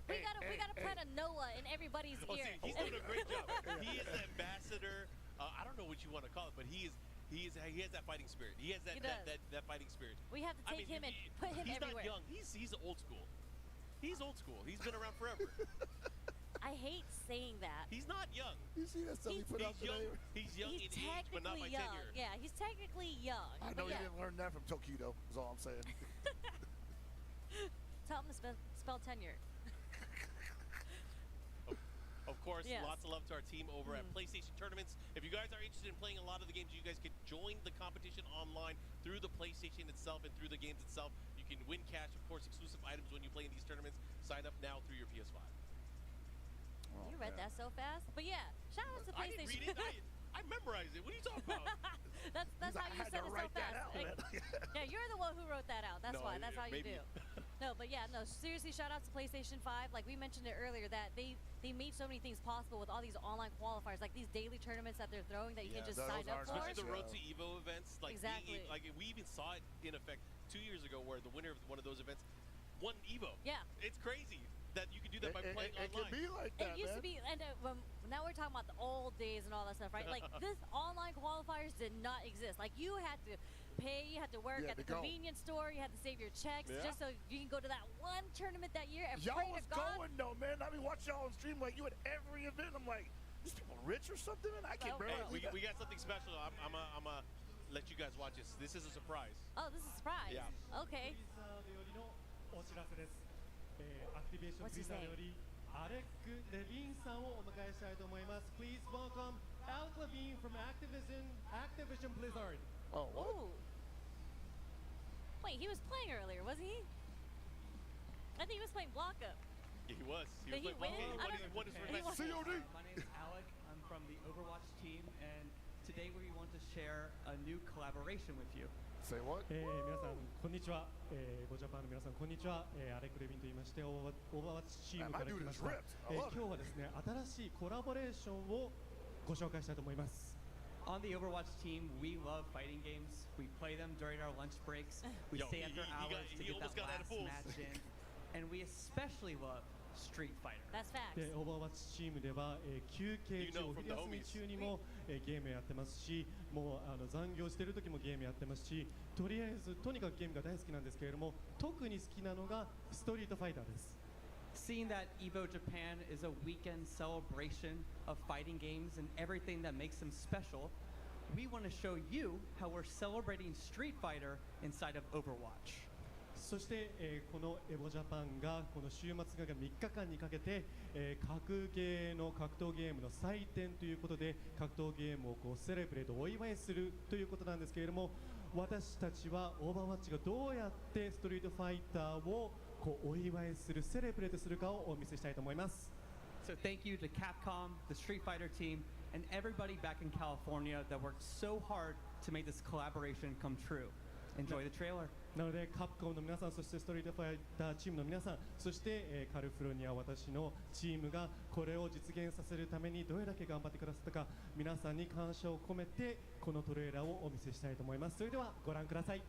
we gotta plant a NOAA in everybody's ear. See, he's doing a great job. He is the ambassador. I don't know what you want to call it, but he has that fighting spirit. He has that fighting spirit. We have to take him and put him everywhere. He's not young. He's old school. He's old school. He's been around forever. I hate saying that. He's not young. You see that stuff he put out today? He's young in age, but not by tenure. Yeah, he's technically young. I know you didn't learn that from Tokido, is all I'm saying. Tell him to spell tenure. Of course, Yes. lots of love to our team over at PlayStation Tournaments. If you guys are interested in playing a lot of the games, you guys can join the competition online through the PlayStation itself and through the games itself. You can win cash, of course, exclusive items when you play in these tournaments. Sign up now through your PS5. You read that so fast. But yeah, shout out to I didn't PlayStation. read it. I memorized it. What are you talking about? that's how you said it so fast. Yeah, you're the one who wrote that out. That's No, why. That's how you maybe. do. No, but yeah, no. Seriously, shout out to PlayStation 5. Like we mentioned it earlier, that they made so many things possible with all these online qualifiers, like these daily tournaments that they're throwing that you can just sign up for. Especially the Road to Evo events. Like Exactly. Like we even saw it in effect 2 years ago, where the winner of one of those events won Evo. Yeah. It's crazy that you can do that by playing online. It can be like that, It used to be, and now we're talking about the old days and all that stuff, right? Like this online qualifiers did not exist. Like you had to pay, you had to work at the convenience store, you had to save your checks just so you can go to that one tournament that year and pray to God. Going though, man. I mean, watch y'all on stream like you at every event. I'm like, these people rich or something? Man, I can't barely. We got something special. I'm a let you guys watch this. This is a surprise. Oh, this is a surprise. Yeah. Okay. お知らせです。アクティベーションブリザードよりアレック・レビンさんをお迎えしたいと思います。Please welcome Alec Levine from Activision Blizzard. Oh, what? Ooh. Wait, he was playing earlier, wasn't he? I think he was playing Block Up. Yeah, he was. Did he win? What is He won. COD. My name is Alec. I'm from the Overwatch team, and today we want to share a new collaboration with you. Say what? 皆さんこんにちは。Evo Japan の皆さんこんにちは。アレック・レビンと言いましてオーバーワッチチームから来ました。今日はですね新しいコラボレーションをご紹介したいと思います。On the Overwatch team, we love fighting games. We play them during our lunch breaks. We stay after hours to get that last match in. And we especially love Street Fighter. That's facts. で、オーバーワッチチームでは、休憩中、お昼休み中にも、ゲームやってますし、もう残業してる時もゲームやってますし、とりあえずとにかくゲームが大好きなんですけれども、特に好きなのがストリートファイターです。Seeing that Evo Japan is a weekend celebration of fighting games and everything that makes them special, we want to show you how we're celebrating Street Fighter inside of Overwatch. そして、このエボジャパンがこの週末が3日間にかけて、格ゲーの格闘ゲームの祭典ということで格闘ゲームをこうセレブレートお祝いするということなんですけれども、私たちはオーバーワッチがどうやってストリートファイターをこうお祝いするセレブレートするかをお見せしたいと思います。So thank you to Capcom, the Street Fighter team, and everybody back in California that worked so hard to make this collaboration come true. Enjoy the trailer. なのでカプコンの皆さん、そしてストリートファイターチームの皆さん、そして、カルフロニア私のチームがこれを実現させるためにどれだけ頑張ってくださったか、皆さんに感謝を込めてこのトレーラーをお見せしたいと思います。それではご覧ください。